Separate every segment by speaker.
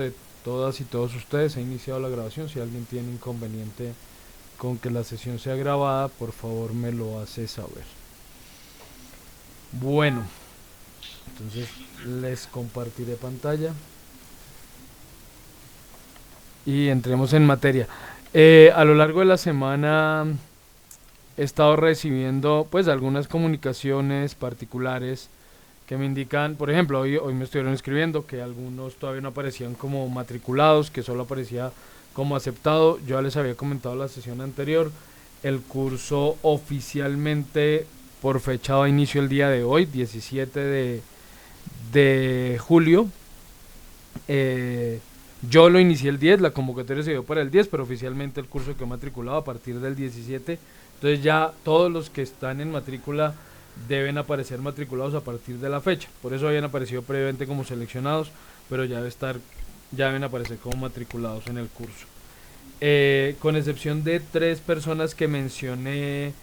Speaker 1: De todas y todos ustedes, he iniciado la grabación. Si alguien tiene inconveniente con que la sesión sea grabada, por favor me lo hace saber. Bueno, entonces les compartiré pantalla y entremos en materia. A lo largo de la semana he estado recibiendo pues algunas comunicaciones particulares que me indican, por ejemplo, hoy me estuvieron escribiendo que algunos todavía no aparecían como matriculados, que solo aparecía como aceptado. Yo ya les había comentado la sesión anterior, el curso oficialmente por fecha de inicio el día de hoy, 17 de julio. Yo lo inicié el 10, la convocatoria se dio para el 10, pero oficialmente el curso quedó matriculado a partir del 17. Entonces ya todos los que están en matrícula deben aparecer matriculados a partir de la fecha. Por eso habían aparecido previamente como seleccionados, pero ya deben aparecer como matriculados en el curso. Con excepción de 3 personas que mencioné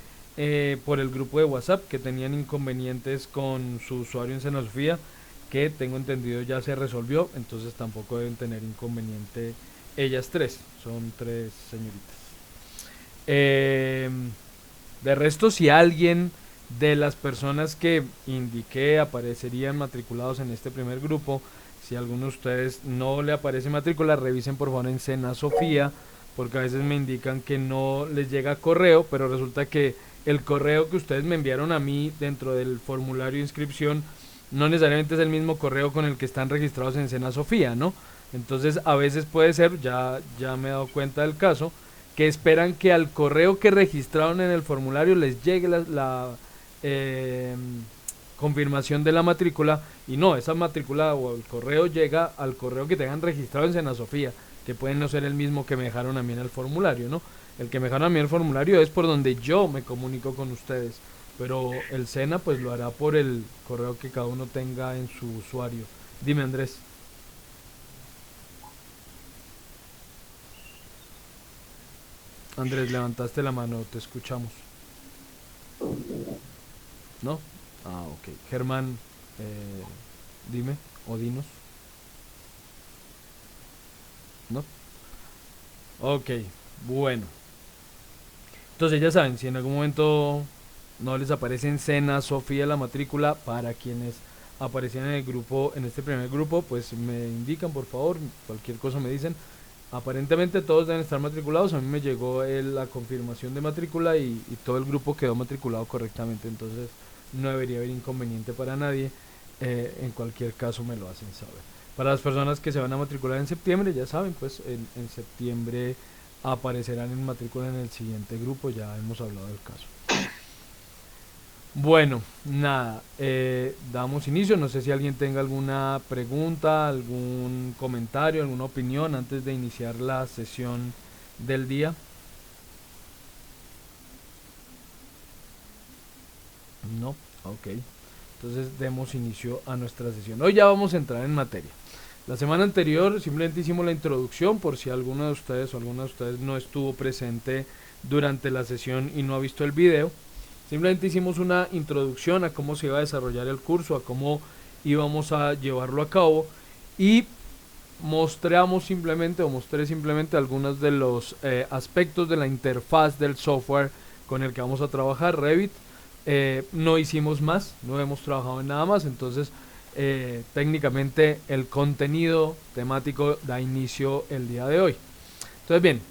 Speaker 1: por el grupo de WhatsApp que tenían inconvenientes con su usuario en Sena Sofía, que tengo entendido ya se resolvió, entonces tampoco deben tener inconveniente ellas 3, son 3 señoritas. De resto, si alguien de las personas que indiqué aparecerían matriculados en este primer grupo, si a alguno de ustedes no le aparece matrícula, revisen por favor en Sena Sofía, porque a veces me indican que no les llega correo, pero resulta que el correo que ustedes me enviaron a mí dentro del formulario de inscripción no necesariamente es el mismo correo con el que están registrados en Sena Sofía, ¿no? Entonces a veces puede ser, ya me he dado cuenta del caso, que esperan que al correo que registraron en el formulario les llegue la confirmación de la matrícula, y no, esa matrícula o el correo llega al correo que tengan registrado en Sena Sofía, que pueden no ser el mismo que me dejaron a mí en el formulario, ¿no? El que me dejaron a mí en el formulario es por donde yo me comunico con ustedes, pero el Sena pues lo hará por el correo que cada uno tenga en su usuario. Dime, Andrés. Andrés, levantaste la mano, te escuchamos. ¿No? Ah, ok. Germán, eh, dime, o dinos. ¿No? Ok, bueno. Entonces ya saben, si en algún momento no les aparece en Sena Sofía la matrícula, para quienes aparecían en el grupo, en este primer grupo, pues me indican por favor, cualquier cosa me dicen. Aparentemente todos deben estar matriculados, a mí me llegó la confirmación de matrícula y todo el grupo quedó matriculado correctamente, entonces no debería haber inconveniente para nadie. En cualquier caso me lo hacen saber. Para las personas que se van a matricular en septiembre, ya saben, pues en septiembre aparecerán en matrícula en el siguiente grupo, ya hemos hablado del caso. Bueno, nada, damos inicio. No sé si alguien tenga alguna pregunta, algún comentario, alguna opinión antes de iniciar la sesión del día. No, ok. Entonces demos inicio a nuestra sesión. Hoy ya vamos a entrar en materia. La semana anterior simplemente hicimos la introducción por si alguno de ustedes o alguna de ustedes no estuvo presente durante la sesión y no ha visto el video. Simplemente hicimos una introducción a cómo se iba a desarrollar el curso, a cómo íbamos a llevarlo a cabo y mostré simplemente algunos de los aspectos de la interfaz del software con el que vamos a trabajar, Revit. No hicimos más, no hemos trabajado en nada más, entonces técnicamente el contenido temático da inicio el día de hoy. Entonces bien,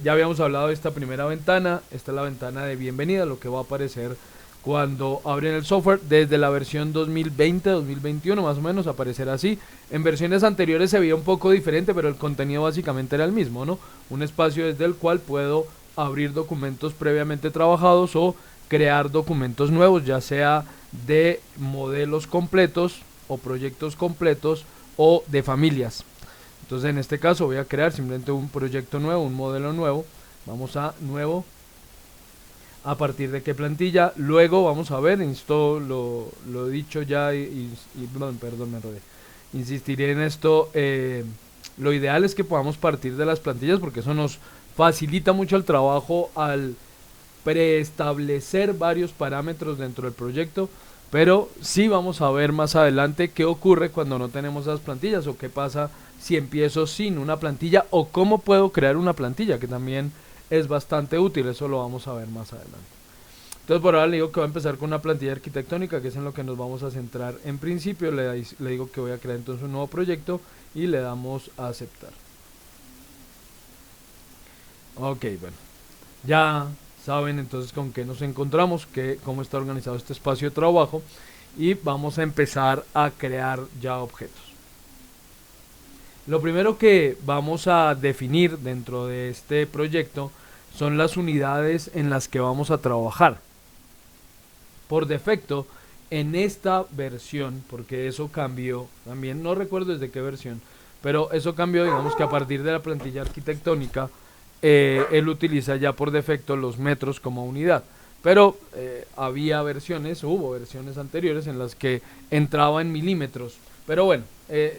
Speaker 1: ya habíamos hablado de esta primera ventana, esta es la ventana de bienvenida, lo que va a aparecer cuando abren el software. Desde la versión 2020-2021 más o menos aparecerá así. En versiones anteriores se veía un poco diferente, pero el contenido básicamente era el mismo, ¿no? Un espacio desde el cual puedo abrir documentos previamente trabajados o crear documentos nuevos, ya sea de modelos completos o proyectos completos o de familias. Entonces en este caso voy a crear simplemente un proyecto nuevo, un modelo nuevo. Vamos a nuevo. ¿A partir de qué plantilla? Luego vamos a ver, esto lo he dicho ya perdón, me enredé. Insistiré en esto. Lo ideal es que podamos partir de las plantillas porque eso nos facilita mucho el trabajo al preestablecer varios parámetros dentro del proyecto. pero sí vamos a ver más adelante qué ocurre cuando no tenemos esas plantillas o qué pasa si empiezo sin una plantilla o cómo puedo crear una plantilla, que también es bastante útil, eso lo vamos a ver más adelante. Entonces por ahora le digo que voy a empezar con una plantilla arquitectónica, que es en lo que nos vamos a centrar en principio. Le digo que voy a crear entonces un nuevo proyecto y le damos a aceptar. Ok, bueno, ya saben entonces con qué nos encontramos, cómo está organizado este espacio de trabajo, y vamos a empezar a crear ya objetos. Lo primero que vamos a definir dentro de este proyecto son las unidades en las que vamos a trabajar. Por defecto, en esta versión, porque eso cambió, también no recuerdo desde qué versión, pero eso cambió, digamos que a partir de la plantilla arquitectónica, él utiliza ya por defecto los metros como unidad. Pero hubo versiones anteriores en las que entraba en milímetros. Pero bueno,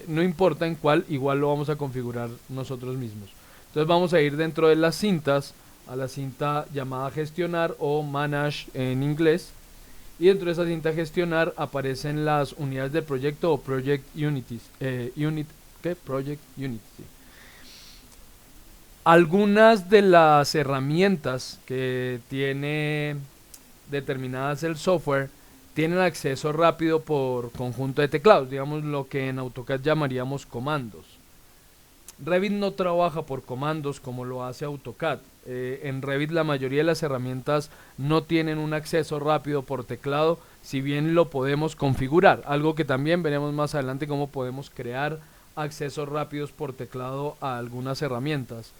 Speaker 1: no importa en cuál, igual lo vamos a configurar nosotros mismos. Entonces vamos a ir dentro de las cintas, a la cinta llamada gestionar o manage en inglés. Y dentro de esa cinta gestionar aparecen las unidades del proyecto o project unities. Project unit. Sí. Algunas de las herramientas que tiene determinadas el software tienen acceso rápido por conjunto de teclados, digamos lo que en AutoCAD llamaríamos comandos. Revit no trabaja por comandos como lo hace AutoCAD. En Revit la mayoría de las herramientas no tienen un acceso rápido por teclado, si bien lo podemos configurar, algo que también veremos más adelante, cómo podemos crear accesos rápidos por teclado a algunas herramientas,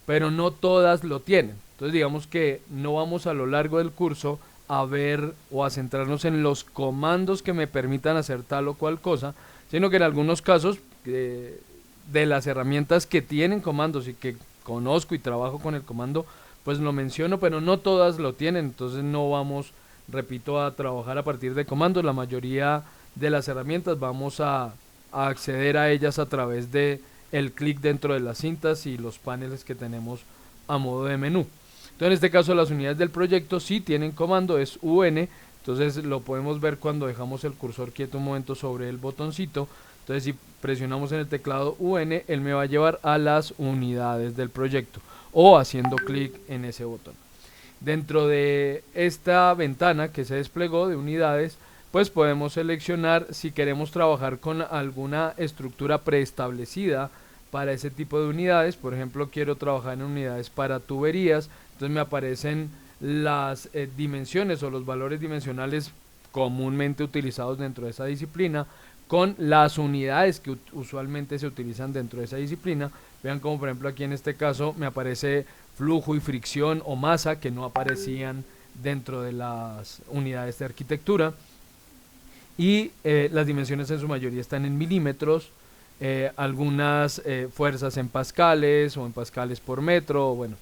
Speaker 1: pero no todas lo tienen. Entonces digamos que no vamos a lo largo del curso a ver o a centrarnos en los comandos que me permitan hacer tal o cual cosa, sino que en algunos casos de las herramientas que tienen comandos y que conozco y trabajo con el comando, pues lo menciono, pero no todas lo tienen. Entonces no vamos, repito, a trabajar a partir de comandos. La mayoría de las herramientas vamos a acceder a ellas a través de el clic dentro de las cintas y los paneles que tenemos a modo de menú. Entonces en este caso las unidades del proyecto sí tienen comando, es UN. Entonces lo podemos ver cuando dejamos el cursor quieto un momento sobre el botoncito. Entonces si presionamos en el teclado UN, él me va a llevar a las unidades del proyecto o haciendo clic en ese botón. Dentro de esta ventana que se desplegó de unidades, pues podemos seleccionar si queremos trabajar con alguna estructura preestablecida para ese tipo de unidades. Por ejemplo, quiero trabajar en unidades para tuberías, entonces me aparecen las dimensiones o los valores dimensionales comúnmente utilizados dentro de esa disciplina, con las unidades que usualmente se utilizan dentro de esa disciplina. Vean como por ejemplo aquí en este caso me aparece flujo y fricción o masa, que no aparecían dentro de las unidades de arquitectura, y las dimensiones en su mayoría están en milímetros, algunas fuerzas en pascales o en pascales por metro, bueno.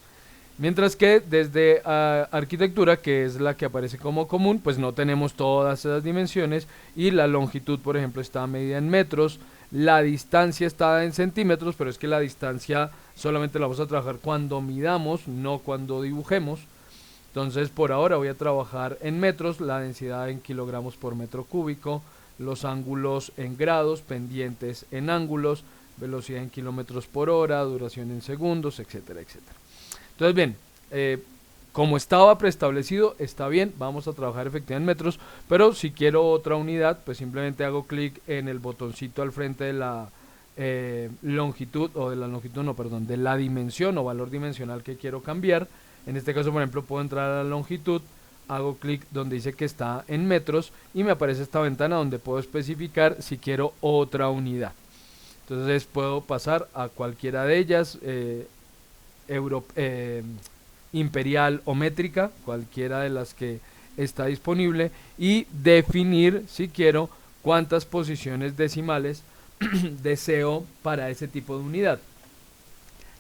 Speaker 1: Mientras que desde arquitectura, que es la que aparece como común, pues no tenemos todas esas dimensiones, y la longitud, por ejemplo, está medida en metros, la distancia está en centímetros, pero es que la distancia solamente la vamos a trabajar cuando midamos, no cuando dibujemos. Entonces por ahora voy a trabajar en metros, la densidad en kilogramos por metro cúbico, los ángulos en grados, pendientes en ángulos, velocidad en kilómetros por hora, duración en segundos, etcétera, etcétera. Entonces bien, como estaba preestablecido, está bien, vamos a trabajar efectivamente en metros, pero si quiero otra unidad, pues simplemente hago clic en el botoncito al frente de la longitud, o de la longitud, no, perdón, de la dimensión o valor dimensional que quiero cambiar. En este caso, por ejemplo, puedo entrar a la longitud, hago clic donde dice que está en metros y me aparece esta ventana donde puedo especificar si quiero otra unidad. Entonces puedo pasar a cualquiera de ellas, imperial o métrica, cualquiera de las que está disponible, y definir si quiero cuántas posiciones decimales deseo para ese tipo de unidad.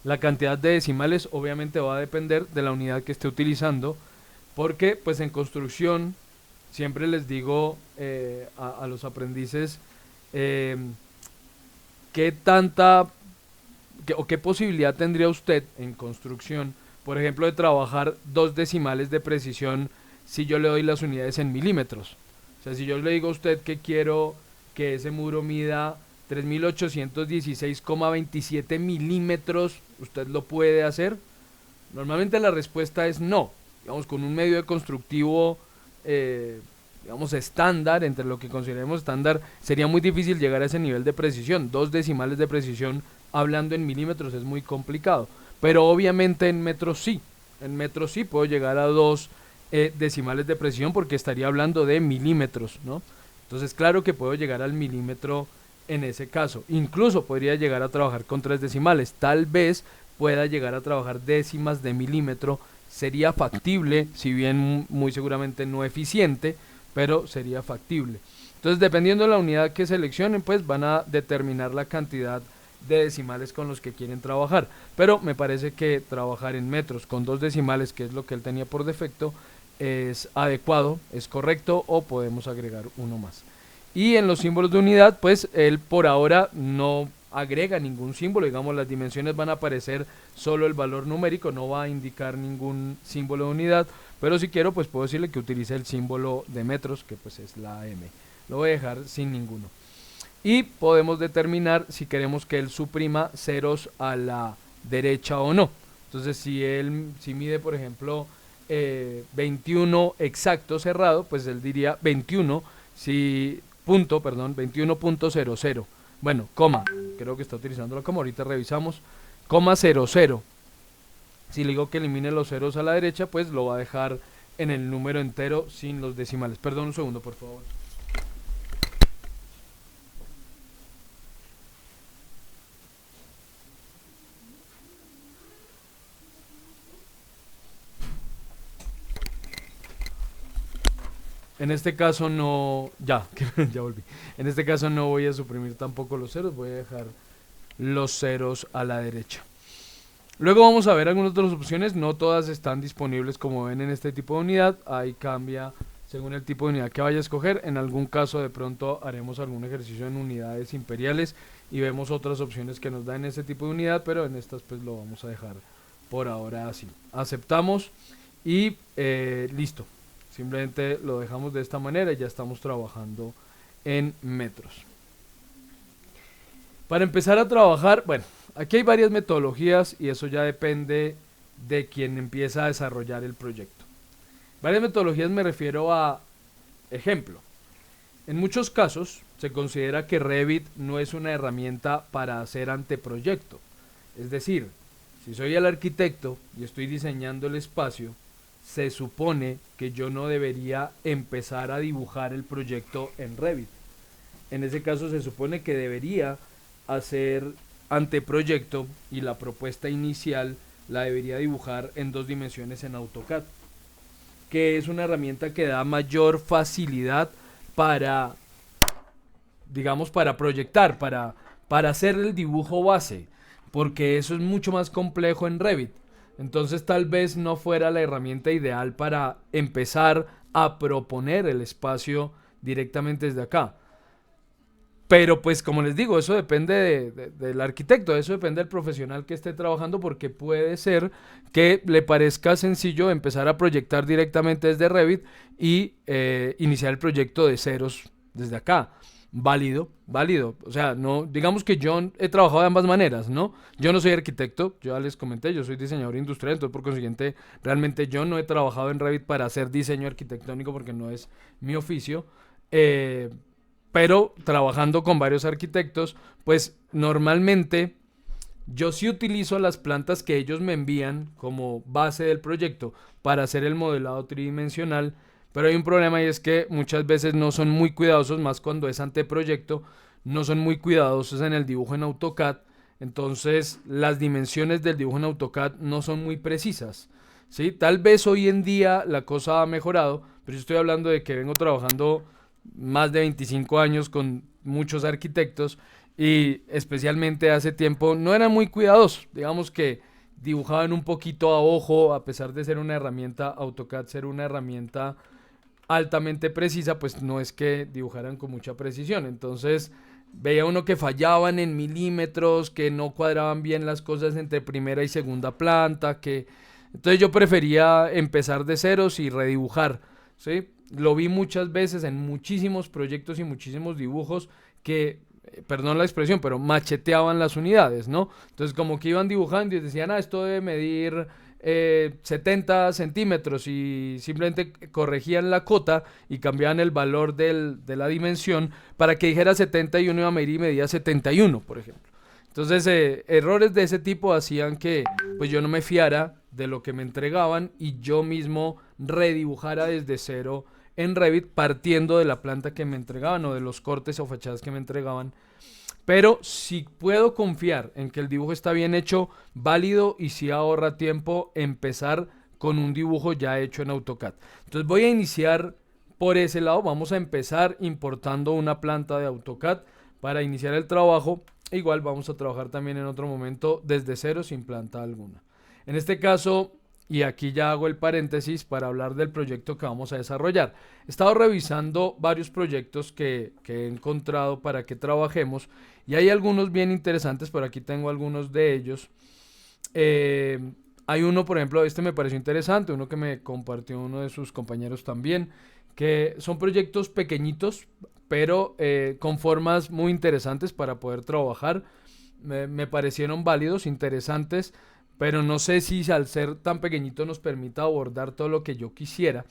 Speaker 1: La cantidad de decimales obviamente va a depender de la unidad que esté utilizando, porque pues en construcción siempre les digo a los aprendices qué tanta o qué posibilidad tendría usted en construcción, por ejemplo, de trabajar 2 decimales de precisión si yo le doy las unidades en milímetros. O sea, si yo le digo a usted que quiero que ese muro mida 3816,27 milímetros, ¿usted lo puede hacer? Normalmente la respuesta es no. Digamos, con un medio de constructivo, digamos, estándar, entre lo que consideremos estándar, sería muy difícil llegar a ese nivel de precisión. 2 decimales de precisión hablando en milímetros es muy complicado. Pero obviamente en metros sí. En metros sí puedo llegar a 2 decimales de precisión porque estaría hablando de milímetros, ¿no? Entonces, claro que puedo llegar al milímetro en ese caso. Incluso podría llegar a trabajar con 3 decimales. Tal vez pueda llegar a trabajar décimas de milímetro. Sería factible, si bien muy seguramente no eficiente, pero sería factible. Entonces, dependiendo de la unidad que seleccionen, pues van a determinar la cantidad de decimales con los que quieren trabajar. Pero me parece que trabajar en metros con 2 decimales, que es lo que él tenía por defecto, es adecuado, es correcto, o podemos agregar uno más. Y en los símbolos de unidad, pues él por ahora no agrega ningún símbolo, digamos las dimensiones van a aparecer solo el valor numérico, no va a indicar ningún símbolo de unidad, pero si quiero pues puedo decirle que utilice el símbolo de metros, que pues es la M. Lo voy a dejar sin ninguno. Y podemos determinar si queremos que él suprima ceros a la derecha o no. Entonces si mide por ejemplo 21 exacto cerrado, pues él diría 21, si punto, perdón, 21.00. Bueno, coma, creo que está utilizando la coma, ahorita revisamos, coma 00. Si le digo que elimine los ceros a la derecha, pues lo va a dejar en el número entero sin los decimales. Perdón un segundo, por favor. En este caso no, ya, ya volví. En este caso no voy a suprimir tampoco los ceros, voy a dejar los ceros a la derecha. Luego vamos a ver algunas de las opciones, no todas están disponibles como ven en este tipo de unidad, ahí cambia según el tipo de unidad que vaya a escoger. En algún caso de pronto haremos algún ejercicio en unidades imperiales y vemos otras opciones que nos dan ese tipo de unidad, pero en estas pues lo vamos a dejar por ahora así. Aceptamos y listo. Simplemente lo dejamos de esta manera y ya estamos trabajando en metros. Para empezar a trabajar, bueno, aquí hay varias metodologías y eso ya depende de quien empieza a desarrollar el proyecto. Varias metodologías me refiero a, ejemplo, en muchos casos se considera que Revit no es una herramienta para hacer anteproyecto. Es decir, si soy el arquitecto y estoy diseñando el espacio, se supone que yo no debería empezar a dibujar el proyecto en Revit. En ese caso se supone que debería hacer anteproyecto y la propuesta inicial la debería dibujar en 2 dimensiones en AutoCAD, que es una herramienta que da mayor facilidad para, digamos, para proyectar, para hacer el dibujo base, porque eso es mucho más complejo en Revit. Entonces tal vez no fuera la herramienta ideal para empezar a proponer el espacio directamente desde acá. Pero pues como les digo, eso depende del arquitecto, eso depende del profesional que esté trabajando, porque puede ser que le parezca sencillo empezar a proyectar directamente desde Revit y iniciar el proyecto de ceros desde acá. Válido, válido. O sea, no, digamos que yo he trabajado de ambas maneras, ¿no? Yo no soy arquitecto, yo ya les comenté, yo soy diseñador industrial, entonces por consiguiente, realmente yo no he trabajado en Revit para hacer diseño arquitectónico porque no es mi oficio. Pero trabajando con varios arquitectos, pues normalmente yo sí utilizo las plantas que ellos me envían como base del proyecto para hacer el modelado tridimensional, pero hay un problema y es que muchas veces no son muy cuidadosos, más cuando es anteproyecto, no son muy cuidadosos en el dibujo en AutoCAD, entonces las dimensiones del dibujo en AutoCAD no son muy precisas, ¿sí? Tal vez hoy en día la cosa ha mejorado, pero yo estoy hablando de que vengo trabajando más de 25 años con muchos arquitectos y especialmente hace tiempo no eran muy cuidadosos, digamos que dibujaban un poquito a ojo, a pesar de ser una herramienta, AutoCAD ser una herramienta altamente precisa, pues no es que dibujaran con mucha precisión, entonces veía uno que fallaban en milímetros, que no cuadraban bien las cosas entre primera y segunda planta, que entonces yo prefería empezar de ceros y redibujar, ¿sí? lo vi muchas veces en muchísimos proyectos y muchísimos dibujos que, perdón la expresión, pero macheteaban las unidades, ¿no? Entonces como que iban dibujando y decían, esto debe medir 70 centímetros y simplemente corregían la cota y cambiaban el valor de la dimensión para que dijera 70 y uno iba a medir y medía 71, por ejemplo. Entonces, errores de ese tipo hacían que pues yo no me fiara de lo que me entregaban y yo mismo redibujara desde cero en Revit partiendo de la planta que me entregaban o de los cortes o fachadas que me entregaban. Pero si puedo confiar en que el dibujo está bien hecho, válido y si ahorra tiempo empezar con un dibujo ya hecho en AutoCAD. Entonces voy a iniciar por ese lado, vamos a empezar importando una planta de AutoCAD para iniciar el trabajo. Igual vamos a trabajar también en otro momento desde cero sin planta alguna. En este caso, y aquí ya hago el paréntesis para hablar del proyecto que vamos a desarrollar. He estado revisando varios proyectos que he encontrado para que trabajemos y hay algunos bien interesantes, por aquí tengo algunos de ellos. Hay uno, por ejemplo, este me pareció interesante, uno que me compartió uno de sus compañeros también, que son proyectos pequeñitos, pero con formas muy interesantes para poder trabajar. Me parecieron válidos, interesantes, pero no sé si al ser tan pequeñito nos permita abordar todo lo que yo quisiera.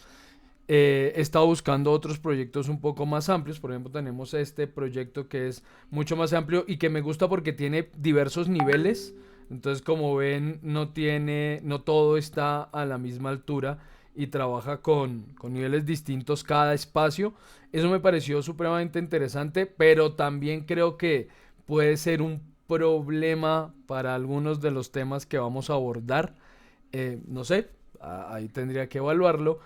Speaker 1: He estado buscando otros proyectos un poco más amplios, por ejemplo tenemos este proyecto que es mucho más amplio y que me gusta porque tiene diversos niveles, entonces como ven no todo está a la misma altura y trabaja con niveles distintos cada espacio. Eso me pareció supremamente interesante, pero también creo que puede ser un problema para algunos de los temas que vamos a abordar. No sé, ahí tendría que evaluarlo.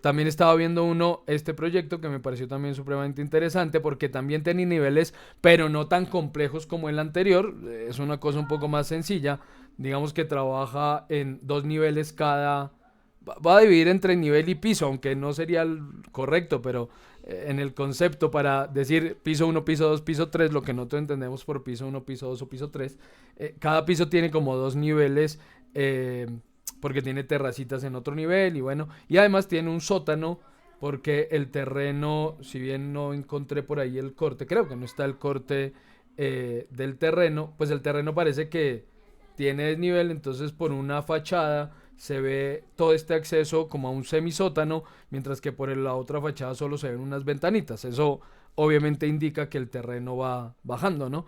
Speaker 1: También estaba viendo este proyecto que me pareció también supremamente interesante porque también tiene niveles, pero no tan complejos como el anterior. Es una cosa un poco más sencilla. Digamos que trabaja en dos niveles cada. Va a dividir entre nivel y piso, aunque no sería el correcto, pero en el concepto para decir piso 1, piso 2, piso 3, lo que nosotros entendemos por piso 1, piso 2 o piso 3, cada piso tiene como dos niveles, porque tiene terracitas en otro nivel y bueno, y además tiene un sótano porque el terreno, si bien no encontré por ahí el corte, creo que no está el corte del terreno, pues el terreno parece que tiene desnivel, entonces por una fachada se ve todo este acceso como a un semisótano, mientras que por la otra fachada solo se ven unas ventanitas. Eso obviamente indica que el terreno va bajando, ¿no?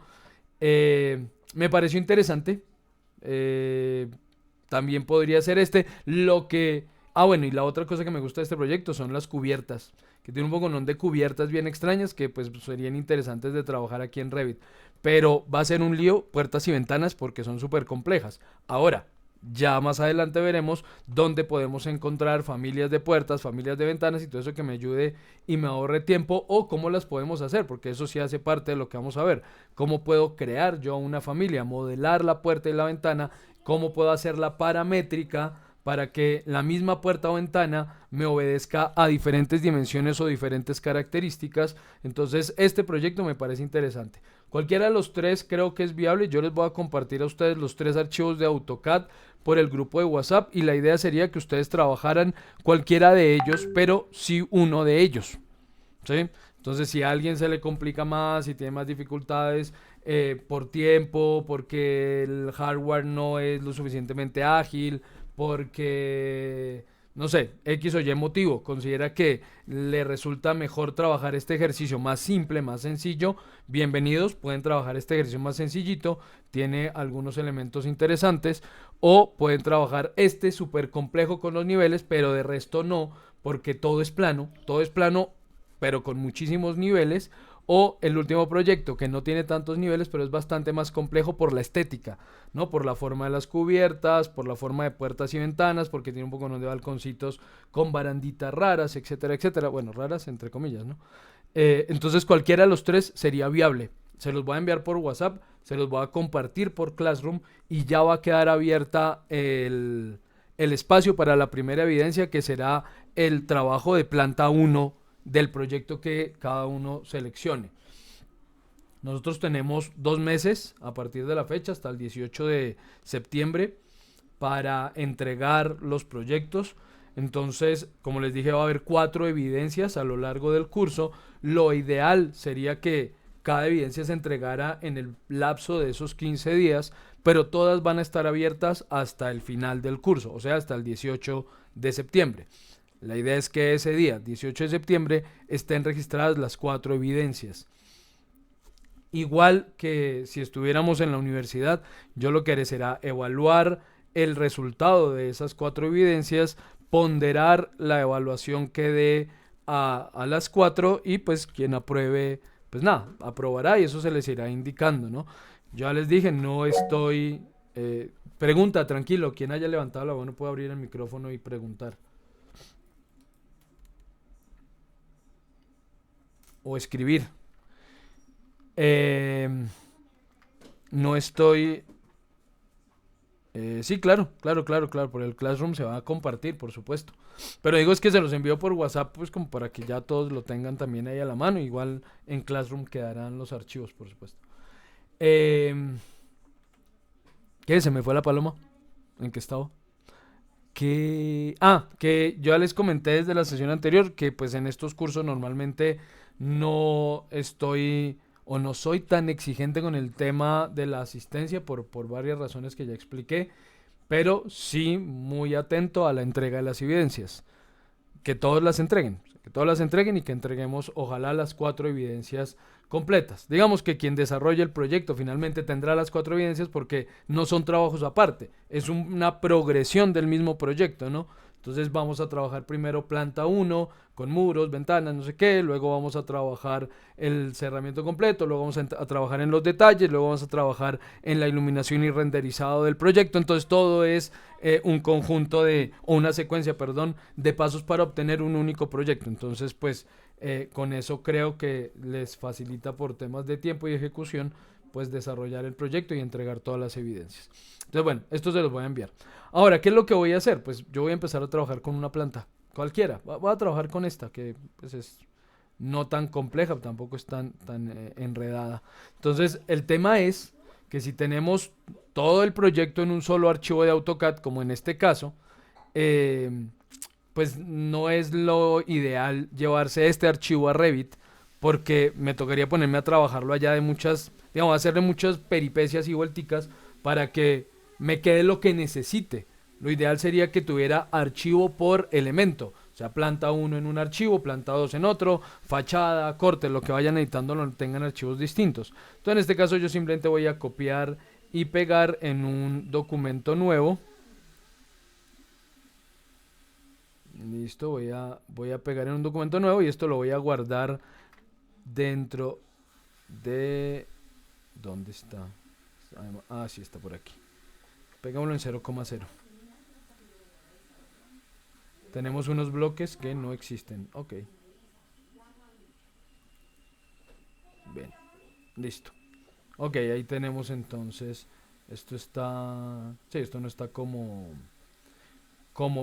Speaker 1: Me pareció interesante. También podría ser este. Bueno, y la otra cosa que me gusta de este proyecto son las cubiertas, que tiene un poco de cubiertas bien extrañas que pues serían interesantes de trabajar aquí en Revit. Pero va a ser un lío puertas y ventanas porque son súper complejas. Ahora, ya más adelante veremos dónde podemos encontrar familias de puertas, familias de ventanas y todo eso que me ayude y me ahorre tiempo o cómo las podemos hacer, porque eso sí hace parte de lo que vamos a ver. Cómo puedo crear yo una familia, modelar la puerta y la ventana, cómo puedo hacerla paramétrica para que la misma puerta o ventana me obedezca a diferentes dimensiones o diferentes características. Entonces este proyecto me parece interesante. Cualquiera de los tres creo que es viable. Yo les voy a compartir a ustedes los tres archivos de AutoCAD por el grupo de WhatsApp y la idea sería que ustedes trabajaran cualquiera de ellos, pero sí uno de ellos, ¿sí? Entonces si a alguien se le complica más, si tiene más dificultades por tiempo, porque el hardware no es lo suficientemente ágil, porque, no sé, X o Y motivo, considera que le resulta mejor trabajar este ejercicio más simple, más sencillo, bienvenidos, pueden trabajar este ejercicio más sencillito, tiene algunos elementos interesantes, o pueden trabajar este súper complejo con los niveles, pero de resto no, porque todo es plano, pero con muchísimos niveles, o el último proyecto que no tiene tantos niveles pero es bastante más complejo por la estética, ¿no? Por la forma de las cubiertas, por la forma de puertas y ventanas, porque tiene un poco de balconcitos con baranditas raras, etcétera, etcétera. Bueno, raras entre comillas, ¿no? Entonces cualquiera de los tres sería viable. Se los voy a enviar por WhatsApp, se los voy a compartir por Classroom y ya va a quedar abierta el espacio para la primera evidencia, que será el trabajo de planta 1 del proyecto que cada uno seleccione. Nosotros tenemos 2 meses a partir de la fecha hasta el 18 de septiembre para entregar los proyectos. Entonces, como les dije, va a haber 4 evidencias a lo largo del curso. Lo ideal sería que cada evidencia se entregara en el lapso de esos 15 días, pero todas van a estar abiertas hasta el final del curso, o sea, hasta el 18 de septiembre. La idea es que ese día, 18 de septiembre, estén registradas las 4 evidencias. Igual que si estuviéramos en la universidad, yo lo que haré será evaluar el resultado de esas 4 evidencias, ponderar la evaluación que dé a las 4 y pues quien apruebe, pues nada, aprobará y eso se les irá indicando, ¿no? Ya les dije, no estoy... pregunta, tranquilo, quien haya levantado la mano puede abrir el micrófono y preguntar. O escribir. Eh, no estoy... sí, claro, claro, claro, claro. Por el Classroom se va a compartir, por supuesto. Pero digo es que se los envío por WhatsApp, pues como para que ya todos lo tengan también ahí a la mano. Igual en Classroom quedarán los archivos, por supuesto. Eh, ¿Qué? ¿Se me fue la paloma? ¿En qué estaba? Que yo ya les comenté desde la sesión anterior que pues en estos cursos normalmente no estoy o no soy tan exigente con el tema de la asistencia por varias razones que ya expliqué, pero sí muy atento a la entrega de las evidencias. Que todos las entreguen y que entreguemos ojalá las 4 evidencias completas. Digamos que quien desarrolle el proyecto finalmente tendrá las 4 evidencias porque no son trabajos aparte, es una progresión del mismo proyecto, ¿no? Entonces vamos a trabajar primero planta 1 con muros, ventanas, no sé qué, luego vamos a trabajar el cerramiento completo, luego vamos a trabajar en los detalles, luego vamos a trabajar en la iluminación y renderizado del proyecto. Entonces todo es un conjunto o una secuencia, perdón, de pasos para obtener un único proyecto. Entonces pues con eso creo que les facilita por temas de tiempo y ejecución pues desarrollar el proyecto y entregar todas las evidencias. Entonces bueno, esto se los voy a enviar. Ahora, ¿qué es lo que voy a hacer? Pues yo voy a empezar a trabajar con una planta, cualquiera. Voy a trabajar con esta, que pues es no tan compleja, tampoco es tan enredada. Entonces, el tema es que si tenemos todo el proyecto en un solo archivo de AutoCAD, como en este caso, eh, pues no es lo ideal llevarse este archivo a Revit, porque me tocaría ponerme a trabajarlo allá de muchas, digamos, hacerle muchas peripecias y vuelticas para que me quede lo que necesite. Lo ideal sería que tuviera archivo por elemento. O sea, planta 1 en un archivo, planta 2 en otro, fachada, corte, lo que vayan editando lo tengan archivos distintos. Entonces, en este caso yo simplemente voy a copiar y pegar en un documento nuevo. Listo, voy a pegar en un documento nuevo y esto lo voy a guardar dentro de... ¿Dónde está? Ah, sí, está por aquí. Pegámoslo en 0,0. Tenemos unos bloques que no existen. Ok. Bien. Listo. Ok, ahí tenemos entonces. Esto está... Sí, esto no está como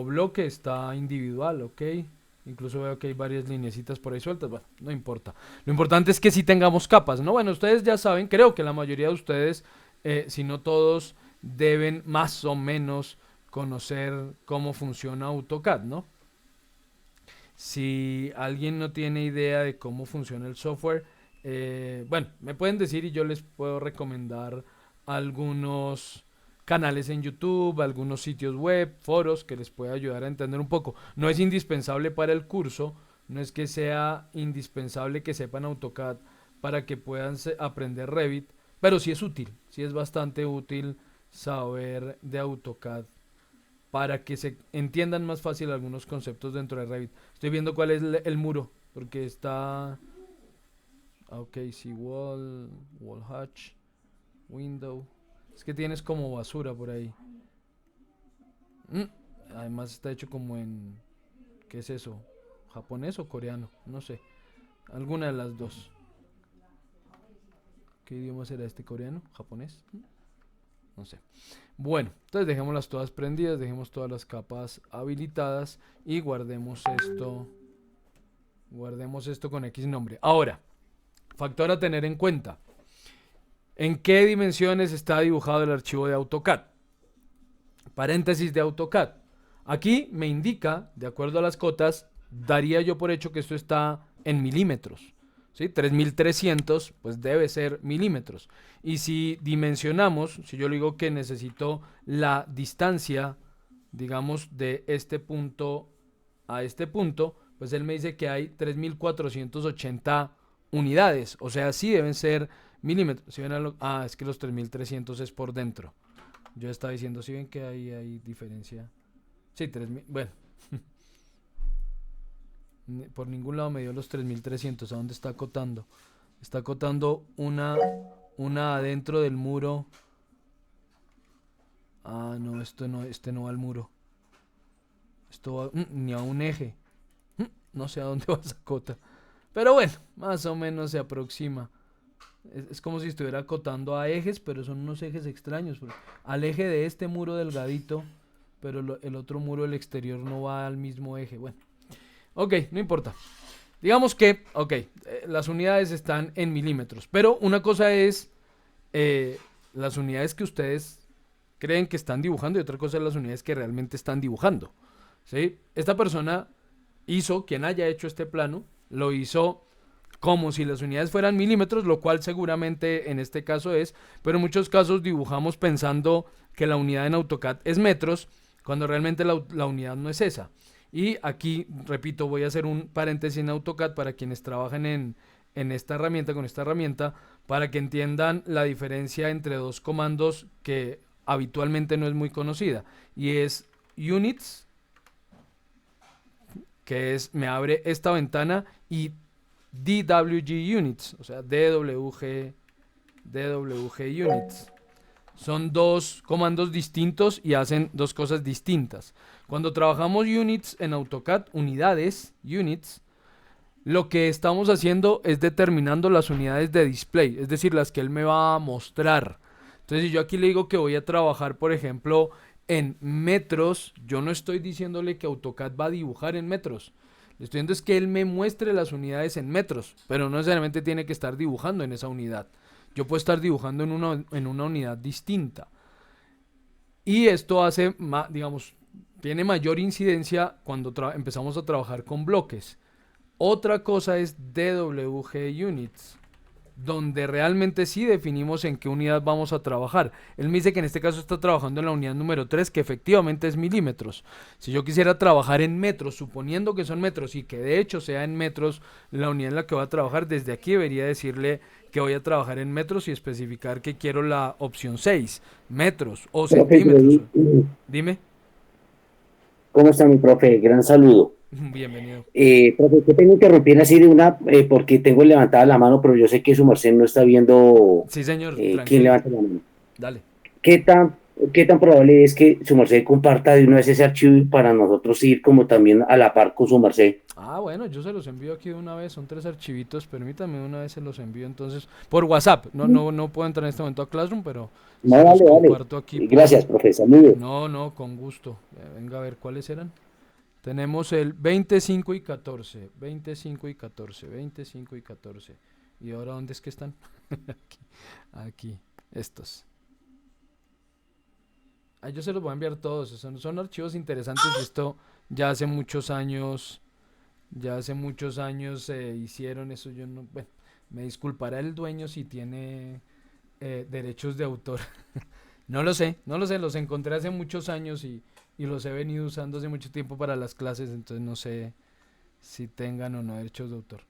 Speaker 1: bloque, está individual, ok. Incluso veo que hay varias lineecitas por ahí sueltas. Bueno, no importa. Lo importante es que sí tengamos capas, ¿no? Bueno, ustedes ya saben, creo que la mayoría de ustedes, si no todos, deben más o menos conocer cómo funciona AutoCAD, ¿no? Si alguien no tiene idea de cómo funciona el software, bueno, me pueden decir y yo les puedo recomendar algunos canales en YouTube, algunos sitios web, foros que les pueda ayudar a entender un poco. No es indispensable para el curso, no es que sea indispensable que sepan AutoCAD para que puedan aprender Revit, pero sí es bastante útil saber de AutoCAD para que se entiendan más fácil algunos conceptos dentro de Revit. Estoy viendo cuál es el muro, porque está... Ok, sí, wall hatch, window. Es que tienes como basura por ahí. Mm, Además está hecho como en... ¿Qué es eso? ¿Japonés o coreano? No sé. Alguna de las dos. ¿Qué idioma será este coreano? ¿Japonés? No sé. Bueno, entonces dejémoslas todas prendidas, dejemos todas las capas habilitadas y guardemos esto. Guardemos esto con X nombre. Ahora, factor a tener en cuenta. ¿En qué dimensiones está dibujado el archivo de AutoCAD? Paréntesis de AutoCAD. Aquí me indica, de acuerdo a las cotas, daría yo por hecho que esto está en milímetros. ¿Sí? 3300 pues debe ser milímetros. Y si dimensionamos, si yo le digo que necesito la distancia, digamos, de este punto a este punto, pues él me dice que hay 3480 unidades. O sea, sí deben ser milímetros. Si ven es que los 3300 es por dentro. Yo estaba diciendo, si ven que hay diferencia. Sí, 3000. Bueno, por ningún lado me dio los 3300. ¿A dónde está acotando? Está acotando una adentro del muro. Ah, no, esto no, este no va al muro. Esto va ni a un eje. No sé a dónde va esa cota. Pero bueno, más o menos se aproxima. Es como si estuviera acotando a ejes, pero son unos ejes extraños. Al eje de este muro delgadito, pero el otro muro del exterior no va al mismo eje. Bueno, ok, no importa. Digamos que, ok, las unidades están en milímetros, pero una cosa es las unidades que ustedes creen que están dibujando y otra cosa es las unidades que realmente están dibujando. ¿Sí? Esta persona hizo, quien haya hecho este plano, lo hizo como si las unidades fueran milímetros, lo cual seguramente en este caso es, pero en muchos casos dibujamos pensando que la unidad en AutoCAD es metros, cuando realmente la unidad no es esa. Y aquí, repito, voy a hacer un paréntesis en AutoCAD para quienes trabajen en esta herramienta, con esta herramienta, para que entiendan la diferencia entre dos comandos que habitualmente no es muy conocida. Y es units, que es, me abre esta ventana, y DWG units, o sea, DWG units. Son dos comandos distintos y hacen dos cosas distintas. Cuando trabajamos units en AutoCAD, unidades, units, lo que estamos haciendo es determinando las unidades de display, es decir, las que él me va a mostrar. Entonces, si yo aquí le digo que voy a trabajar, por ejemplo, en metros, yo no estoy diciéndole que AutoCAD va a dibujar en metros. Le estoy diciendo es que él me muestre las unidades en metros, pero no necesariamente tiene que estar dibujando en esa unidad. Yo puedo estar dibujando en una unidad distinta. Y esto hace, digamos, tiene mayor incidencia cuando empezamos a trabajar con bloques. Otra cosa es DWG Units, donde realmente sí definimos en qué unidad vamos a trabajar. Él me dice que en este caso está trabajando en la unidad número 3, que efectivamente es milímetros. Si yo quisiera trabajar en metros, suponiendo que son metros y que de hecho sea en metros la unidad en la que voy a trabajar, desde aquí debería decirle que voy a trabajar en metros y especificar que quiero la opción 6, metros o
Speaker 2: Profe,
Speaker 1: centímetros. Dime.
Speaker 2: ¿cómo está mi profe? Gran saludo.
Speaker 1: Bienvenido.
Speaker 2: Profe, qué pena interrumpir así de una, porque tengo levantada la mano, pero yo sé que su merced no está viendo
Speaker 1: Sí, señor,
Speaker 2: quién
Speaker 1: tranquilo.
Speaker 2: levanta la mano.
Speaker 1: Dale.
Speaker 2: ¿Qué tan, qué tan probable es que su merced comparta de una vez ese archivo para nosotros ir como también a la par con su merced?
Speaker 1: Ah, bueno, yo se los envío aquí de una vez, son 3 archivitos, permítame de una vez se los envío entonces por WhatsApp. No puedo entrar en este momento a Classroom, pero se
Speaker 2: No,
Speaker 1: los
Speaker 2: dale, dale.
Speaker 1: comparto aquí por...
Speaker 2: Gracias, profe. Saludos.
Speaker 1: No, con gusto. Venga a ver cuáles eran. Tenemos el 25 y 14, 25 y 14, 25 y 14. ¿Y ahora dónde es que están? Aquí, estos. Ah, yo se los voy a enviar todos, son archivos interesantes. Esto ya hace muchos años. Ya hace muchos años hicieron eso. Yo no, bueno, me disculpará el dueño si tiene derechos de autor. No lo sé, los encontré hace muchos años y los he venido usando hace mucho tiempo para las clases, entonces no sé si tengan o no derechos de autor.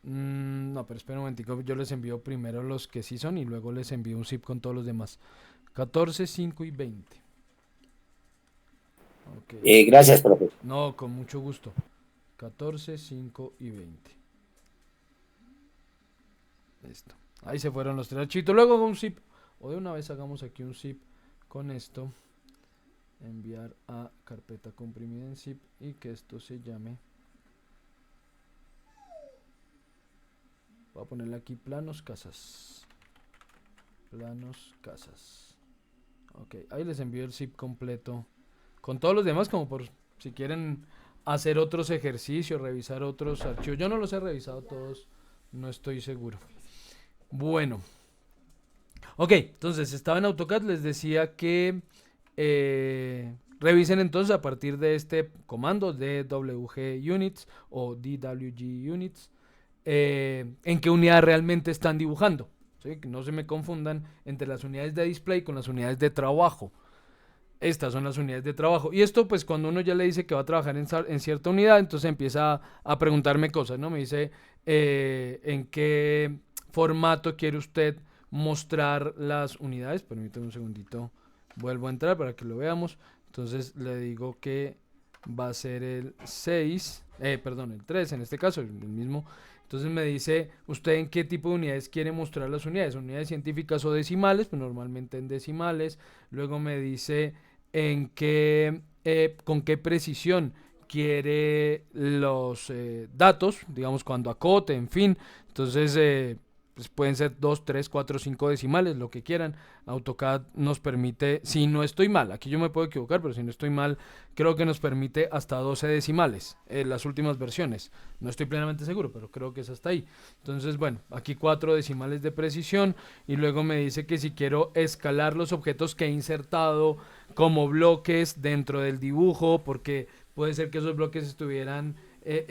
Speaker 1: No, pero espera un momentico, yo les envío primero los que sí son y luego les envío un zip con todos los demás. 14, 5 y 20. Ok,
Speaker 2: Gracias, profe.
Speaker 1: no, con mucho gusto. 14, 5 y 20. Listo. Ahí se fueron los 3 archivos. Luego hago un zip. O de una vez hagamos aquí un zip con esto. Enviar a carpeta comprimida en zip. Y que esto se llame. Voy a ponerle aquí planos casas. Planos casas. Ok, ahí les envío el zip completo. Con todos los demás, como por si quieren hacer otros ejercicios, revisar otros archivos. Yo no los he revisado todos. No estoy seguro. Bueno. Ok, entonces estaba en AutoCAD, les decía que Revisen entonces a partir de este comando DWG Units o DWG Units en qué unidad realmente están dibujando. ¿Sí? Que no se me confundan entre las unidades de display con las unidades de trabajo. Estas son las unidades de trabajo. Y esto, pues, cuando uno ya le dice que va a trabajar en cierta unidad, entonces empieza a preguntarme cosas, ¿no? Me dice, ¿en qué formato quiere usted mostrar las unidades? Permítame un segundito. Vuelvo a entrar para que lo veamos. Entonces le digo que va a ser el 6, perdón, el 3 en este caso, el mismo. Entonces me dice, ¿usted en qué tipo de unidades quiere mostrar las unidades? ¿Unidades científicas o decimales? Pues normalmente en decimales. Luego me dice en qué, con qué precisión quiere los datos, digamos cuando acote, en fin. Entonces, pues pueden ser 2, 3, 4, 5 decimales, lo que quieran. AutoCAD nos permite, si no estoy mal, aquí yo me puedo equivocar, pero si no estoy mal, creo que nos permite hasta 12 decimales en las últimas versiones. No estoy plenamente seguro, pero creo que es hasta ahí. Entonces, bueno, aquí 4 decimales de precisión y luego me dice que si quiero escalar los objetos que he insertado como bloques dentro del dibujo, porque puede ser que esos bloques estuvieran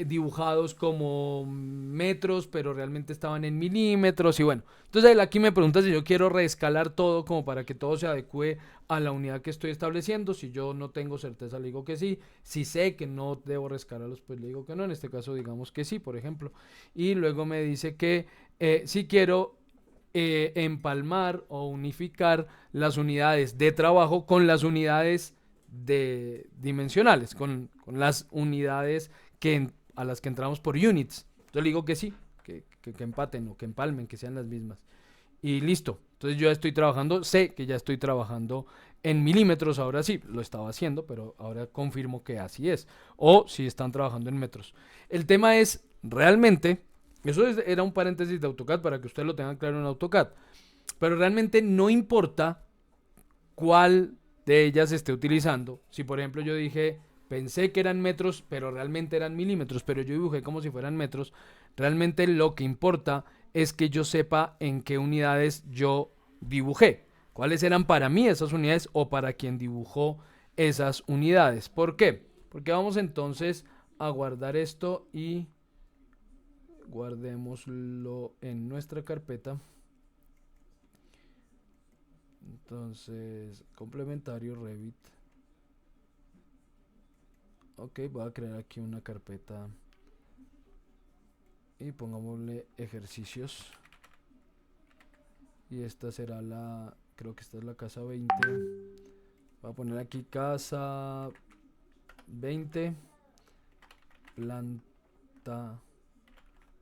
Speaker 1: dibujados como metros, pero realmente estaban en milímetros y bueno. Entonces él aquí me pregunta si yo quiero reescalar todo como para que todo se adecue a la unidad que estoy estableciendo. Si yo no tengo certeza, le digo que sí. Si sé que no debo reescalarlos, pues le digo que no. En este caso, digamos que sí, por ejemplo. Y luego me dice que si quiero empalmar o unificar las unidades de trabajo con las unidades de dimensionales, con las unidades a las que entramos por units. Yo le digo que sí, que empaten o que empalmen, que sean las mismas. Y listo. Entonces yo ya estoy trabajando, sé que ya estoy trabajando en milímetros, ahora sí, lo estaba haciendo, pero ahora confirmo que así es. O si están trabajando en metros. El tema es, realmente, era un paréntesis de AutoCAD para que ustedes lo tengan claro en AutoCAD. Pero realmente no importa cuál de ellas esté utilizando. Si por ejemplo yo dije, pensé que eran metros, pero realmente eran milímetros, pero yo dibujé como si fueran metros, realmente lo que importa es que yo sepa en qué unidades yo dibujé. ¿Cuáles eran para mí esas unidades o para quien dibujó esas unidades? ¿Por qué? Porque vamos entonces a guardar esto y guardémoslo en nuestra carpeta. Entonces, complementario Revit. Ok, voy a crear aquí una carpeta y pongámosle ejercicios. Y esta será la, creo que esta es la casa 20. Voy a poner aquí casa 20, planta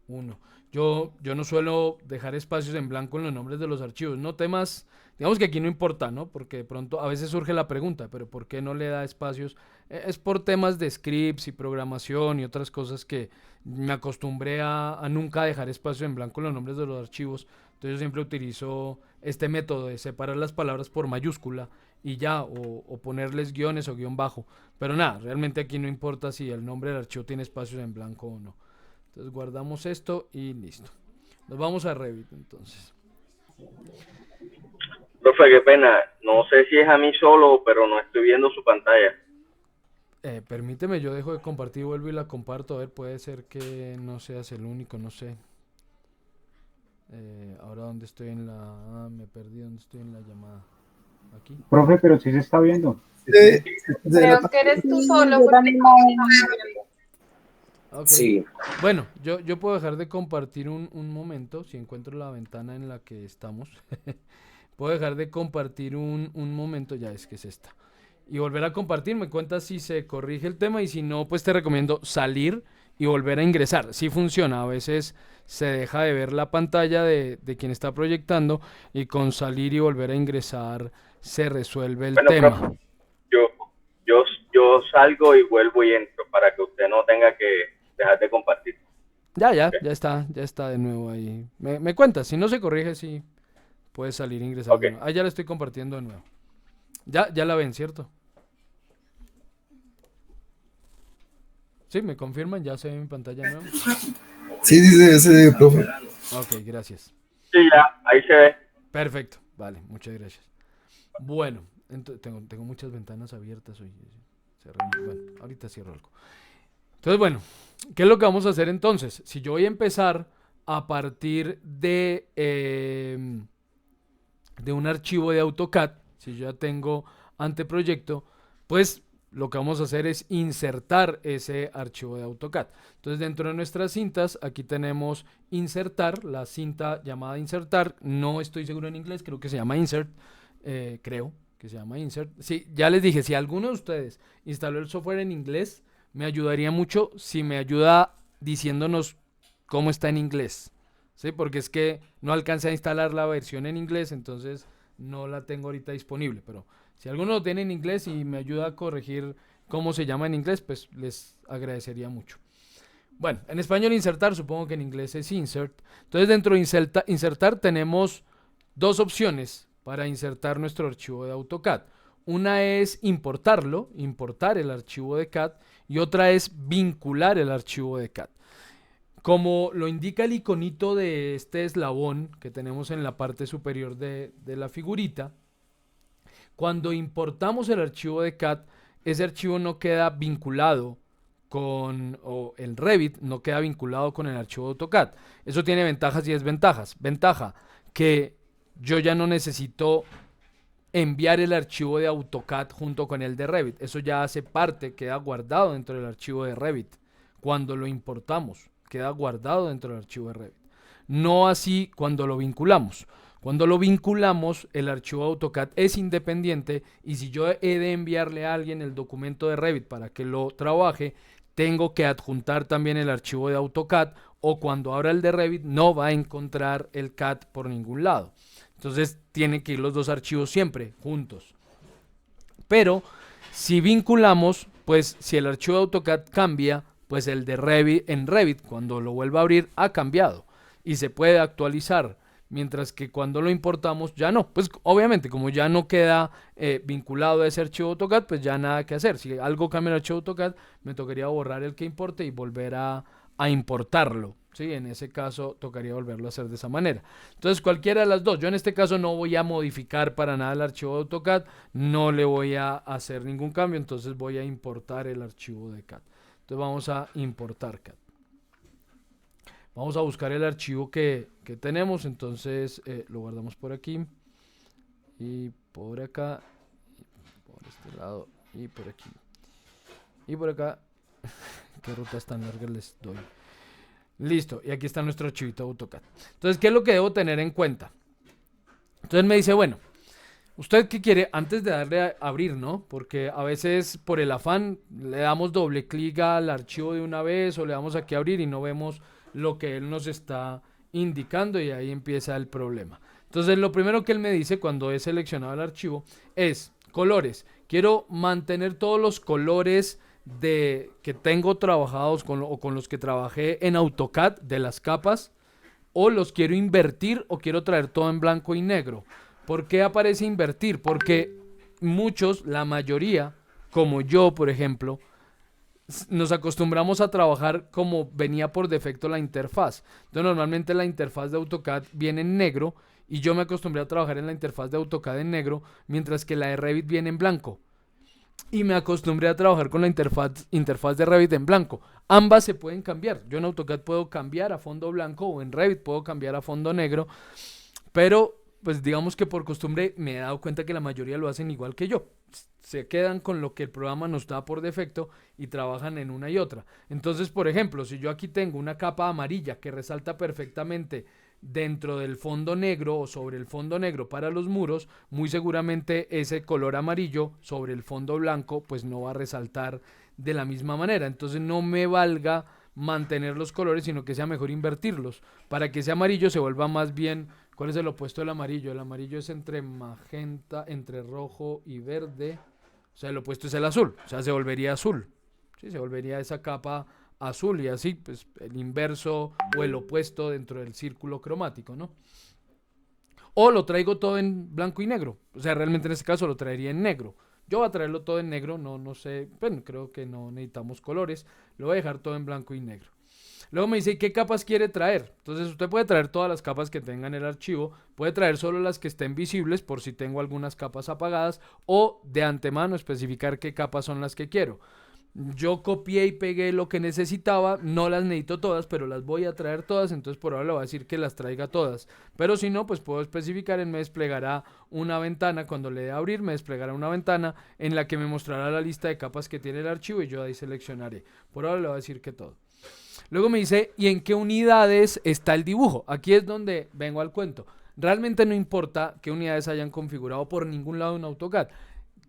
Speaker 1: 1. Yo no suelo dejar espacios en blanco en los nombres de los archivos. No temas, digamos que aquí no importa, ¿no? Porque de pronto a veces surge la pregunta, pero ¿por qué no le da espacios? Es por temas de scripts y programación y otras cosas que me acostumbré a nunca dejar espacios en blanco en los nombres de los archivos. Entonces yo siempre utilizo este método de separar las palabras por mayúscula y ya, o ponerles guiones o guión bajo. Pero nada, realmente aquí no importa si el nombre del archivo tiene espacios en blanco o no. Entonces guardamos esto y listo. Nos vamos a Revit entonces.
Speaker 3: Profe, qué pena. No sé si es a mí solo, pero no estoy viendo su pantalla.
Speaker 1: Permíteme, yo dejo de compartir, vuelvo y la comparto. A ver, puede ser que no seas el único, no sé. Ahora donde estoy en la... Ah, me perdí, donde estoy en la llamada. Aquí.
Speaker 4: Profe, pero sí se está viendo.
Speaker 5: Creo que eres tú solo porque no estamos viendo.
Speaker 1: Okay.
Speaker 2: Sí.
Speaker 1: Bueno, yo puedo dejar de compartir un momento, si encuentro la ventana en la que estamos. Puedo dejar de compartir un momento, ya es que es esta. Y volver a compartir, me cuentas si se corrige el tema y si no, pues te recomiendo salir y volver a ingresar. Sí funciona, a veces se deja de ver la pantalla de quien está proyectando y con salir y volver a ingresar se resuelve el tema.
Speaker 3: Profe, yo salgo y vuelvo y entro para que usted no tenga que dejar de compartir.
Speaker 1: Ya está de nuevo ahí. Me cuentas, si no se corrige, sí puedes salir e ingresar de nuevo. Ah, ya la estoy compartiendo de nuevo. Ya la ven, ¿cierto? Sí, me confirman, ya se ve mi pantalla nueva.
Speaker 6: Sí, dice ese, profe.
Speaker 1: Ok, gracias.
Speaker 3: Sí, ya, ahí se ve.
Speaker 1: Perfecto, vale, muchas gracias. Bueno, Tengo muchas ventanas abiertas hoy. Bueno, ahorita cierro algo. Entonces, bueno, ¿qué es lo que vamos a hacer entonces? Si yo voy a empezar a partir de un archivo de AutoCAD, si yo ya tengo anteproyecto, pues lo que vamos a hacer es insertar ese archivo de AutoCAD. Entonces, dentro de nuestras cintas, aquí tenemos insertar, la cinta llamada insertar. No estoy seguro en inglés, creo que se llama insert, creo que se llama insert. Sí, ya les dije, si alguno de ustedes instaló el software en inglés, me ayudaría mucho si me ayuda diciéndonos cómo está en inglés, ¿sí? Porque es que no alcancé a instalar la versión en inglés, entonces no la tengo ahorita disponible, pero si alguno lo tiene en inglés y me ayuda a corregir cómo se llama en inglés, pues les agradecería mucho. Bueno, en español insertar, supongo que en inglés es insert. Entonces dentro de insertar tenemos dos opciones para insertar nuestro archivo de AutoCAD. Una es importarlo, importar el archivo de CAD, y otra es vincular el archivo de CAD. Como lo indica el iconito de este eslabón que tenemos en la parte superior de la figurita, cuando importamos el archivo de CAD, ese archivo no queda vinculado o el Revit no queda vinculado con el archivo de AutoCAD. Eso tiene ventajas y desventajas. Ventaja, que yo ya no necesito enviar el archivo de AutoCAD junto con el de Revit. Eso ya hace parte, queda guardado dentro del archivo de Revit. Cuando lo importamos, queda guardado dentro del archivo de Revit. No así cuando lo vinculamos. Cuando lo vinculamos, el archivo de AutoCAD es independiente, y si yo he de enviarle a alguien el documento de Revit para que lo trabaje, tengo que adjuntar también el archivo de AutoCAD, o cuando abra el de Revit no va a encontrar el CAD por ningún lado. Entonces tienen que ir los dos archivos siempre juntos. Pero si vinculamos, pues si el archivo de AutoCAD cambia, pues el de Revit, en Revit, cuando lo vuelva a abrir, ha cambiado y se puede actualizar. Mientras que cuando lo importamos ya no. Pues obviamente como ya no queda vinculado a ese archivo AutoCAD, pues ya nada que hacer. Si algo cambia en el archivo AutoCAD, me tocaría borrar el que importe y volver a importarlo. ¿Sí? En ese caso tocaría volverlo a hacer de esa manera. Entonces cualquiera de las dos. Yo en este caso no voy a modificar para nada el archivo de AutoCAD. No le voy a hacer ningún cambio. Entonces voy a importar el archivo de CAD. Entonces vamos a importar CAD. Vamos a buscar el archivo que tenemos, entonces lo guardamos por aquí, y por acá, y por este lado, y por aquí, y por acá. ¿Qué rutas tan largas les doy? Listo, y aquí está nuestro archivito de AutoCAD. Entonces, ¿qué es lo que debo tener en cuenta? Entonces me dice, bueno, ¿usted qué quiere? Antes de darle a abrir, ¿no? Porque a veces por el afán le damos doble clic al archivo de una vez, o le damos aquí a abrir y no vemos lo que él nos está indicando, y ahí empieza el problema. Entonces lo primero que él me dice cuando he seleccionado el archivo es colores. Quiero mantener todos los colores que tengo trabajados con los que trabajé en AutoCAD de las capas, o los quiero invertir, o quiero traer todo en blanco y negro. ¿Por qué aparece invertir? Porque muchos, la mayoría, como yo por ejemplo, nos acostumbramos a trabajar como venía por defecto la interfaz. Entonces normalmente la interfaz de AutoCAD viene en negro, y yo me acostumbré a trabajar en la interfaz de AutoCAD en negro, mientras que la de Revit viene en blanco. Y me acostumbré a trabajar con la interfaz de Revit en blanco. Ambas se pueden cambiar. Yo en AutoCAD puedo cambiar a fondo blanco, o en Revit puedo cambiar a fondo negro, pero pues digamos que por costumbre me he dado cuenta que la mayoría lo hacen igual que yo. Se quedan con lo que el programa nos da por defecto y trabajan en una y otra. Entonces, por ejemplo, si yo aquí tengo una capa amarilla que resalta perfectamente dentro del fondo negro o sobre el fondo negro para los muros, muy seguramente ese color amarillo sobre el fondo blanco pues no va a resaltar de la misma manera. Entonces no me valga mantener los colores, sino que sea mejor invertirlos para que ese amarillo se vuelva más bien. ¿Cuál es el opuesto del amarillo? El amarillo es entre magenta, entre rojo y verde. O sea, el opuesto es el azul. O sea, se volvería azul. ¿Sí? Se volvería esa capa azul, y así, pues, el inverso o el opuesto dentro del círculo cromático, ¿no? O lo traigo todo en blanco y negro. O sea, realmente en este caso lo traería en negro. Yo voy a traerlo todo en negro, no sé. Bueno, creo que no necesitamos colores. Lo voy a dejar todo en blanco y negro. Luego me dice, ¿qué capas quiere traer? Entonces usted puede traer todas las capas que tenga en el archivo, puede traer solo las que estén visibles por si tengo algunas capas apagadas, o de antemano especificar qué capas son las que quiero. Yo copié y pegué lo que necesitaba, no las necesito todas, pero las voy a traer todas, entonces por ahora le voy a decir que las traiga todas. Pero si no, pues puedo especificar, me desplegará una ventana, cuando le dé a abrir, me desplegará una ventana en la que me mostrará la lista de capas que tiene el archivo y yo ahí seleccionaré. Por ahora le voy a decir que todo. Luego me dice, ¿y en qué unidades está el dibujo? Aquí es donde vengo al cuento. Realmente no importa qué unidades hayan configurado por ningún lado en AutoCAD.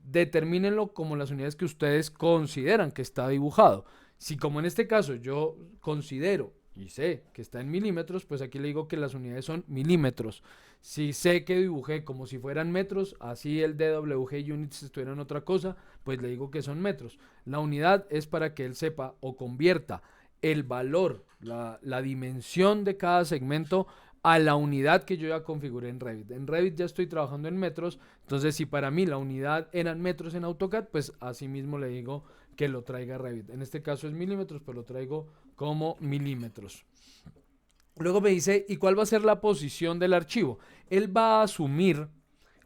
Speaker 1: Determínenlo como las unidades que ustedes consideran que está dibujado. Si como en este caso yo considero y sé que está en milímetros, pues aquí le digo que las unidades son milímetros. Si sé que dibujé como si fueran metros, así el DWG units estuviera en otra cosa, pues le digo que son metros. La unidad es para que él sepa o convierta el valor, la dimensión de cada segmento a la unidad que yo ya configuré en Revit. En Revit ya estoy trabajando en metros, entonces si para mí la unidad eran metros en AutoCAD, pues así mismo le digo que lo traiga a Revit. En este caso es milímetros, pero lo traigo como milímetros. Luego me dice, ¿y cuál va a ser la posición del archivo? Él va a asumir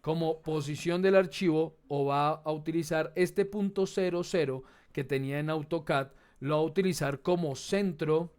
Speaker 1: como posición del archivo o va a utilizar este punto 00 que tenía en AutoCAD, lo va a utilizar como centro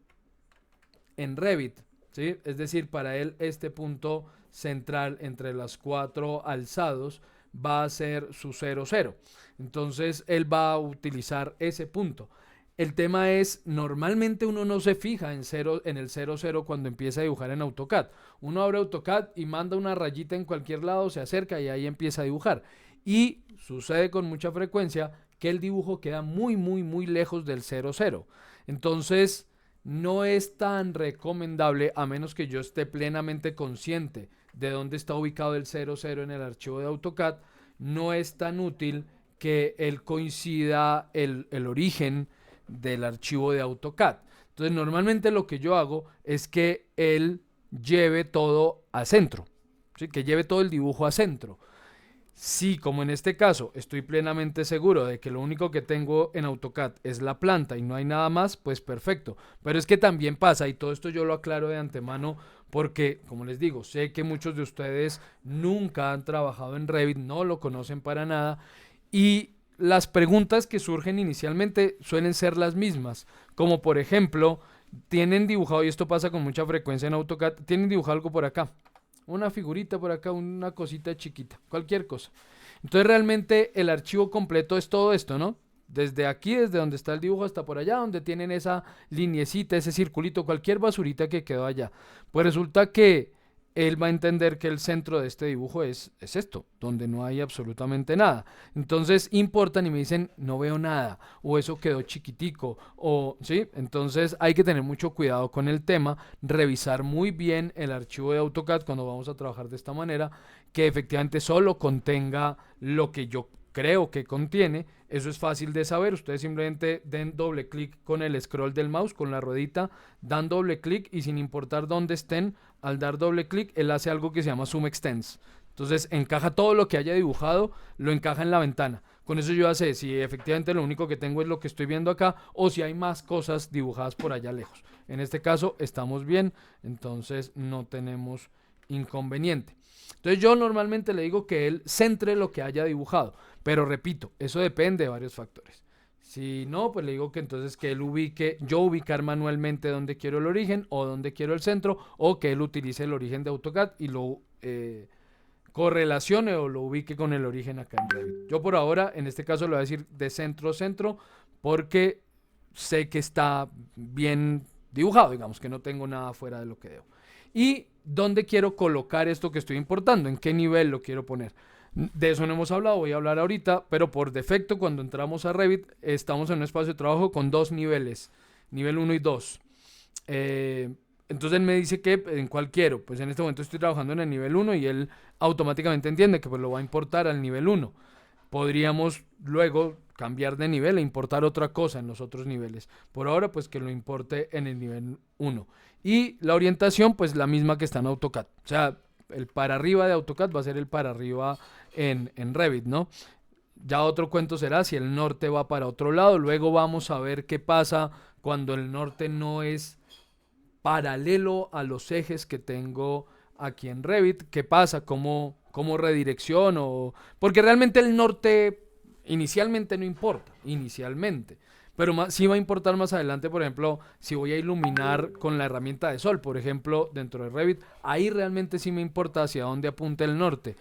Speaker 1: en Revit. ¿Sí? Es decir, para él este punto central entre las 4 alzados va a ser su 00. Entonces él va a utilizar ese punto. El tema es, normalmente uno no se fija en el 00 cuando empieza a dibujar en AutoCAD. Uno abre AutoCAD y manda una rayita en cualquier lado, se acerca y ahí empieza a dibujar. Y sucede con mucha frecuencia que el dibujo queda muy lejos del 00. Entonces no es tan recomendable, a menos que yo esté plenamente consciente de dónde está ubicado el 00 en el archivo de AutoCAD, no es tan útil que él coincida el origen del archivo de AutoCAD. Entonces normalmente lo que yo hago es que él lleve todo a centro, ¿sí? Que lleve todo el dibujo a centro. Si, como en este caso, estoy plenamente seguro de que lo único que tengo en AutoCAD es la planta y no hay nada más, pues perfecto. Pero es que también pasa, y todo esto yo lo aclaro de antemano, porque, como les digo, sé que muchos de ustedes nunca han trabajado en Revit, no lo conocen para nada, y las preguntas que surgen inicialmente suelen ser las mismas, como por ejemplo, tienen dibujado, y esto pasa con mucha frecuencia en AutoCAD, tienen dibujado algo por acá, una figurita por acá, una cosita chiquita, cualquier cosa. Entonces realmente el archivo completo es todo esto, ¿no? Desde aquí, desde donde está el dibujo hasta por allá, donde tienen esa liniecita, ese circulito, cualquier basurita que quedó allá. Pues resulta que él va a entender que el centro de este dibujo es esto, donde no hay absolutamente nada. Entonces importan y me dicen, no veo nada, o eso quedó chiquitico, o sí. Entonces hay que tener mucho cuidado con el tema, revisar muy bien el archivo de AutoCAD cuando vamos a trabajar de esta manera, que efectivamente solo contenga lo que yo creo que contiene. Eso es fácil de saber, ustedes simplemente den doble clic con el scroll del mouse, con la ruedita, dan doble clic y sin importar dónde estén, al dar doble clic, él hace algo que se llama Zoom Extends. Entonces encaja todo lo que haya dibujado, lo encaja en la ventana. Con eso yo ya sé si efectivamente lo único que tengo es lo que estoy viendo acá o si hay más cosas dibujadas por allá lejos. En este caso estamos bien, entonces no tenemos inconveniente. Entonces yo normalmente le digo que él centre lo que haya dibujado, pero repito, eso depende de varios factores. Si no, pues le digo que entonces que él yo ubicar manualmente dónde quiero el origen o dónde quiero el centro, o que él utilice el origen de AutoCAD y lo correlacione o lo ubique con el origen acá en Revit. Yo por ahora, en este caso le voy a decir de centro a centro, porque sé que está bien dibujado, digamos que no tengo nada fuera de lo que debo. Y dónde quiero colocar esto que estoy importando, en qué nivel lo quiero poner. De eso no hemos hablado, voy a hablar ahorita, pero por defecto cuando entramos a Revit estamos en un espacio de trabajo con dos niveles, nivel 1 y 2. Entonces él me dice que en cuál quiero, pues en este momento estoy trabajando en el nivel 1 y él automáticamente entiende que pues lo va a importar al nivel 1. Podríamos luego cambiar de nivel e importar otra cosa en los otros niveles. Por ahora pues que lo importe en el nivel 1. Y la orientación pues la misma que está en AutoCAD. O sea, el para arriba de AutoCAD va a ser el para arriba en Revit, ¿no? Ya otro cuento será si el norte va para otro lado. Luego vamos a ver qué pasa cuando el norte no es paralelo a los ejes que tengo aquí en Revit. ¿Qué pasa? ¿Cómo redirecciono? Porque realmente el norte inicialmente no importa, inicialmente. Pero sí va a importar más adelante, por ejemplo, si voy a iluminar con la herramienta de sol, por ejemplo, dentro de Revit, ahí realmente sí me importa hacia dónde apunta el norte.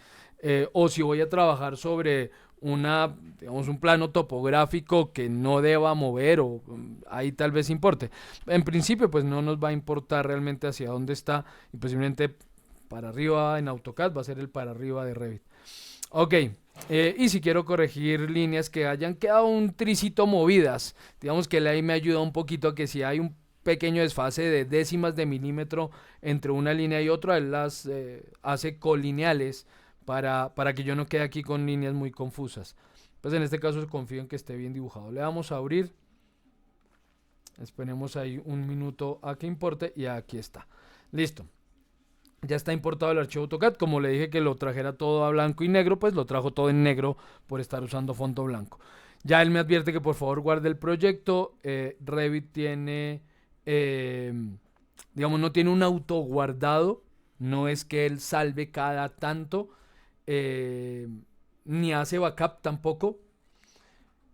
Speaker 1: O si voy a trabajar sobre digamos, un plano topográfico que no deba mover, o ahí tal vez importe. En principio, pues no nos va a importar realmente hacia dónde está, y posiblemente para arriba en AutoCAD va a ser el para arriba de Revit. Ok, y si quiero corregir líneas que hayan quedado un tricito movidas, digamos que ahí me ayuda un poquito a que si hay un pequeño desfase de décimas de milímetro entre una línea y otra, él las hace colineales para que yo no quede aquí con líneas muy confusas. Pues en este caso confío en que esté bien dibujado. Le damos a abrir. Esperemos ahí un minuto a que importe y aquí está. Listo. Ya está importado el archivo AutoCAD. Como le dije que lo trajera todo a blanco y negro, pues lo trajo todo en negro por estar usando fondo blanco. Ya él me advierte que por favor guarde el proyecto. Revit tiene, digamos, no tiene un autoguardado. No es que él salve cada tanto. Ni hace backup tampoco.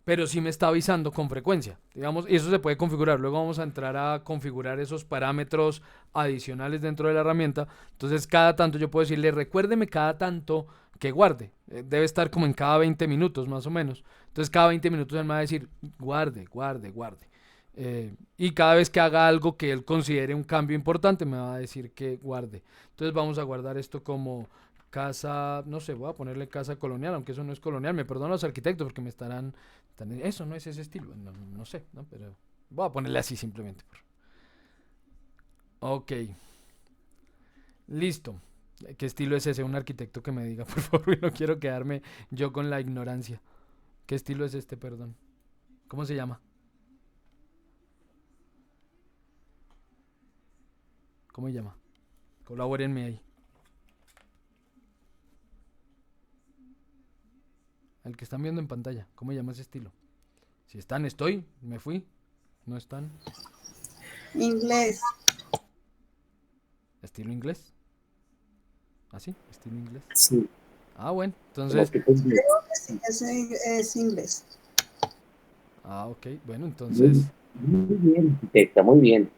Speaker 1: Pero sí me está avisando con frecuencia, digamos, y eso se puede configurar. Luego vamos a entrar a configurar esos parámetros adicionales dentro de la herramienta. Entonces cada tanto yo puedo decirle, recuérdeme cada tanto que guarde. Debe estar como en cada 20 minutos más o menos. Entonces cada 20 minutos él me va a decir, guarde, guarde, guarde. Y cada vez que haga algo que él considere un cambio importante me va a decir que guarde. Entonces vamos a guardar esto como casa, no sé, voy a ponerle casa colonial, aunque eso no es colonial. Me perdonan los arquitectos porque me estarán eso no es ese estilo, no sé, ¿no? Pero voy a ponerle así simplemente. Ok, listo. ¿Qué estilo es ese? Un arquitecto que me diga, por favor, no quiero quedarme yo con la ignorancia. ¿Qué estilo es este, perdón? ¿Cómo se llama? ¿Cómo se llama? Colabórenme ahí. El que están viendo en pantalla, ¿cómo se llama ese estilo? Si están, estoy, me fui. No están.
Speaker 7: Inglés.
Speaker 1: ¿Estilo inglés? ¿Ah, sí? ¿Estilo inglés?
Speaker 2: Sí.
Speaker 1: Ah, bueno, entonces...
Speaker 7: Creo que sí, es inglés.
Speaker 1: Ah, ok, bueno, entonces...
Speaker 2: Muy bien, arquitecta, muy bien.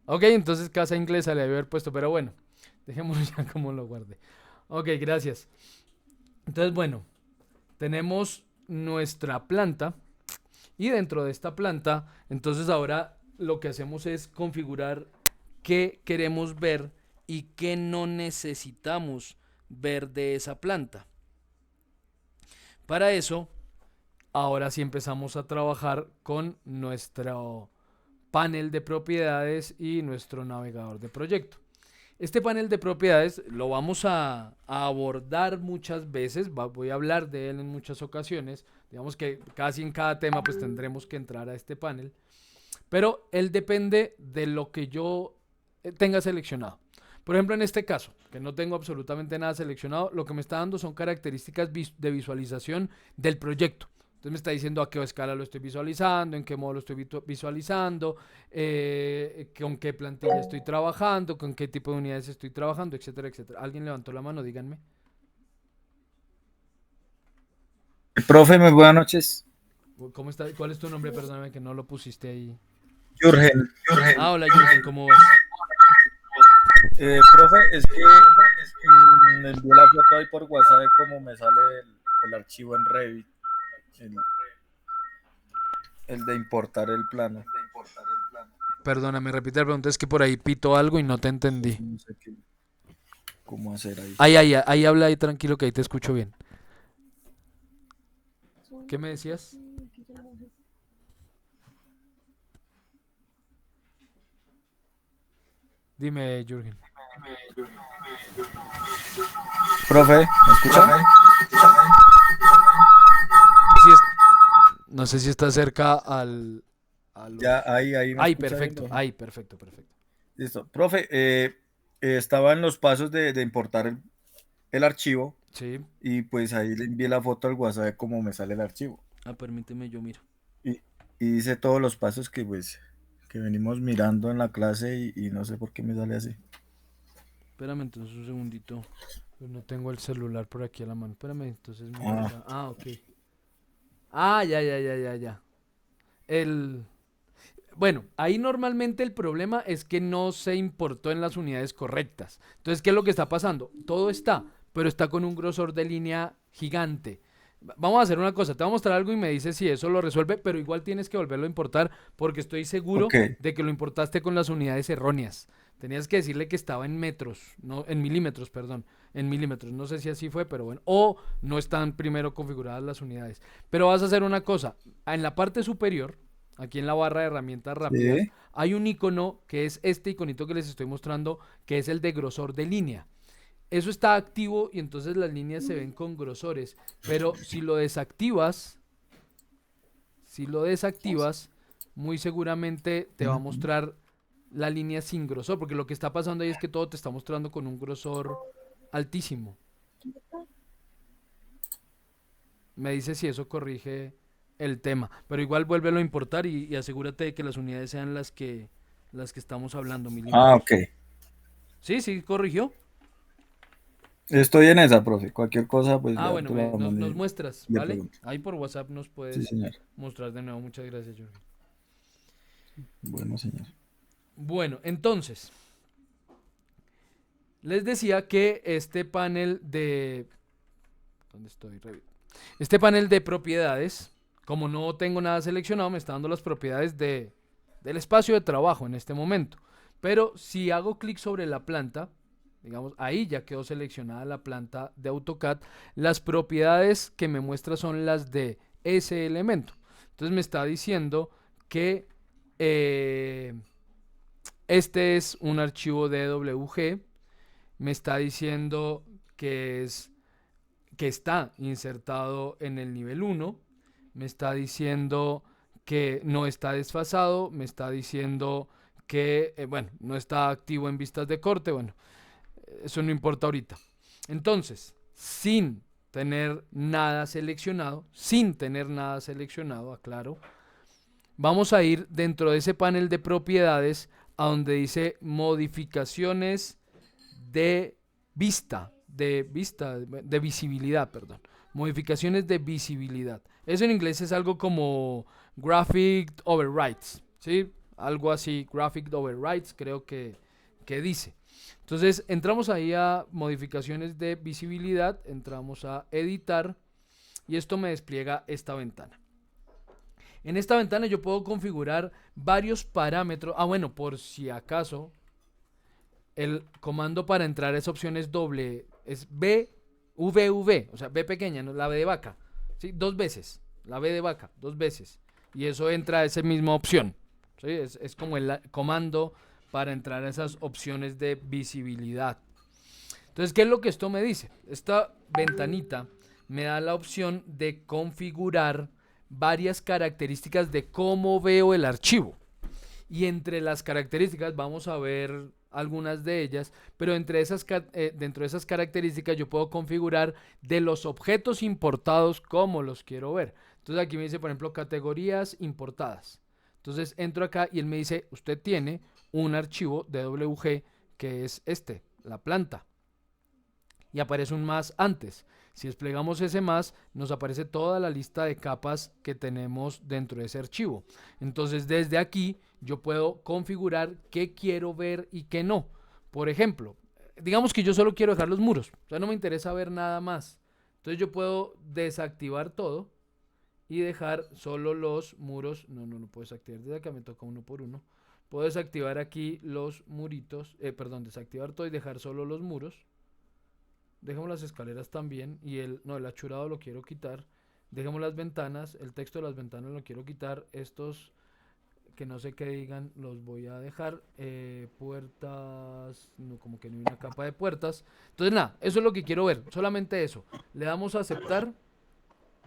Speaker 1: Ok, entonces casa inglesa le había haber puesto, pero bueno, dejémoslo ya como lo guardé. Ok, gracias. Entonces, bueno, tenemos nuestra planta y dentro de esta planta, entonces ahora lo que hacemos es configurar qué queremos ver y qué no necesitamos ver de esa planta. Para eso, ahora sí empezamos a trabajar con nuestro panel de propiedades y nuestro navegador de proyecto. Este panel de propiedades lo vamos a abordar muchas veces, voy a hablar de él en muchas ocasiones, digamos que casi en cada tema pues tendremos que entrar a este panel, pero él depende de lo que yo tenga seleccionado. Por ejemplo, en este caso, que no tengo absolutamente nada seleccionado, lo que me está dando son características de visualización del proyecto. Entonces me está diciendo a qué escala lo estoy visualizando, en qué modo lo estoy visualizando, con qué plantilla estoy trabajando, con qué tipo de unidades estoy trabajando, etcétera, etcétera. ¿Alguien levantó la mano? Díganme.
Speaker 8: Profe, muy buenas noches.
Speaker 1: ¿Cómo está? ¿Cuál es tu nombre? Perdóname que no lo pusiste ahí.
Speaker 8: Jürgen.
Speaker 1: Ah, hola Jürgen, ¿cómo vas?
Speaker 8: Profe, es que me envió la foto ahí por WhatsApp de cómo me sale el archivo en Revit, el de importar el plano.
Speaker 1: Perdóname, repite la pregunta, es que por ahí pito algo y no te entendí.
Speaker 8: No sé cómo hacer ahí.
Speaker 1: Ahí habla ahí tranquilo que ahí te escucho bien. ¿Qué me decías? Dime, Jürgen.
Speaker 8: Profe, ¿me escucha?
Speaker 1: No sé si está cerca al
Speaker 8: Ya, ahí me
Speaker 1: Ay,
Speaker 8: escucha bien,
Speaker 1: perfecto,
Speaker 8: ¿no?
Speaker 1: perfecto.
Speaker 8: Listo. Profe, estaba en los pasos de importar el archivo
Speaker 1: Sí.
Speaker 8: y pues ahí le envié la foto al WhatsApp de cómo me sale el archivo.
Speaker 1: Ah, permíteme, yo miro.
Speaker 8: Y, y hice todos los pasos que pues que venimos mirando en la clase y no sé por qué me sale así.
Speaker 1: Espérame entonces un segundito. Pues no tengo el celular por aquí a la mano. Espérame, entonces miro
Speaker 8: Ah.
Speaker 1: acá. Ah, ok. Ah, ya. El... Bueno, ahí normalmente el problema es que no se importó en las unidades correctas. Entonces, ¿qué es lo que está pasando? Todo está, pero está con un grosor de línea gigante. Vamos a hacer una cosa, te voy a mostrar algo y me dices si eso lo resuelve, pero igual tienes que volverlo a importar porque estoy seguro
Speaker 8: Ok,
Speaker 1: de que lo importaste con las unidades erróneas. Tenías que decirle que estaba en metros, no en milímetros, perdón, en milímetros. No sé si así fue, pero bueno. O no están primero configuradas las unidades. Pero vas a hacer una cosa. En la parte superior, aquí en la barra de herramientas rápidas,
Speaker 8: sí.
Speaker 1: hay un icono que es este iconito que les estoy mostrando, que es el de grosor de línea. Eso está activo y entonces las líneas se ven con grosores. Pero si lo desactivas, muy seguramente te va a mostrar la línea sin grosor, porque lo que está pasando ahí es que todo te está mostrando con un grosor altísimo. Me dice si eso corrige el tema, pero igual vuélvelo a importar y asegúrate de que las unidades sean las que estamos hablando,
Speaker 8: Ah,
Speaker 1: milímetros.
Speaker 8: ok.
Speaker 1: Sí, corrigió.
Speaker 8: Estoy en esa, profe. Cualquier cosa, pues
Speaker 1: Ah,
Speaker 8: ya
Speaker 1: bueno,
Speaker 8: tú la
Speaker 1: nos
Speaker 8: mandas
Speaker 1: muestras,
Speaker 8: y le
Speaker 1: ¿vale?
Speaker 8: pregunto.
Speaker 1: Ahí por WhatsApp nos
Speaker 8: Sí,
Speaker 1: puedes
Speaker 8: señor.
Speaker 1: mostrar de nuevo. Muchas gracias, Jorge.
Speaker 8: Bueno, señor.
Speaker 1: Bueno, entonces, les decía que este panel de... ¿Dónde estoy? Este panel de propiedades, como no tengo nada seleccionado, me está dando las propiedades del espacio de trabajo en este momento. Pero si hago clic sobre la planta, digamos, ahí ya quedó seleccionada la planta de AutoCAD, las propiedades que me muestra son las de ese elemento. Entonces me está diciendo que este es un archivo DWG, me está diciendo que está insertado en el nivel 1, me está diciendo que no está desfasado, me está diciendo que, bueno, no está activo en vistas de corte, bueno, eso no importa ahorita. Entonces, sin tener nada seleccionado, aclaro, vamos a ir dentro de ese panel de propiedades a donde dice modificaciones de de visibilidad, perdón. Modificaciones de visibilidad. Eso en inglés es algo como graphic overrides, ¿sí? Algo así, graphic overrides, creo que dice. Entonces, entramos ahí a modificaciones de visibilidad, entramos a editar y esto me despliega esta ventana. En esta ventana yo puedo configurar varios parámetros. Ah, bueno, por si acaso, el comando para entrar a esa opción es VV, o sea, B pequeña, no la B de vaca. ¿Sí? Dos veces, la B de vaca, dos veces. Y eso entra a esa misma opción. ¿Sí? Es como el comando para entrar a esas opciones de visibilidad. Entonces, ¿qué es lo que esto me dice? Esta ventanita me da la opción de configurar varias características de cómo veo el archivo. Y entre las características vamos a ver algunas de ellas, pero dentro de esas características yo puedo configurar de los objetos importados cómo los quiero ver. Entonces aquí me dice, por ejemplo, categorías importadas. Entonces entro acá y él me dice, usted tiene un archivo DWG que es la planta. Y aparece un más antes. Si desplegamos ese más, nos aparece toda la lista de capas que tenemos dentro de ese archivo. Entonces, desde aquí, yo puedo configurar qué quiero ver y qué no. Por ejemplo, digamos que yo solo quiero dejar los muros. O sea, no me interesa ver nada más. Entonces, yo puedo desactivar todo y dejar solo los muros. No puedo desactivar. Desde acá me toca uno por uno. Puedo desactivar aquí los muritos. Desactivar todo y dejar solo los muros. Dejemos las escaleras también y el achurado lo quiero quitar. Dejemos las ventanas, el texto de las ventanas lo quiero quitar. Estos que no sé qué digan los voy a dejar. Puertas, no, como que no hay una capa de puertas. Entonces nada, eso es lo que quiero ver, solamente eso. Le damos a aceptar,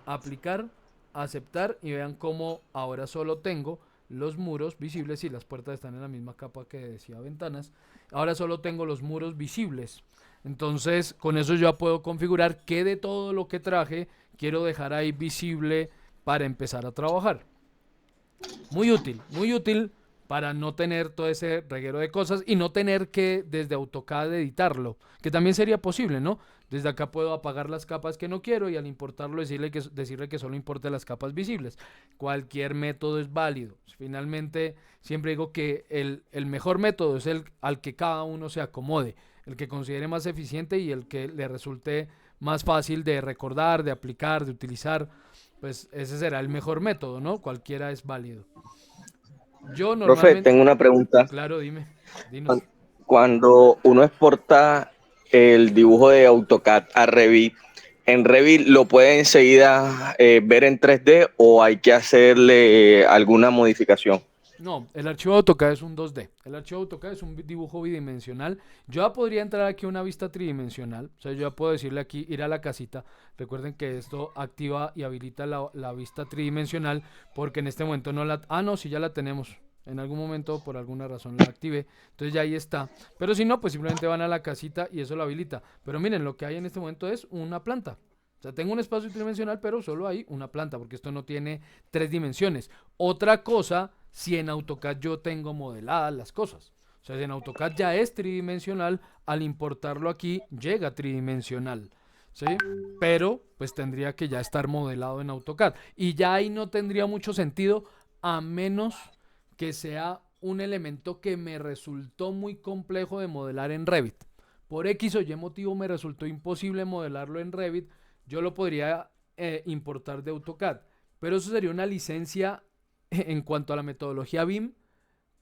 Speaker 1: aplicar, aceptar y vean cómo ahora solo tengo los muros visibles y las puertas están en la misma capa que decía ventanas. Ahora solo tengo los muros visibles. Entonces, con eso ya puedo configurar qué de todo lo que traje quiero dejar ahí visible para empezar a trabajar. Muy útil para no tener todo ese reguero de cosas y no tener que desde AutoCAD editarlo, que también sería posible, ¿no? Desde acá puedo apagar las capas que no quiero y al importarlo decirle que solo importe las capas visibles. Cualquier método es válido. Finalmente, siempre digo que el mejor método es el al que cada uno se acomode, el que considere más eficiente y el que le resulte más fácil de recordar, de aplicar, de utilizar. Pues ese será el mejor método, ¿no? Cualquiera es válido. Yo
Speaker 9: Profe,
Speaker 1: normalmente,
Speaker 9: tengo una pregunta.
Speaker 1: claro, dinos.
Speaker 9: Cuando uno exporta el dibujo de AutoCAD a Revit, ¿en Revit lo puede enseguida ver en 3D o hay que hacerle alguna modificación?
Speaker 1: No, el archivo de AutoCAD es un 2D. El archivo de AutoCAD es un dibujo bidimensional. Yo ya podría entrar aquí a una vista tridimensional. O sea, yo ya puedo decirle aquí, ir a la casita. Recuerden que esto activa y habilita la vista tridimensional porque en este momento no la... Ah, no, sí, ya la tenemos. En algún momento, por alguna razón, la activé. Entonces ya ahí está. Pero si no, pues simplemente van a la casita y eso lo habilita. Pero miren, lo que hay en este momento es una planta. O sea, tengo un espacio tridimensional, pero solo hay una planta, porque esto no tiene 3 dimensiones. Otra cosa, si en AutoCAD yo tengo modeladas las cosas. O sea, si en AutoCAD ya es tridimensional, al importarlo aquí llega tridimensional. ¿Sí? Pero pues tendría que ya estar modelado en AutoCAD. Y ya ahí no tendría mucho sentido, a menos que sea un elemento que me resultó muy complejo de modelar en Revit. Por X o Y motivo me resultó imposible modelarlo en Revit. Yo lo podría importar de AutoCAD, pero eso sería una licencia en cuanto a la metodología BIM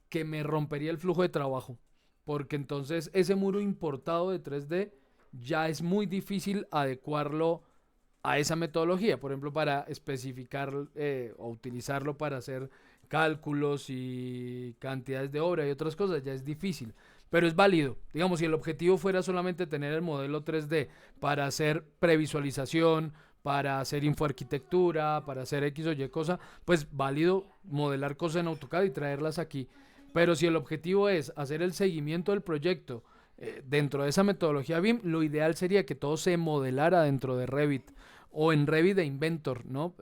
Speaker 1: que me rompería el flujo de trabajo, porque entonces ese muro importado de 3D ya es muy difícil adecuarlo a esa metodología, por ejemplo, para especificar o utilizarlo para hacer cálculos y cantidades de obra y otras cosas, ya es difícil. Pero es válido. Digamos, si el objetivo fuera solamente tener el modelo 3D para hacer previsualización, para hacer infoarquitectura, para hacer X o Y cosa, pues válido modelar cosas en AutoCAD y traerlas aquí. Pero si el objetivo es hacer el seguimiento del proyecto dentro de esa metodología BIM, lo ideal sería que todo se modelara dentro de Revit o en Revit de Inventor, ¿no?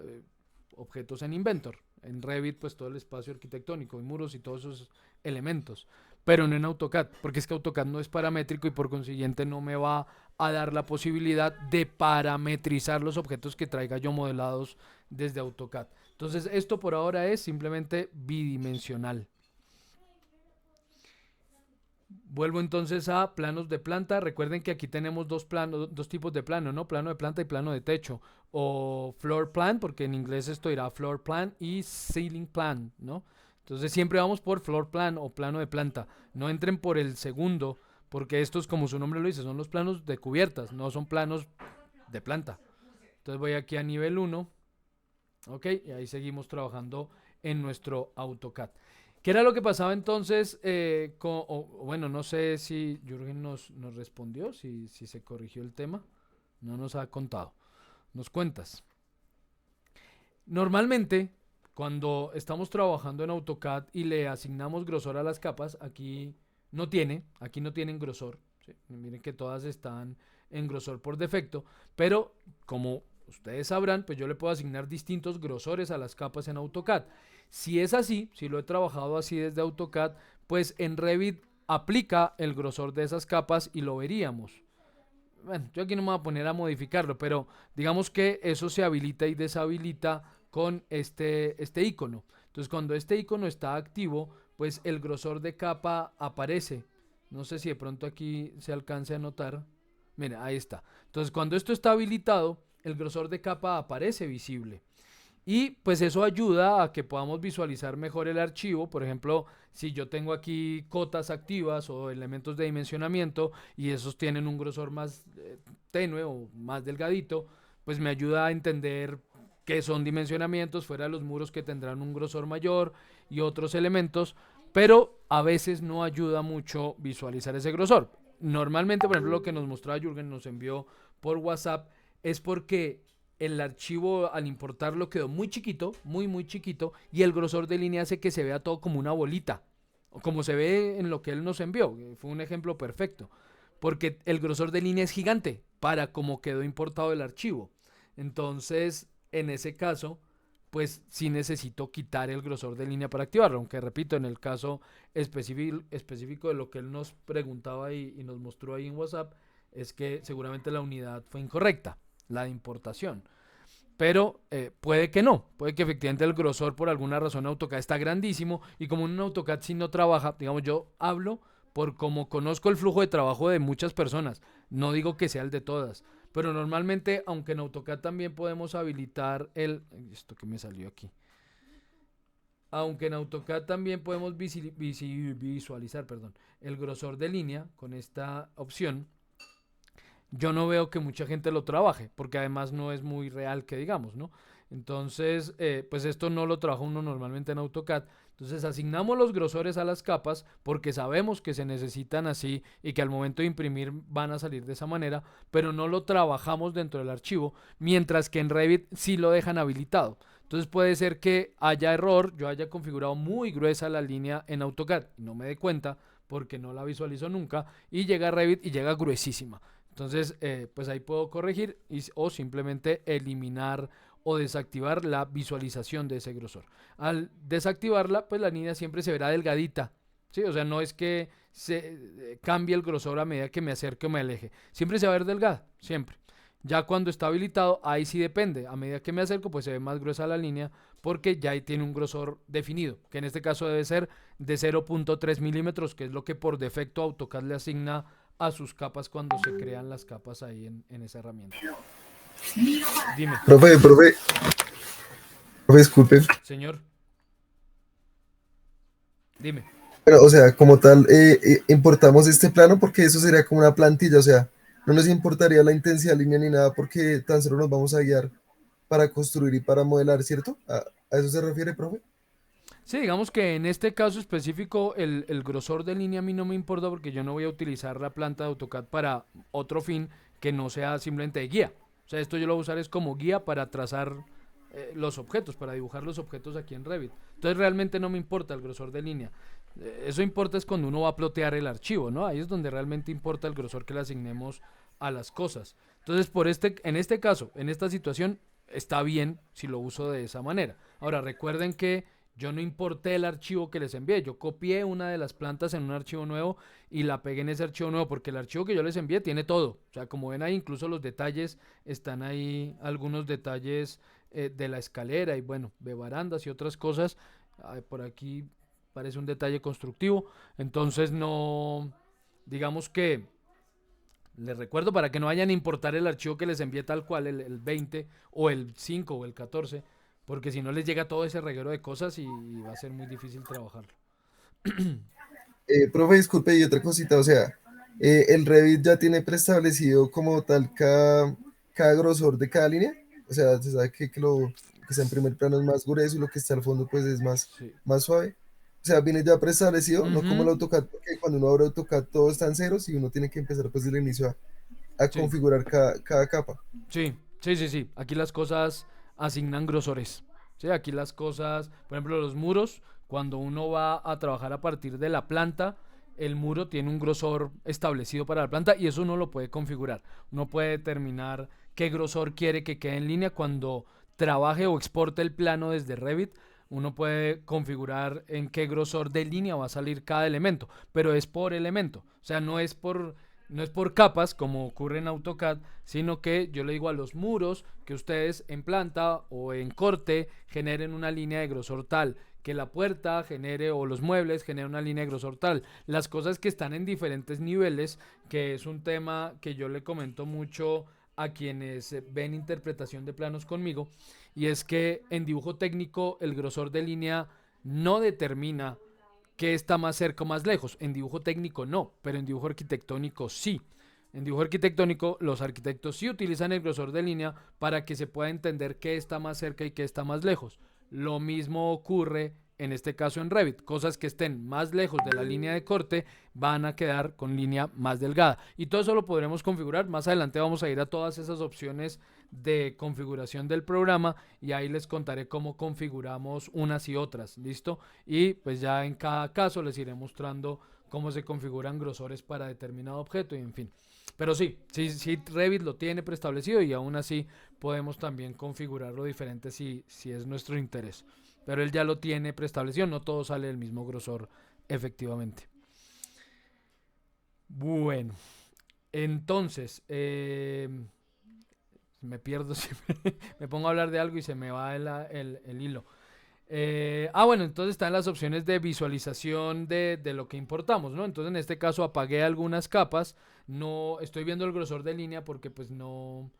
Speaker 1: Objetos en Inventor. En Revit, pues todo el espacio arquitectónico y muros y todos esos elementos, pero no en AutoCAD, porque es que AutoCAD no es paramétrico y por consiguiente no me va a dar la posibilidad de parametrizar los objetos que traiga yo modelados desde AutoCAD. Entonces, esto por ahora es simplemente bidimensional. Vuelvo entonces a planos de planta. Recuerden que aquí tenemos dos tipos de plano, ¿no? Plano de planta y plano de techo. O floor plan, porque en inglés esto irá floor plan y ceiling plan, ¿no? Entonces siempre vamos por floor plan o plano de planta. No entren por el segundo, porque estos, como su nombre lo dice, son los planos de cubiertas, no son planos de planta. Entonces voy aquí a nivel 1. Ok, y ahí seguimos trabajando en nuestro AutoCAD. ¿Qué era lo que pasaba entonces? Bueno, no sé si Jürgen nos respondió, si se corrigió el tema. No nos ha contado. Nos cuentas. Normalmente, cuando estamos trabajando en AutoCAD y le asignamos grosor a las capas, aquí no tienen grosor. ¿Sí? Miren que todas están en grosor por defecto, pero como ustedes sabrán, pues yo le puedo asignar distintos grosores a las capas en AutoCAD. Si es así, si lo he trabajado así desde AutoCAD, pues en Revit aplica el grosor de esas capas y lo veríamos. Bueno, yo aquí no me voy a poner a modificarlo, pero digamos que eso se habilita y deshabilita con este icono. Entonces, cuando este icono está activo, pues el grosor de capa aparece. No sé si de pronto aquí se alcance a notar. Mira, ahí está. Entonces, cuando esto está habilitado, el grosor de capa aparece visible. Y pues eso ayuda a que podamos visualizar mejor el archivo. Por ejemplo, si yo tengo aquí cotas activas o elementos de dimensionamiento y esos tienen un grosor más tenue o más delgadito, pues me ayuda a entender qué son dimensionamientos fuera de los muros que tendrán un grosor mayor y otros elementos, pero a veces no ayuda mucho visualizar ese grosor. Normalmente, por ejemplo, lo que nos mostraba Jürgen, nos envió por WhatsApp, es porque el archivo al importarlo quedó muy chiquito, muy chiquito, y el grosor de línea hace que se vea todo como una bolita, o como se ve en lo que él nos envió. Fue un ejemplo perfecto, porque el grosor de línea es gigante para como quedó importado el archivo. Entonces, en ese caso, pues sí necesito quitar el grosor de línea para activarlo, aunque repito, en el caso específico de lo que él nos preguntaba y nos mostró ahí en WhatsApp, es que seguramente la unidad fue incorrecta, la de importación. Pero puede que no, puede que efectivamente el grosor por alguna razón AutoCAD está grandísimo y como en un AutoCAD si no trabaja, digamos, yo hablo por como conozco el flujo de trabajo de muchas personas, no digo que sea el de todas, pero normalmente, aunque en AutoCAD también podemos habilitar esto que me salió aquí, aunque en AutoCAD también podemos visualizar, perdón, el grosor de línea con esta opción, yo no veo que mucha gente lo trabaje, porque además no es muy real que digamos, ¿no? Entonces, pues esto no lo trabaja uno normalmente en AutoCAD. Entonces asignamos los grosores a las capas porque sabemos que se necesitan así y que al momento de imprimir van a salir de esa manera, pero no lo trabajamos dentro del archivo, mientras que en Revit sí lo dejan habilitado. Entonces puede ser que haya error, yo haya configurado muy gruesa la línea en AutoCAD y no me dé cuenta porque no la visualizo nunca y llega a Revit y llega gruesísima. Entonces, pues ahí puedo corregir o simplemente eliminar o desactivar la visualización de ese grosor. Al desactivarla, pues la línea siempre se verá delgadita, ¿sí? O sea, no es que se cambie el grosor a medida que me acerque o me aleje. Siempre se va a ver delgada, siempre. Ya cuando está habilitado, ahí sí depende. A medida que me acerco, pues se ve más gruesa la línea porque ya ahí tiene un grosor definido, que en este caso debe ser de 0.3 milímetros, que es lo que por defecto AutoCAD le asigna a sus capas cuando se crean las capas ahí en esa herramienta. Dime.
Speaker 6: Profe, disculpe.
Speaker 1: Señor. Dime.
Speaker 6: Pero, o sea, como tal, importamos este plano porque eso sería como una plantilla, o sea, no nos importaría la intensidad de línea ni nada porque tan solo nos vamos a guiar para construir y para modelar, ¿cierto? ¿A eso se refiere, profe?
Speaker 1: Sí, digamos que en este caso específico el grosor de línea a mí no me importa porque yo no voy a utilizar la planta de AutoCAD para otro fin que no sea simplemente de guía. O sea, esto yo lo voy a usar es como guía para trazar los objetos, para dibujar los objetos aquí en Revit. Entonces realmente no me importa el grosor de línea. Eso importa es cuando uno va a plotear el archivo, ¿no? Ahí es donde realmente importa el grosor que le asignemos a las cosas. Entonces, en este caso, en esta situación, está bien si lo uso de esa manera. Ahora, recuerden que yo no importé el archivo que les envié, yo copié una de las plantas en un archivo nuevo y la pegué en ese archivo nuevo porque el archivo que yo les envié tiene todo. O sea, como ven ahí, incluso los detalles, están ahí algunos detalles de la escalera y bueno, de barandas y otras cosas. Por aquí parece un detalle constructivo. Entonces no, digamos que les recuerdo para que no vayan a importar el archivo que les envié tal cual, el 20 o el 5 o el 14. Porque si no les llega todo ese reguero de cosas y va a ser muy difícil trabajarlo.
Speaker 6: Profe, disculpe, y otra cosita, o sea, el Revit ya tiene preestablecido como tal cada grosor de cada línea, o sea, se sabe que lo que está en primer plano es más grueso y lo que está al fondo pues es
Speaker 1: Sí.
Speaker 6: más suave. O sea, viene ya preestablecido, no como el
Speaker 1: Ujú.
Speaker 6: AutoCAD, porque cuando uno abre AutoCAD todo está en ceros y uno tiene que empezar pues desde el inicio a
Speaker 1: Sí,
Speaker 6: configurar cada capa.
Speaker 1: sí. Aquí las cosas asignan grosores. Sí, aquí las cosas, por ejemplo, los muros, cuando uno va a trabajar a partir de la planta, el muro tiene un grosor establecido para la planta y eso uno lo puede configurar. Uno puede determinar qué grosor quiere que quede en línea cuando trabaje o exporte el plano desde Revit. Uno puede configurar en qué grosor de línea va a salir cada elemento, pero es por elemento. O sea, no es por capas como ocurre en AutoCAD, sino que yo le digo a los muros que ustedes en planta o en corte generen una línea de grosor tal, que la puerta genere o los muebles generen una línea de grosor tal. Las cosas que están en diferentes niveles, que es un tema que yo le comento mucho a quienes ven interpretación de planos conmigo, y es que en dibujo técnico el grosor de línea no determina qué está más cerca o más lejos. En dibujo técnico no, pero en dibujo arquitectónico sí. En dibujo arquitectónico los arquitectos sí utilizan el grosor de línea para que se pueda entender qué está más cerca y qué está más lejos. Lo mismo ocurre en este caso en Revit. Cosas que estén más lejos de la línea de corte van a quedar con línea más delgada. Y todo eso lo podremos configurar. Más adelante vamos a ir a todas esas opciones de configuración del programa y ahí les contaré cómo configuramos unas y otras, ¿listo? Y pues ya en cada caso les iré mostrando cómo se configuran grosores para determinado objeto y en fin. Pero sí, Revit lo tiene preestablecido y aún así podemos también configurarlo diferente si es nuestro interés. Pero él ya lo tiene preestablecido, no todo sale del mismo grosor efectivamente. Bueno, entonces, me pierdo siempre, me pongo a hablar de algo y se me va el hilo. Bueno, entonces están las opciones de visualización de lo que importamos, ¿no? Entonces en este caso apagué algunas capas, no estoy viendo el grosor de línea porque pues no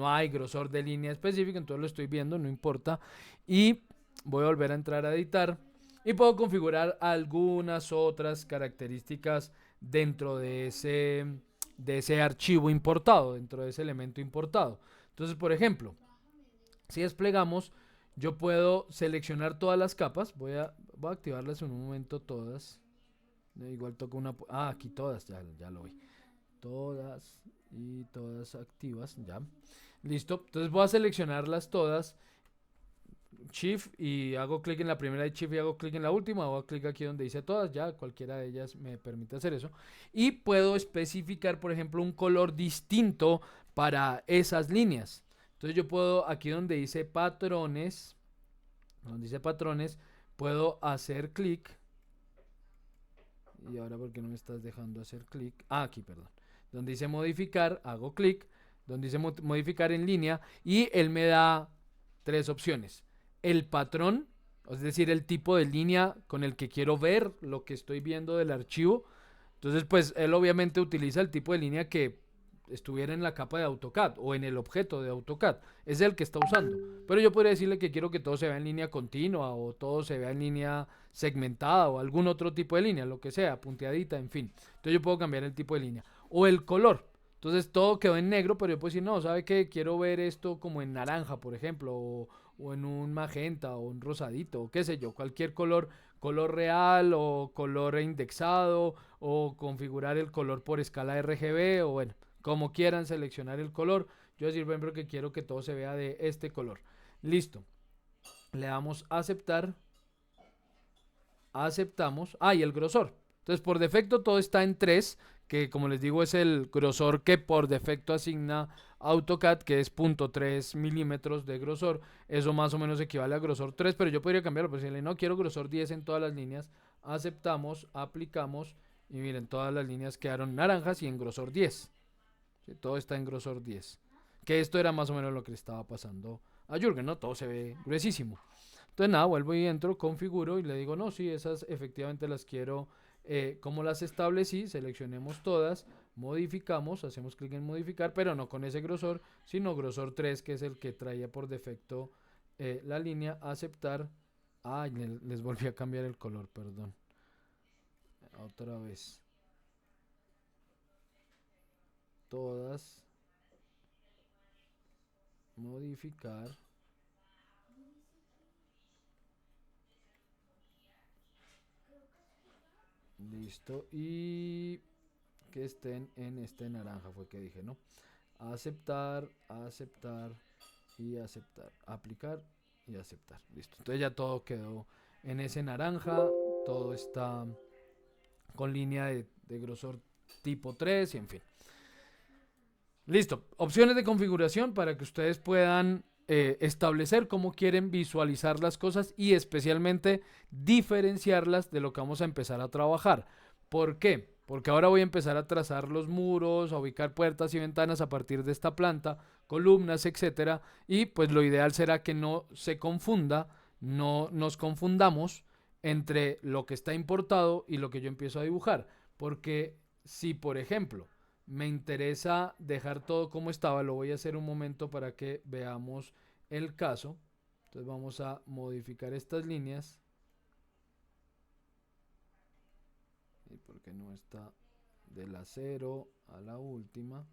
Speaker 1: hay grosor de línea específico, entonces lo estoy viendo, no importa. Y voy a volver a entrar a editar y puedo configurar algunas otras características dentro de ese archivo importado, dentro de ese elemento importado. Entonces, por ejemplo, si desplegamos, yo puedo seleccionar todas las capas. Voy a activarlas en un momento todas. Igual toco una... aquí todas, ya lo vi. Todas y todas activas, ya. Listo, entonces voy a seleccionarlas todas. Shift y hago clic en la primera de Shift y hago clic en la última. Hago clic aquí donde dice todas, ya cualquiera de ellas me permite hacer eso. Y puedo especificar, por ejemplo, un color distinto para esas líneas. Entonces yo puedo, aquí donde dice patrones, puedo hacer clic. Y ahora, ¿por qué no me estás dejando hacer clic? Aquí, perdón. Donde dice modificar, hago clic. Donde dice modificar en línea. Y él me da 3 opciones. El patrón, es decir, el tipo de línea con el que quiero ver lo que estoy viendo del archivo. Entonces, pues, él obviamente utiliza el tipo de línea que estuviera en la capa de AutoCAD o en el objeto de AutoCAD, es el que está usando, pero yo podría decirle que quiero que todo se vea en línea continua o todo se vea en línea segmentada o algún otro tipo de línea, lo que sea, punteadita, en fin. Entonces yo puedo cambiar el tipo de línea o el color. Entonces todo quedó en negro, pero yo puedo decir, no, ¿sabe qué? Quiero ver esto como en naranja, por ejemplo, o en un magenta o un rosadito, o qué sé yo, cualquier color real o color indexado, o configurar el color por escala RGB, o bueno, como quieran seleccionar el color. Yo decir, por ejemplo, que quiero que todo se vea de este color. Listo. Le damos a aceptar. Aceptamos. Y el grosor. Entonces, por defecto todo está en 3, que como les digo es el grosor que por defecto asigna AutoCAD, que es 0.3 milímetros de grosor. Eso más o menos equivale a grosor 3, pero yo podría cambiarlo, pues si no quiero grosor 10 en todas las líneas. Aceptamos, aplicamos y miren, todas las líneas quedaron naranjas y en grosor 10. ¿Sí? Todo está en grosor 10. Que esto era más o menos lo que le estaba pasando a Jürgen, ¿no? Todo se ve gruesísimo. Entonces nada, vuelvo y entro, configuro y le digo, no, sí, esas efectivamente las quiero como las establecí. Seleccionemos todas, modificamos, hacemos clic en modificar, pero no con ese grosor, sino grosor 3, que es el que traía por defecto la línea. Aceptar. Les volví a cambiar el color, perdón. Otra vez. Todas. Modificar. Listo. Y que estén en este naranja fue que dije, ¿no? Aceptar, aceptar y aceptar. Aplicar y aceptar. Listo. Entonces ya todo quedó en ese naranja. Todo está con línea de grosor tipo 3 y en fin. Listo. Opciones de configuración para que ustedes puedan establecer cómo quieren visualizar las cosas y especialmente diferenciarlas de lo que vamos a empezar a trabajar. ¿Por qué? Porque ahora voy a empezar a trazar los muros, a ubicar puertas y ventanas a partir de esta planta, columnas, etcétera. Y pues lo ideal será que no se confunda, no nos confundamos entre lo que está importado y lo que yo empiezo a dibujar. Porque si, por ejemplo, me interesa dejar todo como estaba, lo voy a hacer un momento para que veamos el caso. Entonces vamos a modificar estas líneas. ¿Y por qué no está de la 0 a la última?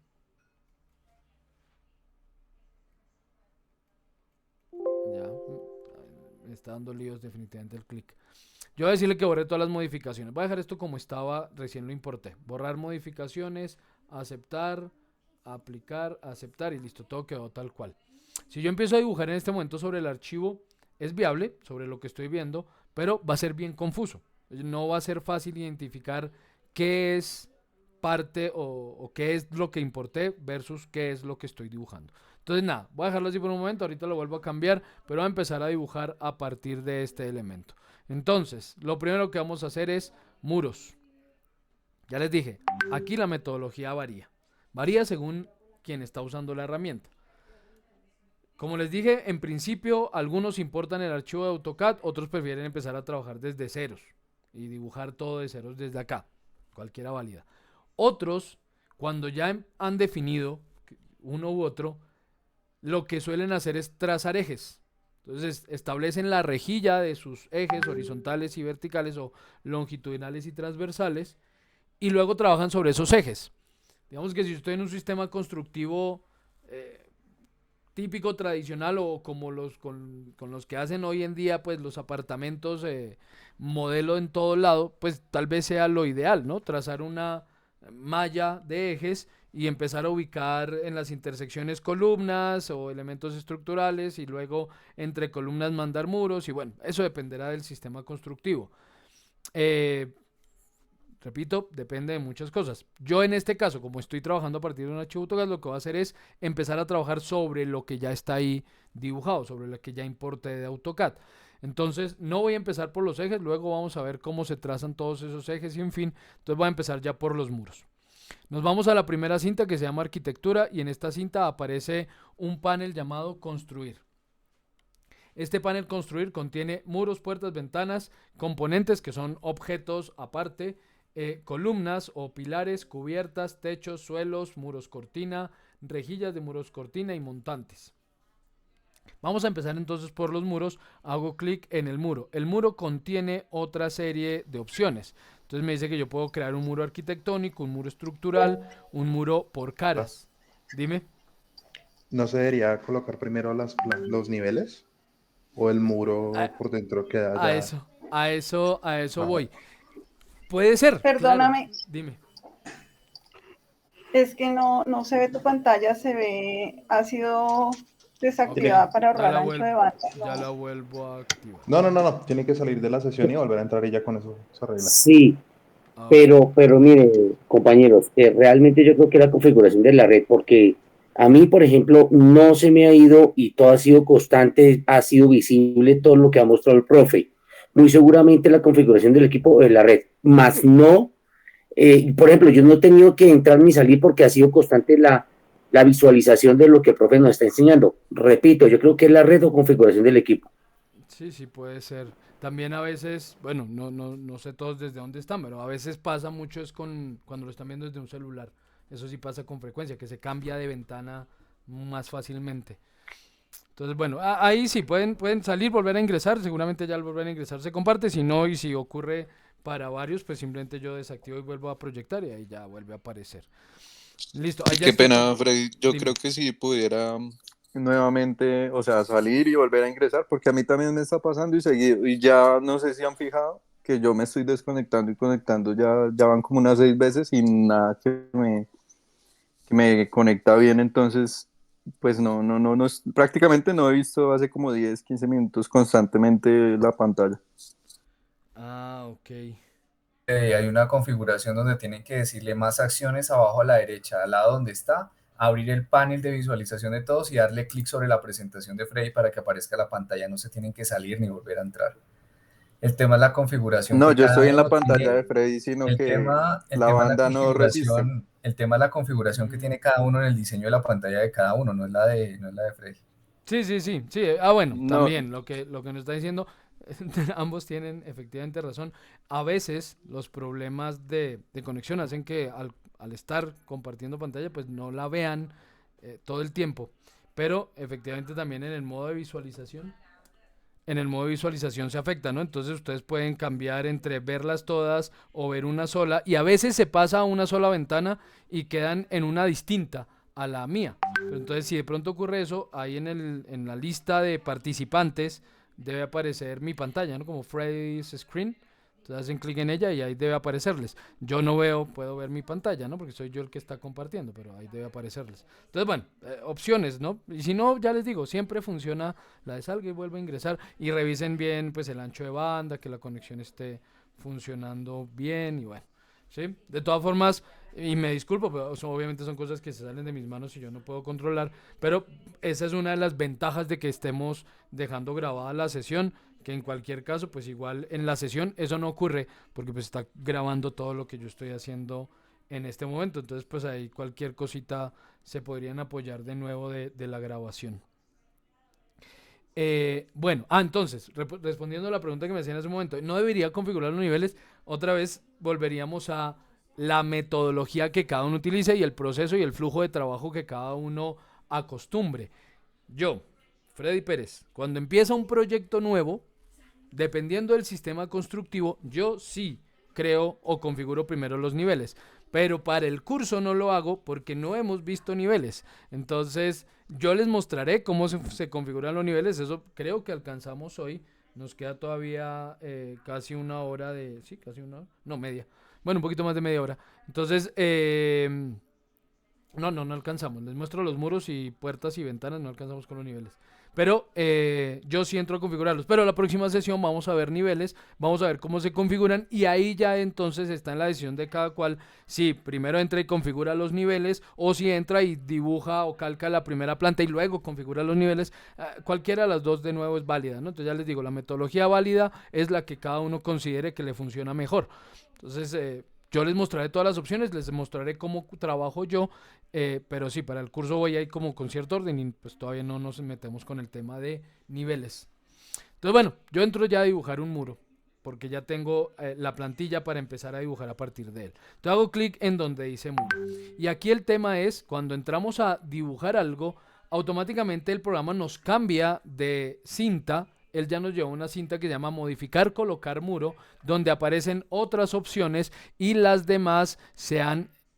Speaker 1: Ya, me está dando líos definitivamente el clic. Yo voy a decirle que borré todas las modificaciones. Voy a dejar esto como estaba, recién lo importé. Borrar modificaciones, aceptar, aplicar, aceptar y listo, todo quedó tal cual. Si yo empiezo a dibujar en este momento sobre el archivo, es viable, sobre lo que estoy viendo, pero va a ser bien confuso. No va a ser fácil identificar qué es parte o qué es lo que importé versus qué es lo que estoy dibujando. Entonces nada, voy a dejarlo así por un momento, ahorita lo vuelvo a cambiar, pero voy a empezar a dibujar a partir de este elemento. Entonces, lo primero que vamos a hacer es muros. Ya les dije, aquí la metodología varía. Varía según quien está usando la herramienta. Como les dije, en principio algunos importan el archivo de AutoCAD, otros prefieren empezar a trabajar desde ceros y dibujar todo de ceros desde acá. Cualquiera válida. Otros, cuando ya han definido uno u otro, lo que suelen hacer es trazar ejes. Entonces establecen la rejilla de sus ejes horizontales y verticales o longitudinales y transversales y luego trabajan sobre esos ejes. Digamos que si estoy en un sistema constructivo típico, tradicional o como con los que hacen hoy en día pues los apartamentos modelo en todo lado, pues tal vez sea lo ideal, ¿no? Trazar una malla de ejes y empezar a ubicar en las intersecciones columnas o elementos estructurales y luego entre columnas mandar muros y bueno, eso dependerá del sistema constructivo. Repito, depende de muchas cosas. Yo en este caso, como estoy trabajando a partir de un archivo AutoCAD, lo que voy a hacer es empezar a trabajar sobre lo que ya está ahí dibujado, sobre lo que ya importé de AutoCAD. Entonces, no voy a empezar por los ejes, luego vamos a ver cómo se trazan todos esos ejes y en fin. Entonces voy a empezar ya por los muros. Nos vamos a la primera cinta que se llama arquitectura y en esta cinta aparece un panel llamado construir. Este panel construir contiene muros, puertas, ventanas, componentes que son objetos aparte, columnas o pilares, cubiertas, techos, suelos, muros cortina, rejillas de muros cortina y montantes. Vamos a empezar entonces por los muros. Hago clic en el muro. El muro contiene otra serie de opciones. Entonces me dice que yo puedo crear un muro arquitectónico, un muro estructural, un muro por caras. Dime.
Speaker 10: ¿No se debería colocar primero los niveles? ¿O el muro por dentro queda ya?
Speaker 1: A eso voy. Puede ser.
Speaker 7: Perdóname.
Speaker 1: Claro. Dime.
Speaker 7: Es que no se ve tu pantalla, ha sido desactivada para ahorrar ancho de banda.
Speaker 1: Ya la vuelvo a activar.
Speaker 10: No. Tiene que salir de la sesión y volver a entrar y ya con eso se arregla.
Speaker 2: Sí, pero mire, compañeros, realmente yo creo que la configuración de la red, porque a mí, por ejemplo, no se me ha ido y todo ha sido constante, ha sido visible todo lo que ha mostrado el profe. Muy seguramente la configuración del equipo de la red, más no, por ejemplo, yo no he tenido que entrar ni salir porque ha sido constante la visualización de lo que el profe nos está enseñando. Repito, yo creo que es la red o configuración del equipo.
Speaker 1: Sí, puede ser. También a veces, bueno, no sé todos desde dónde están, pero a veces pasa mucho es cuando lo están viendo desde un celular. Eso sí pasa con frecuencia, que se cambia de ventana más fácilmente. Entonces, bueno, ahí sí, pueden salir, volver a ingresar, seguramente ya al volver a ingresar se comparte, si no, y si ocurre para varios, pues simplemente yo desactivo y vuelvo a proyectar y ahí ya vuelve a aparecer. Listo. Ahí ya
Speaker 11: Qué
Speaker 1: estoy
Speaker 11: pena, Freddy, yo
Speaker 1: Dime.
Speaker 11: creo que si pudiera nuevamente, o sea, salir y volver a ingresar, porque a mí también me está pasando y seguido, y ya no sé si han fijado que yo me estoy desconectando y conectando, ya van como unas 6 veces y nada que me conecta bien, entonces pues no, prácticamente no he visto hace como 10, 15 minutos constantemente la pantalla.
Speaker 1: Ok.
Speaker 12: Hay una configuración donde tienen que decirle más acciones abajo a la derecha, al lado donde está, abrir el panel de visualización de todos y darle clic sobre la presentación de Freddy para que aparezca la pantalla, no se tienen que salir ni volver a entrar. El tema es la configuración.
Speaker 11: No, yo estoy en la pantalla de Freddy, sino que la banda no resiste.
Speaker 12: El tema es la configuración que tiene cada uno en el diseño de la pantalla de cada uno, no es la de Freddy.
Speaker 1: Sí. Bueno, no. También lo que nos está diciendo, ambos tienen efectivamente razón. A veces los problemas de conexión hacen que al estar compartiendo pantalla, pues no la vean todo el tiempo. Pero efectivamente también en el modo de visualización. Se afecta, ¿no? Entonces ustedes pueden cambiar entre verlas todas o ver una sola y a veces se pasa a una sola ventana y quedan en una distinta a la mía. Pero entonces si de pronto ocurre eso, ahí en la lista de participantes debe aparecer mi pantalla, ¿no? Como Freddy's Screen. Entonces hacen clic en ella y ahí debe aparecerles. Yo no puedo ver mi pantalla, ¿no? Porque soy yo el que está compartiendo, pero ahí debe aparecerles. Entonces, bueno, opciones, ¿no? Y si no, ya les digo, siempre funciona la de salga y vuelve a ingresar y revisen bien, pues, el ancho de banda, que la conexión esté funcionando bien y bueno. ¿sí? De todas formas, y me disculpo, pero obviamente son cosas que se salen de mis manos y yo no puedo controlar, pero esa es una de las ventajas de que estemos dejando grabada la sesión, que en cualquier caso, pues igual en la sesión eso no ocurre, porque pues está grabando todo lo que yo estoy haciendo en este momento, entonces pues ahí cualquier cosita se podrían apoyar de nuevo de la grabación. Bueno, entonces, respondiendo a la pregunta que me hacían en ese momento, no debería configurar los niveles, otra vez volveríamos a la metodología que cada uno utilice y el proceso y el flujo de trabajo que cada uno acostumbre. Yo, Freddy Pérez, cuando empieza un proyecto nuevo, dependiendo del sistema constructivo, yo sí creo o configuro primero los niveles, pero para el curso no lo hago porque no hemos visto niveles. Entonces, yo les mostraré cómo se configuran los niveles. Eso creo que alcanzamos hoy. Nos queda todavía casi una hora de... Sí, casi una hora. No, media. Bueno, un poquito más de media hora. Entonces, no alcanzamos. Les muestro los muros y puertas y ventanas. No alcanzamos con los niveles. Pero yo sí entro a configurarlos. Pero la próxima sesión vamos a ver niveles, vamos a ver cómo se configuran y ahí ya entonces está en la decisión de cada cual si primero entra y configura los niveles o si entra y dibuja o calca la primera planta y luego configura los niveles. Cualquiera de las dos de nuevo es válida, ¿no? Entonces ya les digo, la metodología válida es la que cada uno considere que le funciona mejor. Entonces yo les mostraré todas las opciones, les mostraré cómo trabajo yo, pero sí, para el curso voy a ir como con cierto orden y pues todavía no nos metemos con el tema de niveles. Entonces bueno, yo entro ya a dibujar un muro, porque ya tengo la plantilla para empezar a dibujar a partir de él. Entonces hago clic en donde dice muro. Y aquí el tema es, cuando entramos a dibujar algo, automáticamente el programa nos cambia de cinta. Él ya nos lleva una cinta que se llama modificar, colocar muro, donde aparecen otras opciones y las demás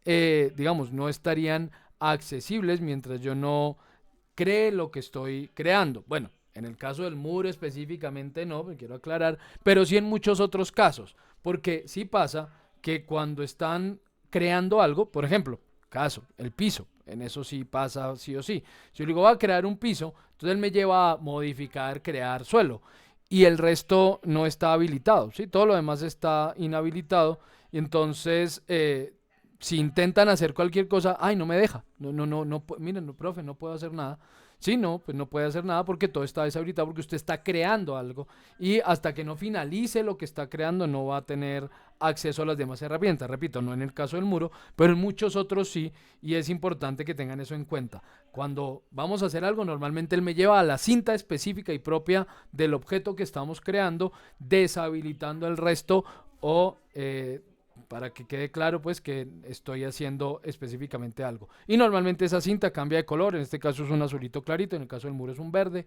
Speaker 1: digamos, no estarían accesibles mientras yo no cree lo que estoy creando. Bueno, en el caso del muro específicamente no, me quiero aclarar, pero sí en muchos otros casos, porque sí pasa que cuando están creando algo, por ejemplo, el piso, en eso sí pasa sí o sí. Si yo le digo, voy a crear un piso, entonces él me lleva a modificar, crear suelo. Y el resto no está habilitado, ¿sí? Todo lo demás está inhabilitado. Y entonces, si intentan hacer cualquier cosa, no me deja. Miren, no, profe, no puedo hacer nada. Sí, no, pues no puede hacer nada porque todo está deshabilitado, porque usted está creando algo y hasta que no finalice lo que está creando no va a tener acceso a las demás herramientas. Repito, no en el caso del muro, pero en muchos otros sí, y es importante que tengan eso en cuenta. Cuando vamos a hacer algo, normalmente él me lleva a la cinta específica y propia del objeto que estamos creando, deshabilitando el resto o... para que quede claro pues que estoy haciendo específicamente algo. Y normalmente esa cinta cambia de color, en este caso es un azulito clarito, en el caso del muro es un verde,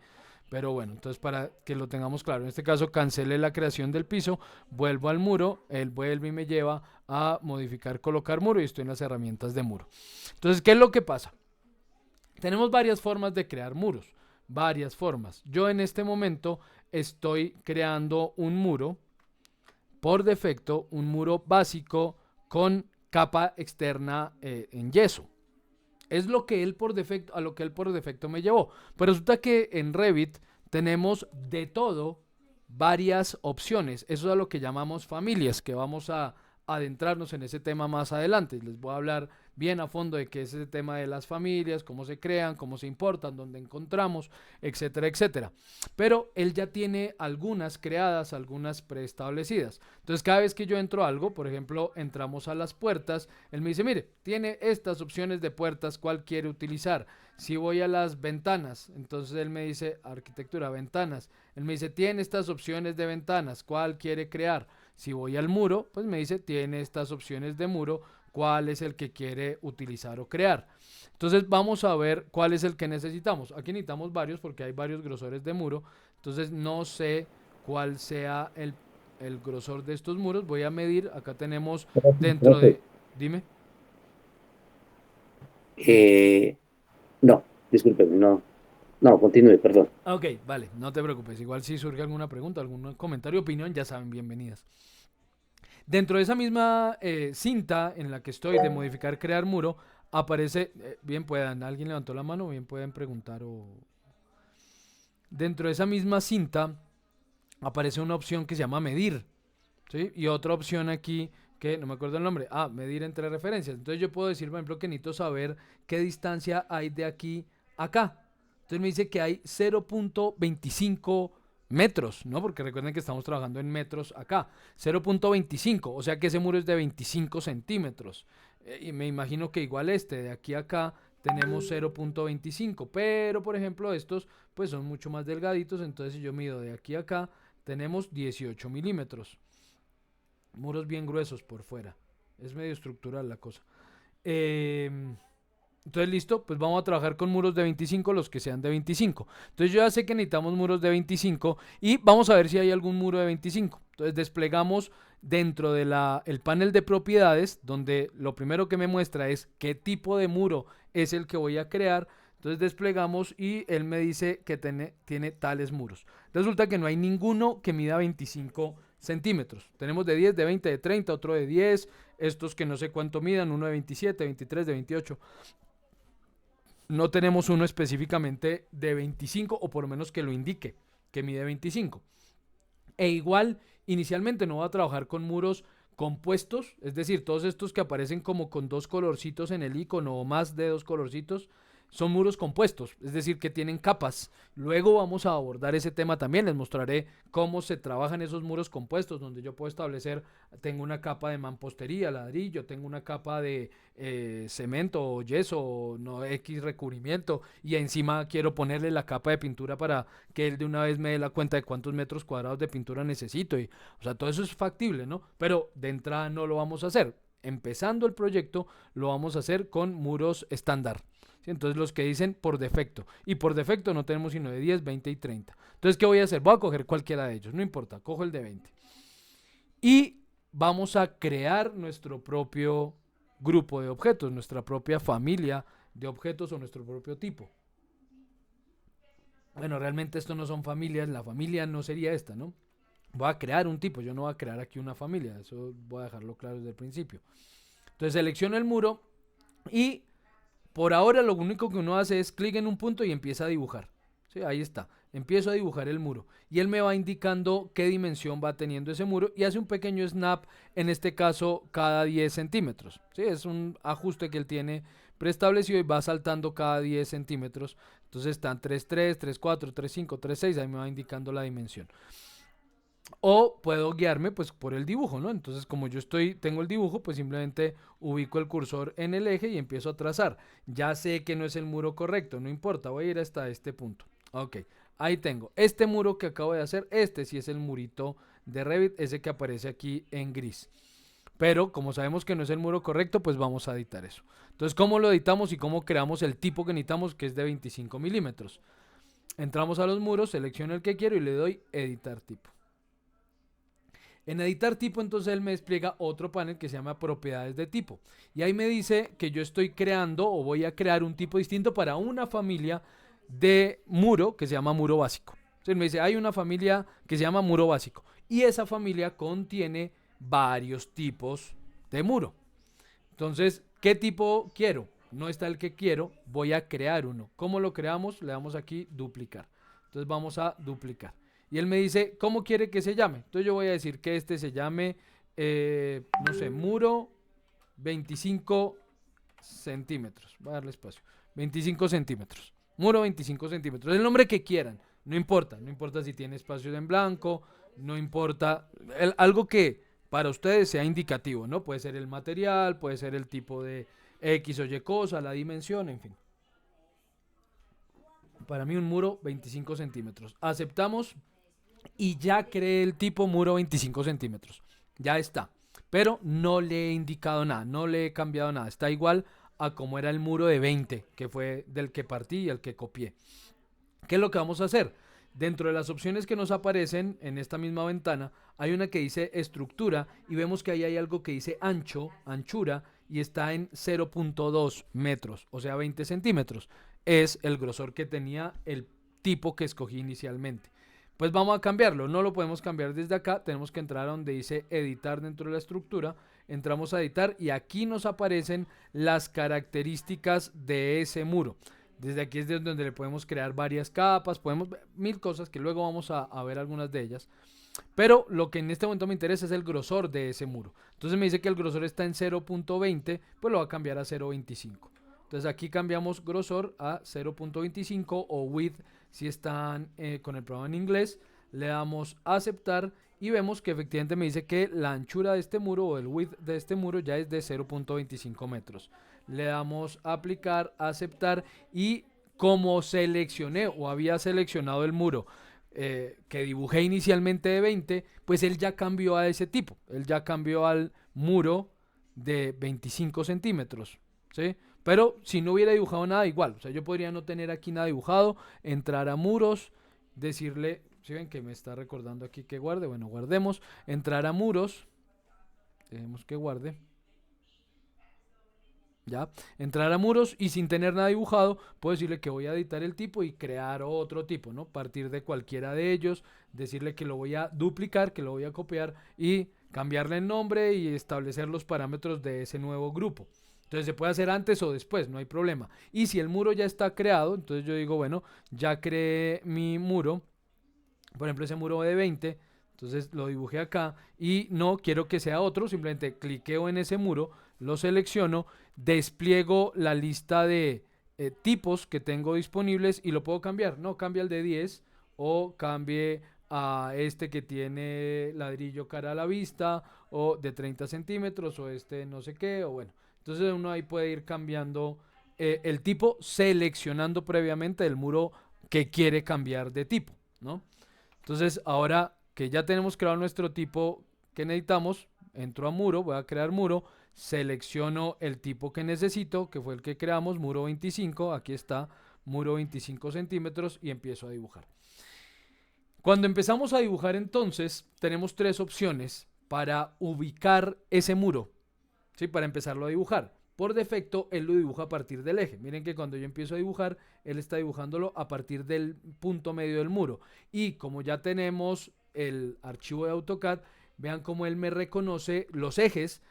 Speaker 1: pero bueno, entonces para que lo tengamos claro, en este caso cancelé la creación del piso, vuelvo al muro, él vuelve y me lleva a modificar, colocar muro y estoy en las herramientas de muro. Entonces, ¿qué es lo que pasa? Tenemos varias formas de crear muros, varias formas. Yo en este momento estoy creando un muro, por defecto, un muro básico con capa externa en yeso. Es lo que él por defecto, a lo que él por defecto me llevó. Pero resulta que en Revit tenemos de todo varias opciones. Eso es a lo que llamamos familias, que vamos a adentrarnos en ese tema más adelante. Les voy a hablar bien a fondo de qué es ese tema de las familias, cómo se crean, cómo se importan, dónde encontramos, etcétera, etcétera. Pero él ya tiene algunas creadas, algunas preestablecidas. Entonces cada vez que yo entro a algo, por ejemplo, entramos a las puertas, él me dice, mire, tiene estas opciones de puertas, ¿cuál quiere utilizar? Si voy a las ventanas, entonces él me dice, arquitectura, ventanas. Él me dice, tiene estas opciones de ventanas, ¿cuál quiere crear? Si voy al muro, pues me dice, tiene estas opciones de muro, ¿cuál es el que quiere utilizar o crear? Entonces vamos a ver cuál es el que necesitamos. Aquí necesitamos varios porque hay varios grosores de muro. Entonces no sé cuál sea el grosor de estos muros. Voy a medir, acá tenemos dentro de... Dime.
Speaker 2: No, discúlpeme, no, continúe, perdón.
Speaker 1: Ok, vale, no te preocupes. Igual si surge alguna pregunta, algún comentario, opinión, ya saben, bienvenidas. Dentro de esa misma cinta en la que estoy de modificar, crear muro, aparece, bien puedan, alguien levantó la mano, bien pueden preguntar Dentro de esa misma cinta aparece una opción que se llama medir, ¿sí? Y otra opción aquí que no me acuerdo el nombre, medir entre referencias. Entonces yo puedo decir, por ejemplo, que necesito saber qué distancia hay de aquí a acá. Entonces me dice que hay 0.25 metros, ¿no? Porque recuerden que estamos trabajando en metros acá. 0.25, o sea que ese muro es de 25 centímetros. Y me imagino que igual de aquí a acá tenemos 0.25. Pero, por ejemplo, estos pues son mucho más delgaditos. Entonces si yo mido de aquí a acá, tenemos 18 milímetros. Muros bien gruesos por fuera. Es medio estructural la cosa. Entonces listo, pues vamos a trabajar con muros de 25, los que sean de 25. Entonces yo ya sé que necesitamos muros de 25 y vamos a ver si hay algún muro de 25. Entonces desplegamos dentro de el panel de propiedades, donde lo primero que me muestra es qué tipo de muro es el que voy a crear. Entonces desplegamos y él me dice que tiene tales muros. Resulta que no hay ninguno que mida 25 centímetros. Tenemos de 10, de 20, de 30, otro de 10. Estos que no sé cuánto midan, uno de 27, 23, de 28. No tenemos uno específicamente de 25 o por lo menos que lo indique, que mide 25. E igual, inicialmente no voy a trabajar con muros compuestos, es decir, todos estos que aparecen como con dos colorcitos en el icono o más de dos colorcitos, son muros compuestos, es decir, que tienen capas. Luego vamos a abordar ese tema también, les mostraré cómo se trabajan esos muros compuestos, donde yo puedo establecer, tengo una capa de mampostería, ladrillo, tengo una capa de cemento o yeso, no X recubrimiento, y encima quiero ponerle la capa de pintura para que él de una vez me dé la cuenta de cuántos metros cuadrados de pintura necesito. O sea, todo eso es factible, ¿no? Pero de entrada no lo vamos a hacer. Empezando el proyecto, lo vamos a hacer con muros estándar. ¿Sí? Entonces los que dicen por defecto. Y por defecto no tenemos sino de 10, 20 y 30. Entonces, ¿qué voy a hacer? Voy a coger cualquiera de ellos. No importa, cojo el de 20. Y vamos a crear nuestro propio grupo de objetos, nuestra propia familia de objetos o nuestro propio tipo. Bueno, realmente esto no son familias. La familia no sería esta, ¿no? Voy a crear un tipo, yo no voy a crear aquí una familia, eso voy a dejarlo claro desde el principio. Entonces selecciono el muro y por ahora lo único que uno hace es clic en un punto y empieza a dibujar. ¿Sí? Ahí está, empiezo a dibujar el muro y él me va indicando qué dimensión va teniendo ese muro y hace un pequeño snap, en este caso cada 10 centímetros. ¿Sí? Es un ajuste que él tiene preestablecido y va saltando cada 10 centímetros. Entonces están 3.3, 3.4, 3.5, 3.6, ahí me va indicando la dimensión. O puedo guiarme pues por el dibujo, ¿no? Entonces como yo tengo el dibujo, pues simplemente ubico el cursor en el eje y empiezo a trazar. Ya sé que no es el muro correcto, no importa, voy a ir hasta este punto. Ok, ahí tengo. Este muro que acabo de hacer, este sí es el murito de Revit, ese que aparece aquí en gris. Pero como sabemos que no es el muro correcto, pues vamos a editar eso. Entonces, ¿cómo lo editamos y cómo creamos el tipo que necesitamos, que es de 25 milímetros? Entramos a los muros, selecciono el que quiero y le doy editar tipo. En editar tipo, entonces él me despliega otro panel que se llama propiedades de tipo. Y ahí me dice que yo estoy creando o voy a crear un tipo distinto para una familia de muro que se llama muro básico. Entonces me dice, hay una familia que se llama muro básico. Y esa familia contiene varios tipos de muro. Entonces, ¿qué tipo quiero? No está el que quiero, voy a crear uno. ¿Cómo lo creamos? Le damos aquí duplicar. Entonces vamos a duplicar. Y él me dice, ¿cómo quiere que se llame? Entonces yo voy a decir que este se llame, no sé, muro 25 centímetros. Voy a darle espacio. 25 centímetros. Muro 25 centímetros. El nombre que quieran. No importa. No importa si tiene espacio en blanco. No importa. Algo que para ustedes sea indicativo, ¿no? Puede ser el material, puede ser el tipo de X o Y cosa, la dimensión, en fin. Para mí un muro 25 centímetros. Aceptamos. Y ya creé el tipo muro 25 centímetros. Ya está. Pero no le he indicado nada. No le he cambiado nada. Está igual a como era el muro de 20. Que fue del que partí y el que copié. ¿Qué es lo que vamos a hacer? Dentro de las opciones que nos aparecen en esta misma ventana. Hay una que dice estructura. Y vemos que ahí hay algo que dice ancho, anchura. Y está en 0.2 metros. O sea 20 centímetros. Es el grosor que tenía el tipo que escogí inicialmente. Pues vamos a cambiarlo, no lo podemos cambiar desde acá, tenemos que entrar a donde dice editar dentro de la estructura, entramos a editar y aquí nos aparecen las características de ese muro. Desde aquí es donde le podemos crear varias capas, podemos ver mil cosas que luego vamos a ver algunas de ellas. Pero lo que en este momento me interesa es el grosor de ese muro. Entonces me dice que el grosor está en 0.20, pues lo va a cambiar a 0.25. Entonces aquí cambiamos grosor a 0.25 o width si están con el programa en inglés. Le damos a aceptar y vemos que efectivamente me dice que la anchura de este muro o el width de este muro ya es de 0.25 metros. Le damos a aplicar, a aceptar y como seleccioné o había seleccionado el muro que dibujé inicialmente de 20, pues él ya cambió a ese tipo. Él ya cambió al muro de 25 centímetros. ¿Sí? Pero si no hubiera dibujado nada, igual. O sea, yo podría no tener aquí nada dibujado, entrar a muros, decirle, si ven que me está recordando aquí que guarde, bueno, guardemos, entrar a muros, dejemos que guarde. Ya, entrar a muros y sin tener nada dibujado, puedo decirle que voy a editar el tipo y crear otro tipo, ¿no? Partir de cualquiera de ellos, decirle que lo voy a duplicar, que lo voy a copiar y cambiarle el nombre y establecer los parámetros de ese nuevo grupo. Entonces se puede hacer antes o después, no hay problema. Y si el muro ya está creado, entonces yo digo, bueno, ya creé mi muro, por ejemplo ese muro de 20, entonces lo dibujé acá y no quiero que sea otro, simplemente cliqueo en ese muro, lo selecciono, despliego la lista de tipos que tengo disponibles y lo puedo cambiar. No, cambia el de 10 o cambie a este que tiene ladrillo cara a la vista o de 30 centímetros o este no sé qué o bueno. Entonces uno ahí puede ir cambiando el tipo, seleccionando previamente el muro que quiere cambiar de tipo, ¿no? Entonces ahora que ya tenemos creado nuestro tipo que necesitamos, entro a muro, voy a crear muro, selecciono el tipo que necesito, que fue el que creamos, muro 25, aquí está, muro 25 centímetros y empiezo a dibujar. Cuando empezamos a dibujar entonces, tenemos tres opciones para ubicar ese muro. ¿Sí? Para empezarlo a dibujar. Por defecto, él lo dibuja a partir del eje. Miren que cuando yo empiezo a dibujar, él está dibujándolo a partir del punto medio del muro. Y como ya tenemos el archivo de AutoCAD, vean cómo él me reconoce los ejes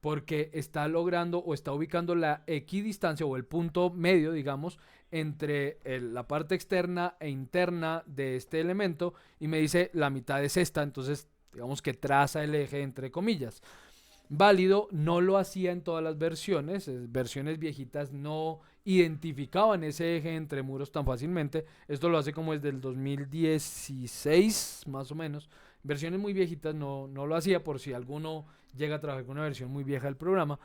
Speaker 1: porque está logrando o está ubicando la equidistancia o el punto medio, digamos, entre la parte externa e interna de este elemento y me dice la mitad es esta, entonces digamos que traza el eje entre comillas. Válido, no lo hacía en todas las versiones viejitas no identificaban ese eje entre muros tan fácilmente, esto lo hace como desde el 2016 más o menos, versiones muy viejitas no lo hacía por si alguno llega a trabajar con una versión muy vieja del programa.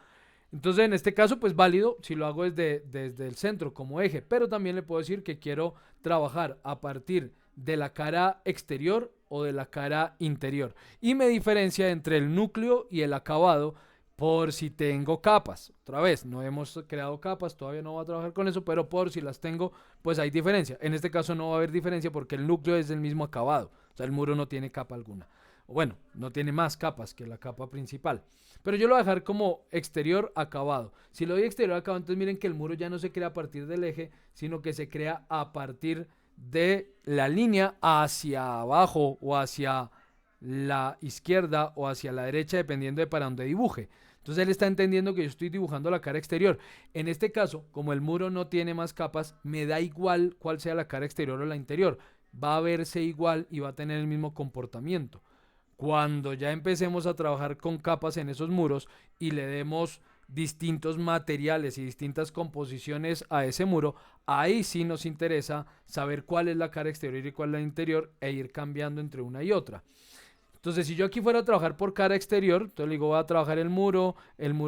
Speaker 1: Entonces en este caso pues válido si lo hago desde el centro como eje, pero también le puedo decir que quiero trabajar a partir de la cara exterior o de la cara interior y me diferencia entre el núcleo y el acabado por si tengo capas. Otra vez, no hemos creado capas, todavía no voy a trabajar con eso, pero por si las tengo, pues hay diferencia. En este caso no va a haber diferencia porque el núcleo es del mismo acabado, o sea, el muro no tiene capa alguna. Bueno, no tiene más capas que la capa principal. Pero yo lo voy a dejar como exterior acabado. Si lo doy exterior acabado, entonces miren que el muro ya no se crea a partir del eje, sino que se crea a partir de la línea hacia abajo o hacia la izquierda o hacia la derecha, dependiendo de para dónde dibuje. Entonces él está entendiendo que yo estoy dibujando la cara exterior. En este caso, como el muro no tiene más capas, me da igual cuál sea la cara exterior o la interior. Va a verse igual y va a tener el mismo comportamiento. Cuando ya empecemos a trabajar con capas en esos muros y le demos distintos materiales y distintas composiciones a ese muro, ahí sí nos interesa saber cuál es la cara exterior y cuál es la interior e ir cambiando entre una y otra. Entonces si yo aquí fuera a trabajar por cara exterior, entonces le digo voy a trabajar el muro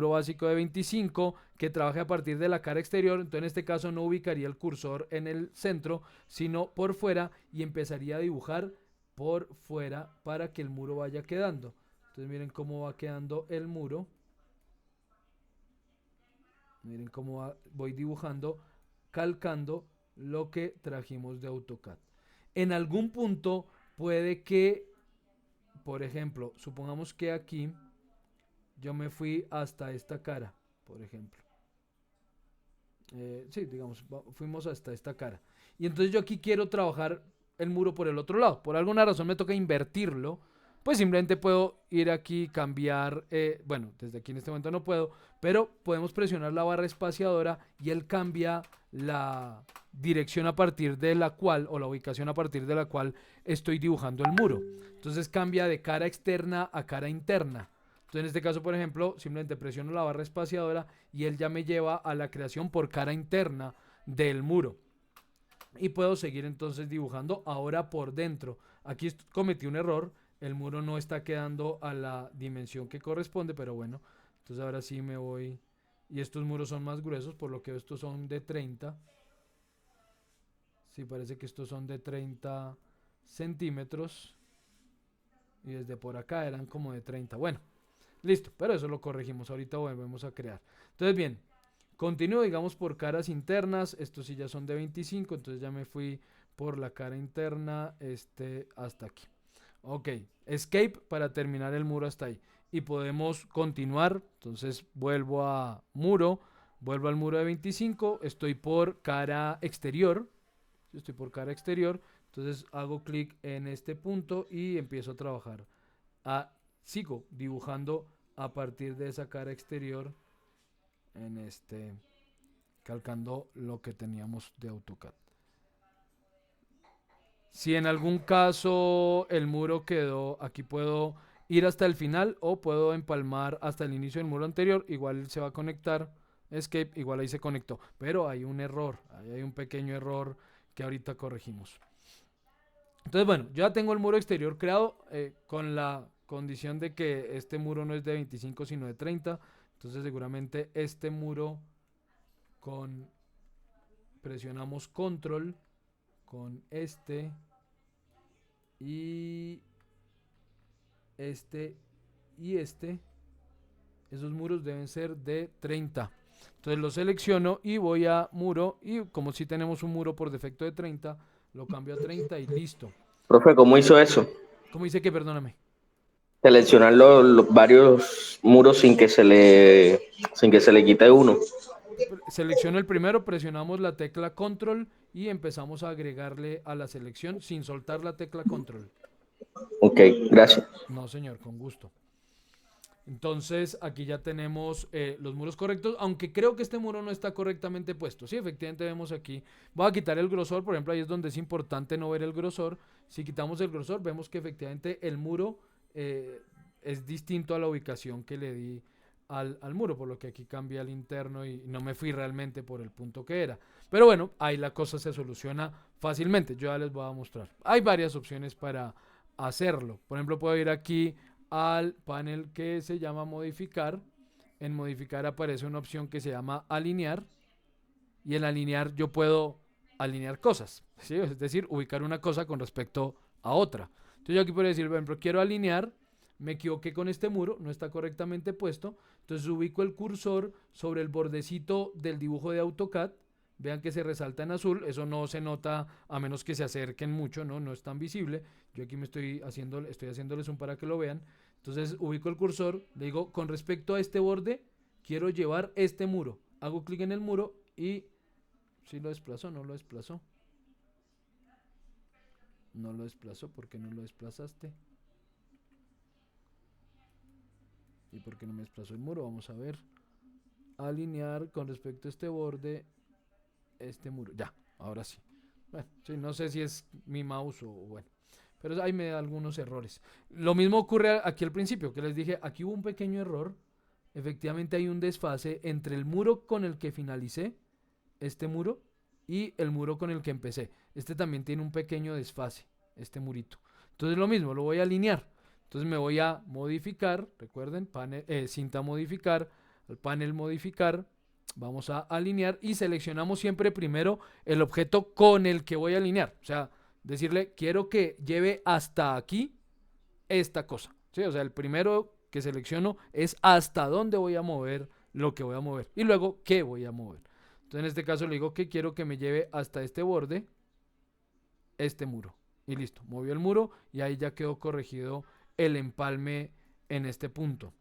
Speaker 1: básico de 25 que trabaje a partir de la cara exterior, entonces en este caso no ubicaría el cursor en el centro sino por fuera y empezaría a dibujar por fuera para que el muro vaya quedando. Entonces miren cómo va quedando el muro. Miren cómo voy dibujando, calcando lo que trajimos de AutoCAD. En algún punto puede que, por ejemplo, supongamos que aquí yo me fui hasta esta cara, por ejemplo. Sí, digamos, fuimos hasta esta cara. Y entonces yo aquí quiero trabajar el muro por el otro lado. Por alguna razón me toca invertirlo. Pues simplemente puedo ir aquí, cambiar, bueno, desde aquí en este momento no puedo, pero podemos presionar la barra espaciadora y él cambia la dirección a partir de la cual, o la ubicación a partir de la cual estoy dibujando el muro. Entonces cambia de cara externa a cara interna. Entonces en este caso, por ejemplo, simplemente presiono la barra espaciadora y él ya me lleva a la creación por cara interna del muro. Y puedo seguir entonces dibujando ahora por dentro. Aquí cometí un error, el muro no está quedando a la dimensión que corresponde, pero bueno, entonces ahora sí me voy. Y estos muros son más gruesos, por lo que estos son de 30. Sí, parece que estos son de 30 centímetros. Y desde por acá eran como de 30. Bueno, listo, pero eso lo corregimos. Ahorita volvemos a crear. Entonces, bien, continúo, digamos, por caras internas. Estos sí ya son de 25, entonces ya me fui por la cara interna hasta aquí. Ok, escape para terminar el muro hasta ahí. Y podemos continuar. Entonces vuelvo a muro, vuelvo al muro de 25. Estoy por cara exterior. Estoy por cara exterior. Entonces hago clic en este punto y empiezo a trabajar. Sigo dibujando a partir de esa cara exterior en calcando lo que teníamos de AutoCAD. Si en algún caso el muro quedó, aquí puedo ir hasta el final o puedo empalmar hasta el inicio del muro anterior, igual se va a conectar, escape, igual ahí se conectó, pero hay un error, ahí hay un pequeño error que ahorita corregimos. Entonces bueno, yo ya tengo el muro exterior creado con la condición de que este muro no es de 25 sino de 30, entonces seguramente este muro presionamos control con y esos muros deben ser de 30. Entonces lo selecciono y voy a muro y como si tenemos un muro por defecto de 30, lo cambio a 30 y listo.
Speaker 9: Profe, ¿cómo hizo eso?
Speaker 1: ¿Cómo dice que? Perdóname.
Speaker 9: Seleccionar los varios muros sin que se le quite uno.
Speaker 1: Selecciono el primero, presionamos la tecla control y empezamos a agregarle a la selección sin soltar la tecla control.
Speaker 9: Ok, gracias.
Speaker 1: No, señor, con gusto. Entonces aquí ya tenemos los muros correctos, aunque creo que este muro no está correctamente puesto. Sí, efectivamente vemos aquí. Voy a quitar el grosor, por ejemplo, ahí es donde es importante no ver el grosor. Si quitamos el grosor, vemos que efectivamente el muro es distinto a la ubicación que le di al muro, por lo que aquí cambié al interno y no me fui realmente por el punto que era. Pero bueno, ahí la cosa se soluciona fácilmente. Yo ya les voy a mostrar. Hay varias opciones para hacerlo. Por ejemplo, puedo ir aquí al panel que se llama modificar. En modificar aparece una opción que se llama alinear. Y en alinear yo puedo alinear cosas, ¿sí? Es decir, ubicar una cosa con respecto a otra. Entonces yo aquí puedo decir, por ejemplo, quiero alinear. Me equivoqué con este muro, no está correctamente puesto. Entonces ubico el cursor sobre el bordecito del dibujo de AutoCAD. Vean que se resalta en azul, eso no se nota a menos que se acerquen mucho, no es tan visible. Yo aquí estoy haciéndoles zoom para que lo vean. Entonces ubico el cursor, le digo, con respecto a este borde, quiero llevar este muro. Hago clic en el muro y si lo desplazo, no lo desplazó. No lo desplazó, ¿por qué no lo desplazaste? ¿Y por qué no me desplazó el muro? Vamos a ver. Alinear con respecto a este borde. Este muro. Ya, ahora sí. Bueno, sí, no sé si es mi mouse o bueno. Pero ahí me da algunos errores. Lo mismo ocurre aquí al principio, que les dije, aquí hubo un pequeño error. Efectivamente hay un desfase entre el muro con el que finalicé, este muro, y el muro con el que empecé. Este también tiene un pequeño desfase, este murito. Entonces lo mismo, lo voy a alinear. Entonces me voy a modificar, recuerden, cinta modificar, el panel modificar, vamos a alinear y seleccionamos siempre primero el objeto con el que voy a alinear. O sea, decirle, quiero que lleve hasta aquí esta cosa. ¿Sí? O sea, el primero que selecciono es hasta dónde voy a mover lo que voy a mover y luego qué voy a mover. Entonces en este caso le digo que quiero que me lleve hasta este borde, este muro. Y listo, movió el muro y ahí ya quedó corregido el empalme en este punto.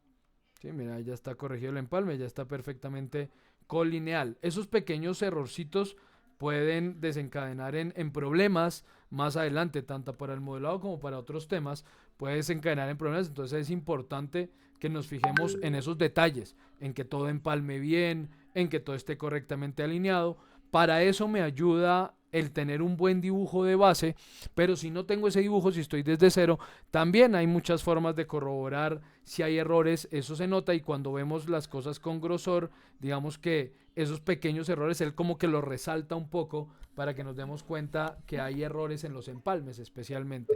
Speaker 1: ¿Sí? Mira, ya está corregido el empalme, ya está perfectamente colineal. Esos pequeños errorcitos pueden desencadenar en problemas más adelante, tanto para el modelado como para otros temas, puede desencadenar en problemas. Entonces es importante que nos fijemos en esos detalles, en que todo empalme bien, en que todo esté correctamente alineado, para eso me ayuda el tener un buen dibujo de base, pero si no tengo ese dibujo, si estoy desde cero, también hay muchas formas de corroborar si hay errores, eso se nota, y cuando vemos las cosas con grosor, digamos que esos pequeños errores, él como que los resalta un poco para que nos demos cuenta que hay errores en los empalmes especialmente.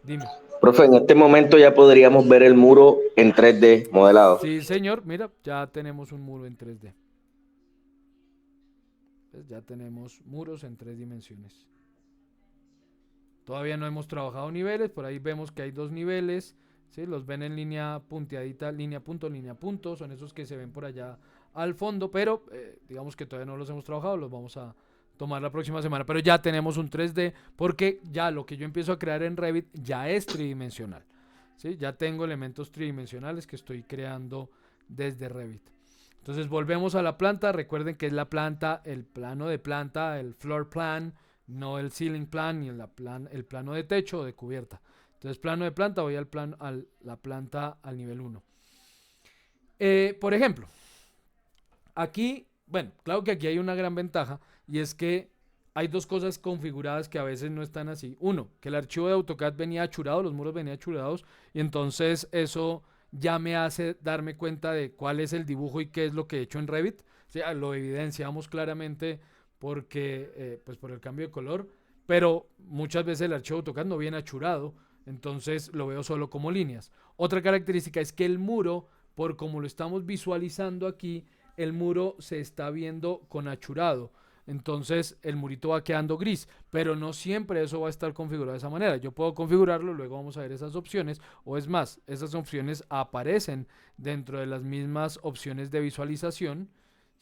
Speaker 1: Dime.
Speaker 9: Profe, en este momento ya podríamos ver el muro en 3D modelado.
Speaker 1: Sí, señor, mira, ya tenemos un muro en 3D. Ya tenemos muros en 3 dimensiones. Todavía no hemos trabajado niveles, por ahí vemos que hay 2 niveles, ¿sí? Los ven en línea punteadita, línea punto, son esos que se ven por allá al fondo, pero digamos que todavía no los hemos trabajado, los vamos a tomar la próxima semana, pero ya tenemos un 3D, porque ya lo que yo empiezo a crear en Revit ya es tridimensional, ¿sí? Ya tengo elementos tridimensionales que estoy creando desde Revit. Entonces volvemos a la planta, recuerden que es la planta, el plano de planta, el floor plan, no el ceiling plan ni el plano de techo o de cubierta. Entonces plano de planta, voy la planta al nivel 1. Por ejemplo, aquí, bueno, claro que aquí hay una gran ventaja, y es que hay 2 cosas configuradas que a veces no están así. Uno, que el archivo de AutoCAD venía achurado, los muros venían achurados, y entonces eso ya me hace darme cuenta de cuál es el dibujo y qué es lo que he hecho en Revit. O sea, lo evidenciamos claramente porque, pues por el cambio de color, pero muchas veces el archivo AutoCAD no viene achurado, entonces lo veo solo como líneas. Otra característica es que el muro, por como lo estamos visualizando aquí, el muro se está viendo con achurado. Entonces el murito va quedando gris, pero no siempre eso va a estar configurado de esa manera. Yo puedo configurarlo, luego vamos a ver esas opciones, o es más, esas opciones aparecen dentro de las mismas opciones de visualización,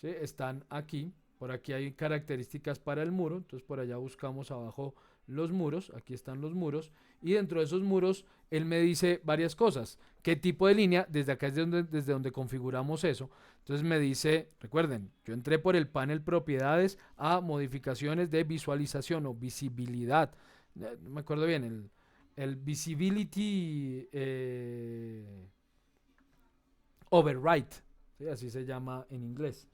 Speaker 1: ¿sí? Están aquí, por aquí hay características para el muro, entonces por allá buscamos abajo los muros, aquí están los muros, y dentro de esos muros él me dice varias cosas. ¿Qué tipo de línea? Desde acá es desde donde configuramos eso. Entonces me dice, recuerden, yo entré por el panel propiedades a modificaciones de visualización o visibilidad. No me acuerdo bien, el visibility override, ¿sí? Así se llama en inglés.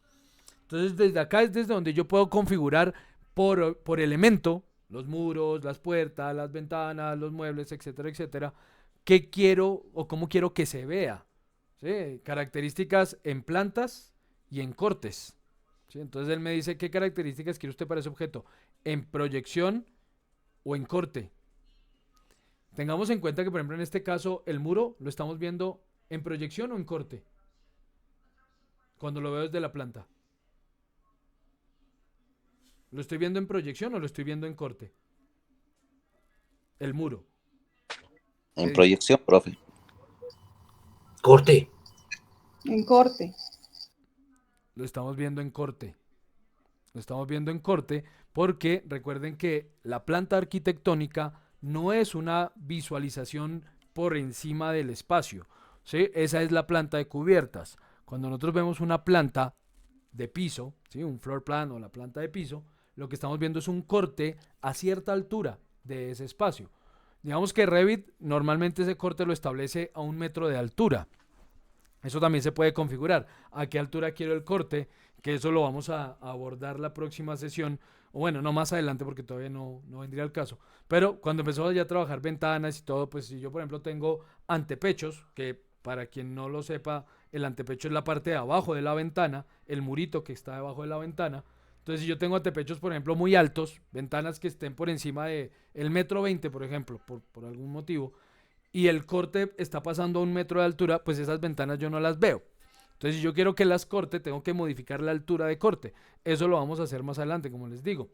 Speaker 1: Entonces desde acá es desde donde yo puedo configurar por elemento, los muros, las puertas, las ventanas, los muebles, etcétera, etcétera, qué quiero o cómo quiero que se vea, ¿sí? Características en plantas y en cortes, ¿sí? Entonces él me dice qué características quiere usted para ese objeto, en proyección o en corte. Tengamos en cuenta que, por ejemplo, en este caso el muro lo estamos viendo en proyección o en corte, cuando lo veo desde la planta. ¿Lo estoy viendo en proyección o lo estoy viendo en corte? El muro.
Speaker 13: En proyección, profe.
Speaker 2: Corte.
Speaker 7: En corte.
Speaker 1: Lo estamos viendo en corte. Lo estamos viendo en corte porque recuerden que la planta arquitectónica no es una visualización por encima del espacio, ¿sí? Esa es la planta de cubiertas. Cuando nosotros vemos una planta de piso, ¿sí? Un floor plan o la planta de piso, lo que estamos viendo es un corte a cierta altura de ese espacio. Digamos que Revit normalmente ese corte lo establece a 1 metro de altura. Eso también se puede configurar. ¿A qué altura quiero el corte? Que eso lo vamos a abordar la próxima sesión. O bueno, no más adelante porque todavía no vendría al caso. Pero cuando empezamos ya a trabajar ventanas y todo, pues si yo por ejemplo tengo antepechos, que para quien no lo sepa, el antepecho es la parte de abajo de la ventana, el murito que está debajo de la ventana. Entonces si yo tengo antepechos, por ejemplo, muy altos, ventanas que estén por encima de el 1,20 m, por ejemplo, por algún motivo, y el corte está pasando a 1 metro de altura, pues esas ventanas yo no las veo. Entonces si yo quiero que las corte, tengo que modificar la altura de corte. Eso lo vamos a hacer más adelante, como les digo.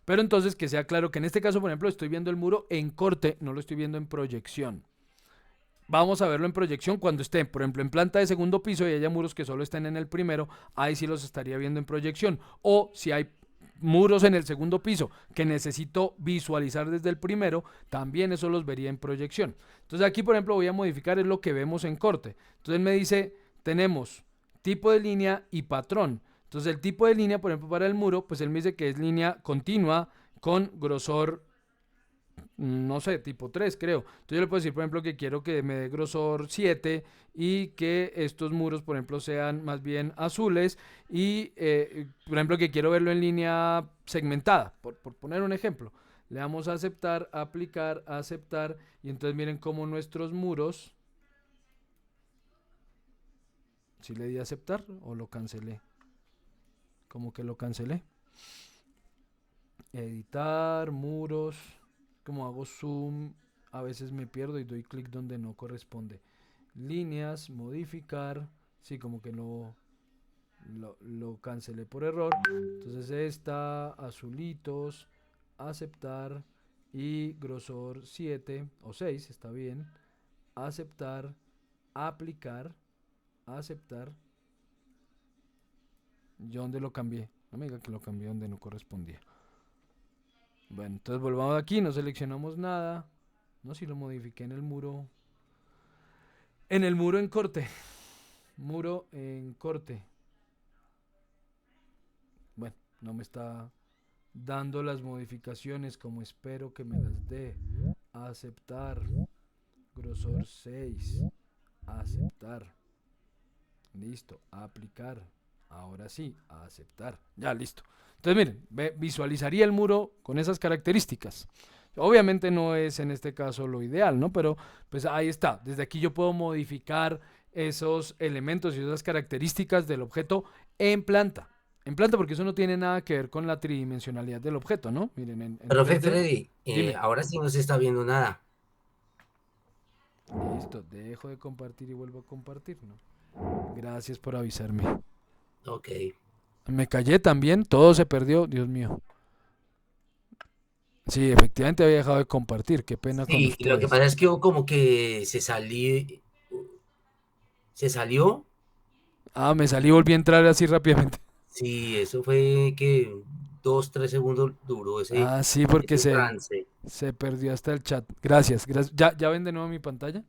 Speaker 1: Pero entonces que sea claro que en este caso, por ejemplo, estoy viendo el muro en corte, no lo estoy viendo en proyección. Vamos a verlo en proyección cuando esté, por ejemplo, en planta de segundo piso y haya muros que solo estén en el primero, ahí sí los estaría viendo en proyección. O si hay muros en el segundo piso que necesito visualizar desde el primero, también eso los vería en proyección. Entonces aquí, por ejemplo, voy a modificar es lo que vemos en corte. Entonces me dice, tenemos tipo de línea y patrón. Entonces el tipo de línea, por ejemplo, para el muro, pues él me dice que es línea continua con grosor no sé, tipo 3 creo. Entonces yo le puedo decir, por ejemplo, que quiero que me dé grosor 7 y que estos muros, por ejemplo, sean más bien azules y, por ejemplo, que quiero verlo en línea segmentada, por poner un ejemplo. Le damos a aceptar, aplicar, aceptar y entonces miren cómo nuestros muros... ¿Sí le di a aceptar o lo cancelé? Como que lo cancelé. Editar, muros. Como hago zoom, a veces me pierdo y doy clic donde no corresponde. Líneas, modificar. Sí, como que lo cancelé por error. Entonces esta, azulitos, aceptar y grosor 7 o 6, está bien. Aceptar, aplicar, aceptar. ¿Yo dónde lo cambié? No me diga que lo cambié donde no correspondía. Bueno, entonces volvamos aquí, no seleccionamos nada. No, si lo modifiqué en el muro. En el muro en corte. Muro en corte. Bueno, no me está dando las modificaciones como espero que me las dé. Aceptar. Grosor 6. Aceptar. Listo. Aplicar. Ahora sí, a aceptar. Ya, listo. Entonces, miren, visualizaría el muro con esas características. Obviamente no es en este caso lo ideal, ¿no? Pero pues ahí está. Desde aquí yo puedo modificar esos elementos y esas características del objeto en planta. En planta, porque eso no tiene nada que ver con la tridimensionalidad del objeto, ¿no? Miren, en
Speaker 14: Profe
Speaker 1: 3D.
Speaker 14: Freddy,
Speaker 1: Dime.
Speaker 14: ahora sí no se está viendo nada.
Speaker 1: Listo, dejo de compartir y vuelvo a compartir, ¿no? Gracias por avisarme.
Speaker 14: Ok.
Speaker 1: Me callé también, todo se perdió, Dios mío. Sí, efectivamente había dejado de compartir, qué pena con
Speaker 14: Sí, lo que
Speaker 1: ustedes.
Speaker 14: pasa es que hubo como que se salió.
Speaker 1: Ah, me salí y volví a entrar así rápidamente.
Speaker 14: Sí, eso fue que 2, 3 segundos duró
Speaker 1: Ah, sí, porque
Speaker 14: ese trance.
Speaker 1: se perdió hasta el chat. Gracias, gracias. ¿Ya ven de nuevo mi pantalla?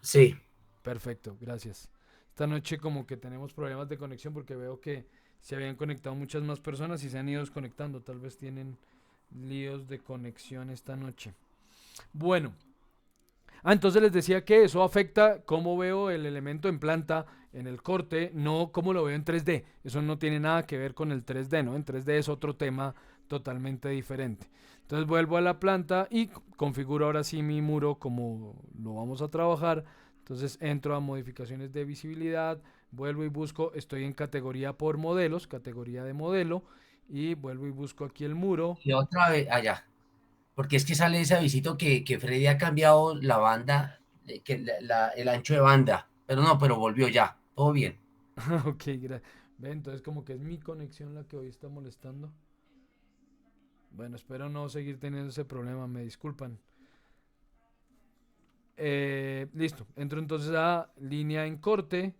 Speaker 14: Sí.
Speaker 1: Perfecto, gracias. Esta noche como que tenemos problemas de conexión porque veo que se habían conectado muchas más personas y se han ido desconectando. Tal vez tienen líos de conexión esta noche. Bueno. Entonces les decía que eso afecta cómo veo el elemento en planta, en el corte, no cómo lo veo en 3D. Eso no tiene nada que ver con el 3D, ¿no? En 3D es otro tema totalmente diferente. Entonces vuelvo a la planta y configuro ahora sí mi muro como lo vamos a trabajar. Entonces entro a modificaciones de visibilidad, vuelvo y busco, estoy en categoría por modelos, categoría de modelo, y vuelvo y busco aquí el muro.
Speaker 14: Y otra vez, allá. Porque es que sale ese avisito que Freddy ha cambiado la banda, el ancho de banda. Pero volvió ya. Todo bien.
Speaker 1: Ok, ve, entonces como que es mi conexión la que hoy está molestando. Bueno, espero no seguir teniendo ese problema, me disculpan. Listo, entro entonces a línea en corte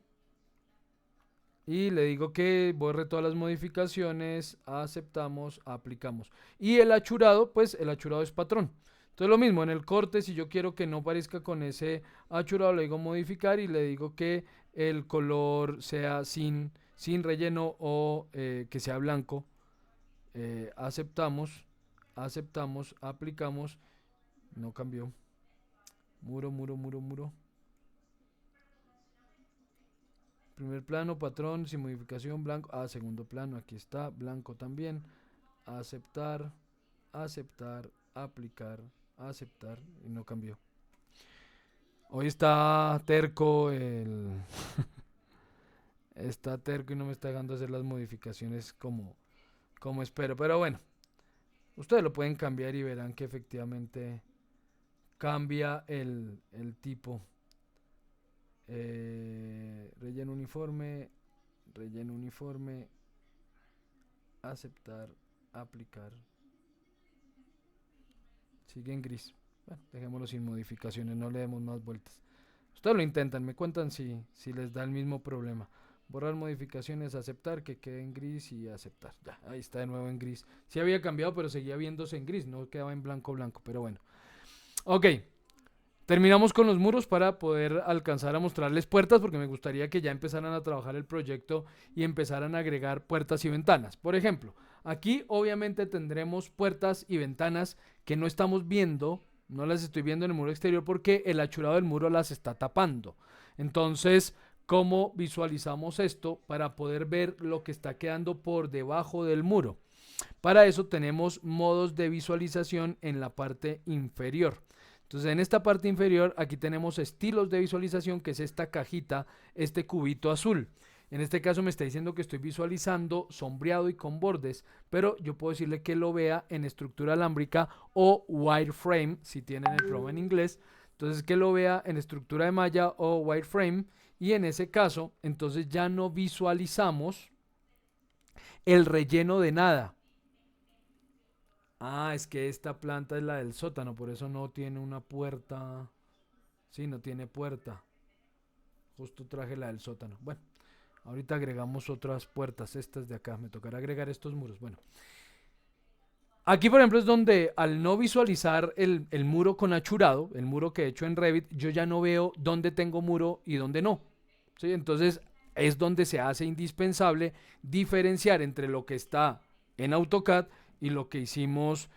Speaker 1: y le digo que borre todas las modificaciones, aceptamos, aplicamos. Y el achurado, pues el achurado es patrón. Entonces lo mismo, en el corte, si yo quiero que no parezca con ese achurado, le digo modificar y le digo que el color sea sin relleno o que sea blanco. Aceptamos, aplicamos, no cambió. Muro. Primer plano, patrón, sin modificación, blanco. Segundo plano, aquí está, blanco también. Aceptar, aplicar, aceptar y no cambió. Hoy está terco está terco y no me está dejando hacer las modificaciones como espero. Pero bueno, ustedes lo pueden cambiar y verán que efectivamente cambia el tipo. Relleno uniforme, aceptar, aplicar. Sigue en gris. Bueno, dejémoslo sin modificaciones, no le demos más vueltas. Ustedes lo intentan, me cuentan si les da el mismo problema. Borrar modificaciones, aceptar, que quede en gris y aceptar. Ya, ahí está de nuevo en gris. Sí había cambiado, pero seguía viéndose en gris, no quedaba en blanco, pero bueno. Ok. Terminamos con los muros para poder alcanzar a mostrarles puertas porque me gustaría que ya empezaran a trabajar el proyecto y empezaran a agregar puertas y ventanas. Por ejemplo, Aquí obviamente tendremos puertas y ventanas que no estamos viendo, no las estoy viendo en el muro exterior porque el achurado del muro las está tapando. Entonces, ¿cómo visualizamos esto para poder ver lo que está quedando por debajo del muro? Para eso tenemos modos de visualización en la parte inferior. Entonces en esta parte inferior aquí tenemos estilos de visualización, que es esta cajita, este cubito azul. En este caso me está diciendo que estoy visualizando sombreado y con bordes, pero yo puedo decirle que lo vea en estructura alámbrica o wireframe, si tienen el programa en inglés. Entonces que lo vea en estructura de malla o wireframe, y en ese caso entonces ya no visualizamos el relleno de nada. Ah, es que esta planta es la del sótano, por eso no tiene una puerta. Sí, no tiene puerta. Justo traje la del sótano. Bueno, ahorita agregamos otras puertas, estas de acá. Me tocará agregar estos muros. Bueno, aquí por ejemplo es donde al no visualizar el muro con achurado, el muro que he hecho en Revit, yo ya no veo dónde tengo muro y dónde no. ¿Sí? Entonces es donde se hace indispensable diferenciar entre lo que está en AutoCAD y lo que hicimos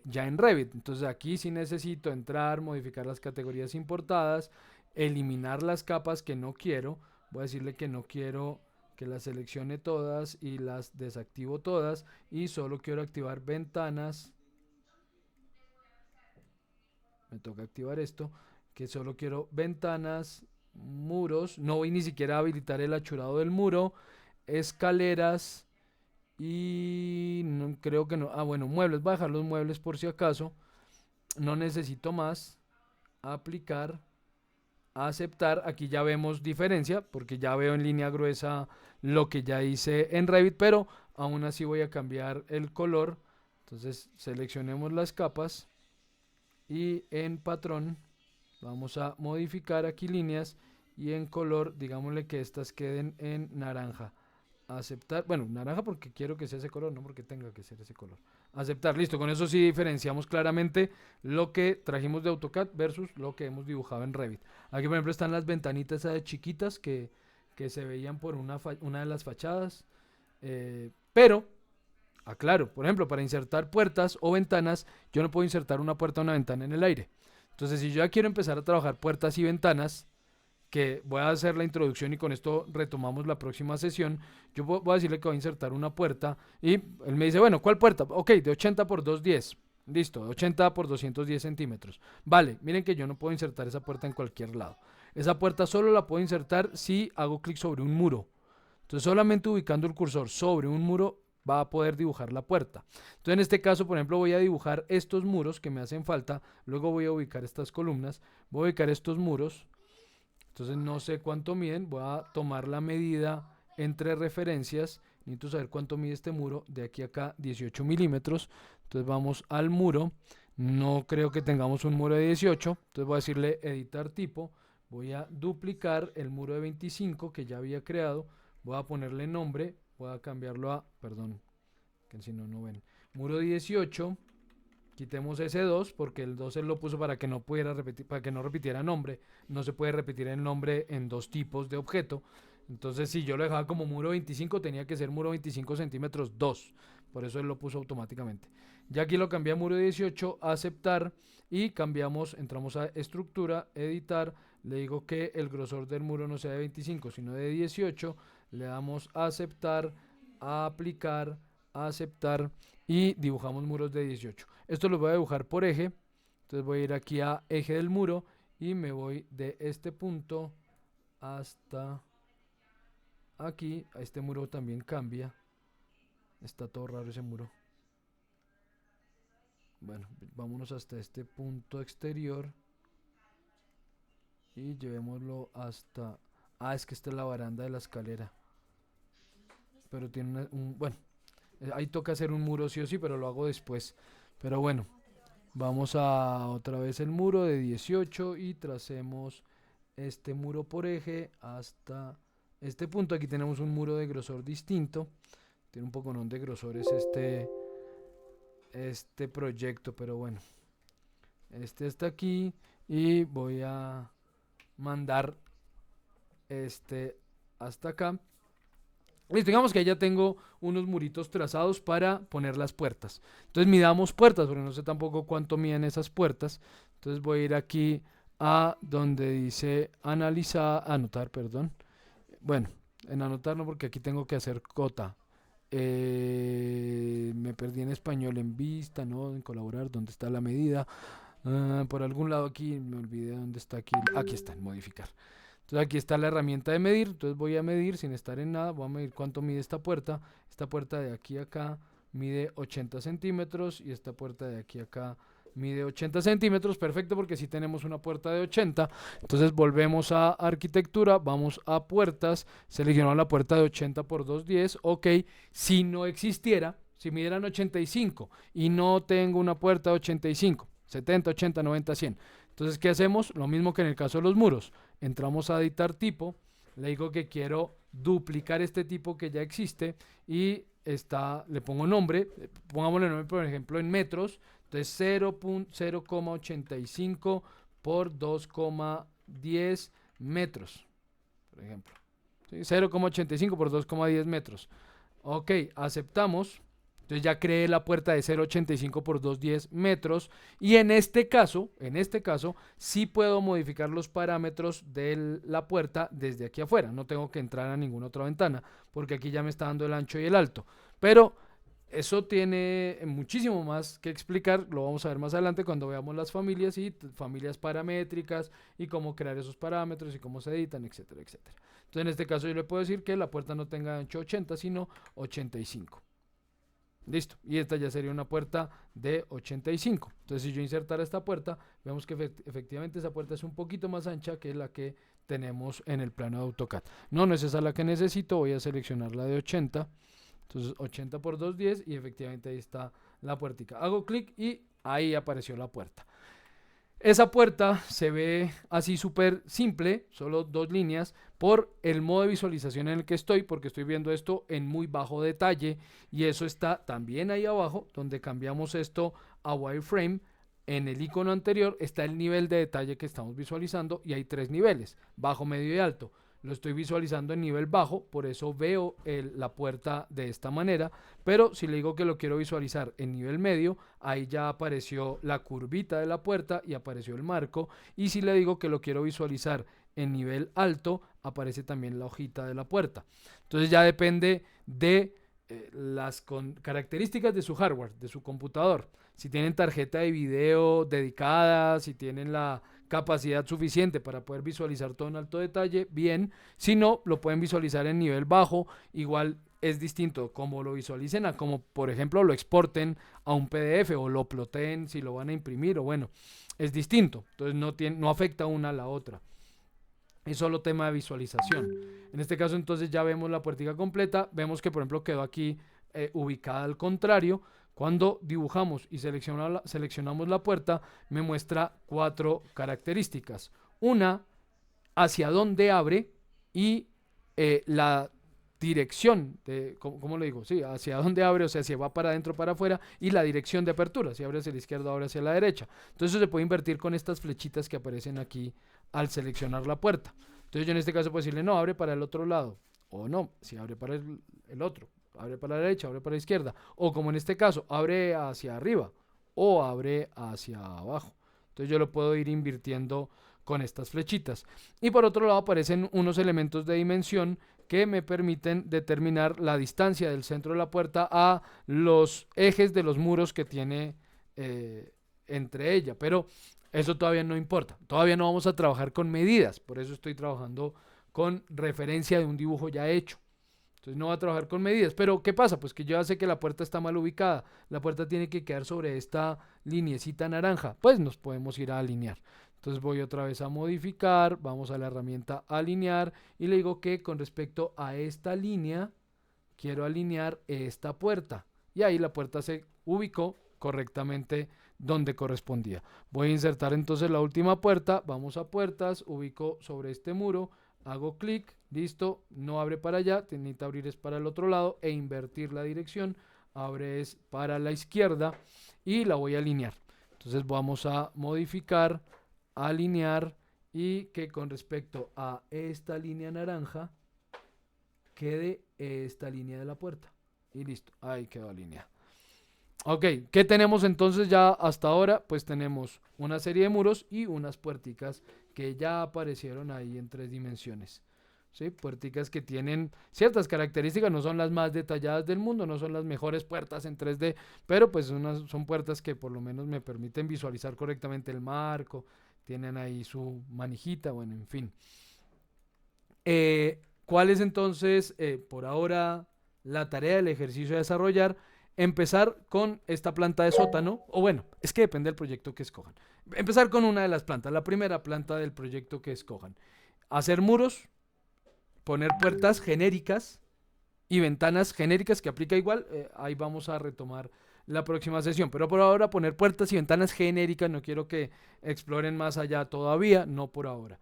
Speaker 1: ya en Revit. Entonces aquí sí necesito entrar, modificar las categorías importadas, eliminar las capas que no quiero. Voy a decirle que no quiero que las seleccione todas y las desactivo todas, y solo quiero activar ventanas. Me toca activar esto, que solo quiero ventanas, muros, no voy ni siquiera a habilitar el achurado del muro, escaleras. Y no, creo que no. Ah, bueno, muebles. Voy a dejar los muebles por si acaso. No necesito más. Aplicar. Aceptar. Aquí ya vemos diferencia, porque ya veo en línea gruesa lo que ya hice en Revit, pero aún así voy a cambiar el color. Entonces seleccionemos las capas y en patrón vamos a modificar aquí líneas, y en color digámosle que estas queden en naranja. Aceptar, bueno, naranja porque quiero que sea ese color, no porque tenga que ser ese color. Aceptar, listo, con eso sí diferenciamos claramente lo que trajimos de AutoCAD versus lo que hemos dibujado en Revit. Aquí por ejemplo están las ventanitas chiquitas que se veían por una de las fachadas, pero aclaro, por ejemplo, para insertar puertas o ventanas, yo no puedo insertar una puerta o una ventana en el aire. Entonces si yo ya quiero empezar a trabajar puertas y ventanas, que voy a hacer la introducción y con esto retomamos la próxima sesión, yo voy a decirle que voy a insertar una puerta y él me dice, bueno, ¿cuál puerta? Ok, de 80 por 210, listo, de 80 por 210 centímetros. Vale, miren que yo no puedo insertar esa puerta en cualquier lado. Esa puerta solo la puedo insertar si hago clic sobre un muro. Entonces solamente ubicando el cursor sobre un muro va a poder dibujar la puerta. Entonces en este caso, por ejemplo, voy a dibujar estos muros que me hacen falta, luego voy a ubicar estas columnas, voy a ubicar estos muros. Entonces no sé cuánto miden, voy a tomar la medida entre referencias, necesito saber cuánto mide este muro, de aquí a acá 18 milímetros, entonces vamos al muro, no creo que tengamos un muro de 18, entonces voy a decirle editar tipo, voy a duplicar el muro de 25 que ya había creado, voy a ponerle nombre, voy a cambiarlo a, perdón, que si no, no ven, muro 18, quitemos ese 2 porque el 2 él lo puso para que no pudiera repetir, para que no repitiera nombre. No se puede repetir el nombre en dos tipos de objeto. Entonces si yo lo dejaba como muro 25 tenía que ser muro 25 centímetros 2. Por eso él lo puso automáticamente. Ya aquí lo cambié a muro 18, aceptar, y cambiamos, entramos a estructura, editar, le digo que el grosor del muro no sea de 25 sino de 18, le damos a aceptar, a aplicar, a aceptar y dibujamos muros de 18. Esto lo voy a dibujar por eje, entonces voy a ir aquí a eje del muro y me voy de este punto hasta aquí. A este muro también cambia, está todo raro ese muro. Bueno, vámonos hasta este punto exterior y llevémoslo hasta... Ah, es que esta es la baranda de la escalera, pero tiene bueno, ahí toca hacer un muro sí o sí, pero lo hago después. Pero bueno, vamos a otra vez el muro de 18 y tracemos este muro por eje hasta este punto. Aquí tenemos un muro de grosor distinto, tiene un poco de grosores este proyecto, pero bueno, este está aquí y voy a mandar este hasta acá. Listo, digamos que ya tengo unos muritos trazados para poner las puertas. Entonces midamos puertas, porque no sé tampoco cuánto miden esas puertas. Entonces voy a ir aquí a donde dice anotar, perdón. Bueno, en anotar no, porque aquí tengo que hacer cota. Me perdí en español, en vista, ¿no? En colaborar, ¿dónde está la medida? Por algún lado aquí, me olvidé dónde está aquí. Aquí está, en modificar. Entonces aquí está la herramienta de medir, entonces voy a medir sin estar en nada, voy a medir cuánto mide esta puerta de aquí a acá mide 80 centímetros y esta puerta de aquí a acá mide 80 centímetros, perfecto, porque si tenemos una puerta de 80, entonces volvemos a arquitectura, vamos a puertas, seleccionamos la puerta de 80 por 210, ok, si no existiera, si midieran 85 y no tengo una puerta de 85, 70, 80, 90, 100. Entonces, ¿qué hacemos? Lo mismo que en el caso de los muros. Entramos a editar tipo, le digo que quiero duplicar este tipo que ya existe y le pongo nombre, pongámosle nombre por ejemplo en metros, entonces 0,85 por 2,10 metros, por ejemplo. ¿Sí? 0,85 por 2,10 metros. Ok, aceptamos. Entonces ya creé la puerta de 0,85 por 2,10 metros y en este caso, sí puedo modificar los parámetros de la puerta desde aquí afuera. No tengo que entrar a ninguna otra ventana porque aquí ya me está dando el ancho y el alto. Pero eso tiene muchísimo más que explicar, lo vamos a ver más adelante cuando veamos las familias y familias paramétricas y cómo crear esos parámetros y cómo se editan, etcétera, etcétera. Entonces en este caso yo le puedo decir que la puerta no tenga ancho 80 sino 85. Listo, y esta ya sería una puerta de 85. Entonces si yo insertara esta puerta, vemos que efectivamente esa puerta es un poquito más ancha que la que tenemos en el plano de AutoCAD. No es esa la que necesito, voy a seleccionar la de 80. Entonces 80 por 210 y efectivamente ahí está la puertica. Hago clic y ahí apareció la puerta. Esa puerta se ve así súper simple, solo 2 líneas, por el modo de visualización en el que estoy, porque estoy viendo esto en muy bajo detalle y eso está también ahí abajo, donde cambiamos esto a wireframe. En el icono anterior está el nivel de detalle que estamos visualizando y hay 3 niveles, bajo, medio y alto. Lo estoy visualizando en nivel bajo, por eso veo la puerta de esta manera, pero si le digo que lo quiero visualizar en nivel medio, ahí ya apareció la curvita de la puerta y apareció el marco, y si le digo que lo quiero visualizar en nivel alto, aparece también la hojita de la puerta. Entonces ya depende de las características de su hardware, de su computador. Si tienen tarjeta de video dedicada, si tienen la capacidad suficiente para poder visualizar todo en alto detalle, bien. Si no, lo pueden visualizar en nivel bajo. Igual es distinto como lo visualicen a como, por ejemplo, lo exporten a un PDF o lo ploteen si lo van a imprimir, o bueno, es distinto. Entonces no afecta una a la otra. Es solo tema de visualización. En este caso entonces ya vemos la puertica completa. Vemos que por ejemplo quedó aquí ubicada al contrario. Cuando dibujamos y seleccionamos la puerta, me muestra 4 características. Una, hacia dónde abre y la dirección de, ¿cómo le digo? Sí, hacia dónde abre, o sea, si va para adentro o para afuera, y la dirección de apertura, si abre hacia la izquierda o abre hacia la derecha. Entonces eso se puede invertir con estas flechitas que aparecen aquí al seleccionar la puerta. Entonces yo en este caso puedo decirle, no, abre para el otro lado, o no, si abre para el otro, abre para la derecha, abre para la izquierda, o como en este caso, abre hacia arriba o abre hacia abajo. Entonces yo lo puedo ir invirtiendo con estas flechitas. Y por otro lado aparecen unos elementos de dimensión que me permiten determinar la distancia del centro de la puerta a los ejes de los muros que tiene entre ella. Pero eso todavía no importa. Todavía no vamos a trabajar con medidas. Por eso estoy trabajando con referencia de un dibujo ya hecho. Entonces no va a trabajar con medidas. Pero ¿qué pasa? Pues que yo ya sé que la puerta está mal ubicada. La puerta tiene que quedar sobre esta liniecita naranja. Pues nos podemos ir a alinear. Entonces voy otra vez a modificar. Vamos a la herramienta alinear. Y le digo que con respecto a esta línea, quiero alinear esta puerta. Y ahí la puerta se ubicó correctamente donde correspondía. Voy a insertar entonces la última puerta. Vamos a puertas. Ubico sobre este muro. Hago clic, listo, no abre para allá, necesita abrir es para el otro lado e invertir la dirección, abre es para la izquierda y la voy a alinear. Entonces vamos a modificar, alinear y que con respecto a esta línea naranja, quede esta línea de la puerta. Y listo, ahí quedó alineada. Ok, ¿qué tenemos entonces ya hasta ahora? Pues tenemos una serie de muros y unas puerticas que ya aparecieron ahí en 3 dimensiones. ¿Sí? Puerticas que tienen ciertas características, no son las más detalladas del mundo, no son las mejores puertas en 3D, pero pues son puertas que por lo menos me permiten visualizar correctamente el marco, tienen ahí su manijita, bueno, en fin. ¿Cuál es entonces, por ahora, la tarea del ejercicio a desarrollar? Empezar con esta planta de sótano, o bueno, es que depende del proyecto que escojan. Empezar con una de las plantas, la primera planta del proyecto que escojan. Hacer muros, poner puertas genéricas y ventanas genéricas que aplica igual, ahí vamos a retomar la próxima sesión, pero por ahora poner puertas y ventanas genéricas, no quiero que exploren más allá todavía, no por ahora.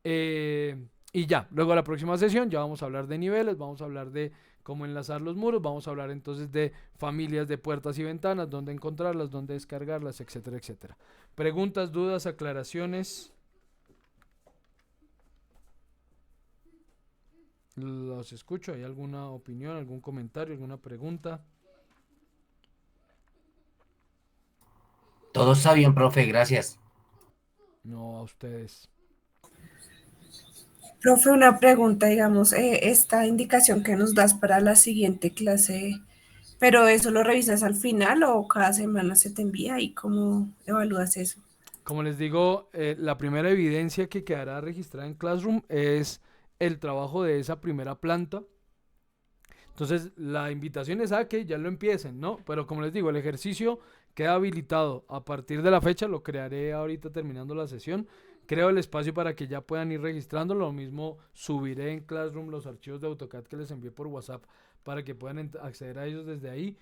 Speaker 1: Y ya, luego la próxima sesión ya vamos a hablar de niveles, vamos a hablar de cómo enlazar los muros, vamos a hablar entonces de familias de puertas y ventanas, dónde encontrarlas, dónde descargarlas, etcétera, etcétera. Preguntas, dudas, aclaraciones. Los escucho, ¿hay alguna opinión, algún comentario, alguna pregunta?
Speaker 14: Todo está bien, profe, gracias.
Speaker 1: No, a ustedes.
Speaker 15: Profe, una pregunta, digamos, esta indicación que nos das para la siguiente clase, ¿pero eso lo revisas al final o cada semana se te envía y cómo evalúas eso?
Speaker 1: Como les digo, la primera evidencia que quedará registrada en Classroom es el trabajo de esa primera planta. Entonces, la invitación es a que ya lo empiecen, ¿no? Pero como les digo, el ejercicio queda habilitado a partir de la fecha, lo crearé ahorita terminando la sesión. Creo el espacio para que ya puedan ir registrando, lo mismo subiré en Classroom los archivos de AutoCAD que les envié por WhatsApp para que puedan acceder a ellos desde ahí.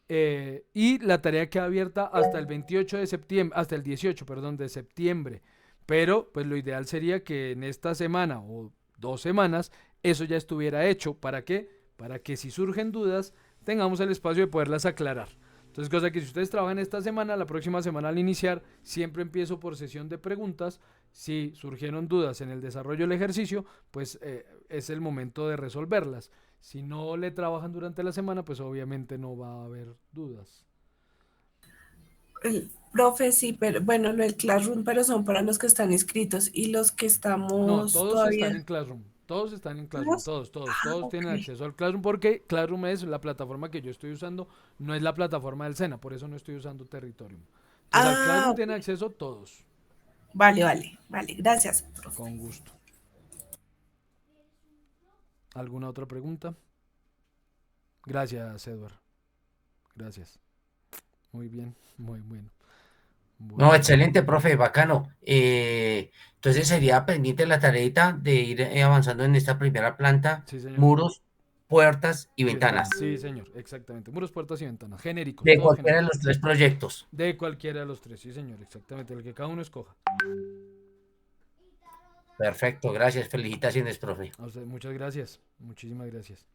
Speaker 1: Y la tarea queda abierta hasta el 28 de septiembre, hasta el 18, perdón, de septiembre. Pero pues lo ideal sería que en esta semana o 2 semanas eso ya estuviera hecho. ¿Para qué? Para que si surgen dudas tengamos el espacio de poderlas aclarar. Entonces, cosa que si ustedes trabajan esta semana, la próxima semana al iniciar, siempre empiezo por sesión de preguntas. Si surgieron dudas en el desarrollo del ejercicio, pues es el momento de resolverlas. Si no le trabajan durante la semana, pues obviamente no va a haber dudas.
Speaker 15: Profe, sí, pero bueno, lo del Classroom, pero son para los que están inscritos y los que estamos
Speaker 1: No, todos
Speaker 15: todavía.
Speaker 1: están en Classroom. Todos están en Classroom, todos tienen acceso al Classroom porque Classroom es la plataforma que yo estoy usando, no es la plataforma del SENA, por eso no estoy usando Territorium. Entonces, al Classroom tienen acceso todos.
Speaker 15: Vale, gracias, profe.
Speaker 1: Con gusto. ¿Alguna otra pregunta? Gracias, Edward. Gracias. Muy bien, muy bueno.
Speaker 14: No, excelente, profe, bacano. Entonces sería pendiente la tareita de ir avanzando en esta primera planta,
Speaker 1: Sí, señor.
Speaker 14: muros, puertas y ventanas.
Speaker 1: Sí, señor, exactamente. Muros, puertas y ventanas, genéricos.
Speaker 14: De
Speaker 1: todos
Speaker 14: cualquiera de
Speaker 1: genéricos.
Speaker 14: los 3 proyectos.
Speaker 1: De cualquiera de los 3, sí, señor, exactamente, el que cada uno escoja.
Speaker 14: Perfecto, gracias, felicitaciones, profe.
Speaker 1: A usted, muchas gracias, muchísimas gracias.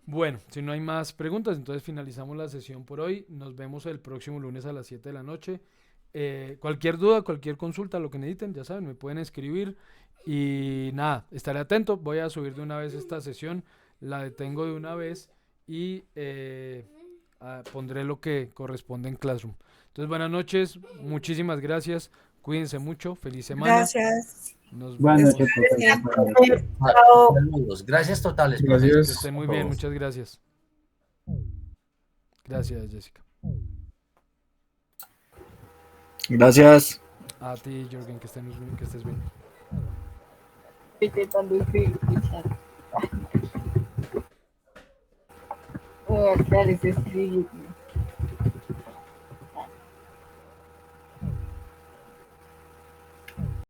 Speaker 1: Bueno, si no hay más preguntas, entonces finalizamos la sesión por hoy. Nos vemos el próximo lunes a las 7 de la noche. Cualquier duda, cualquier consulta, lo que necesiten, ya saben, me pueden escribir. Y nada, estaré atento. Voy a subir de una vez esta sesión, la detengo de una vez y pondré lo que corresponde en Classroom. Entonces, buenas noches, muchísimas gracias. Cuídense mucho, feliz semana.
Speaker 15: Gracias.
Speaker 1: Nos
Speaker 4: Buenas
Speaker 1: vemos.
Speaker 4: noches.
Speaker 14: Saludos, gracias totales, profe.
Speaker 1: Que estén muy bien, muchas gracias. Gracias, Jessica.
Speaker 8: Gracias.
Speaker 1: A ti, Jorgen, que estés bien.
Speaker 5: Estoy intentando escribir. Voy a crear ese escribir.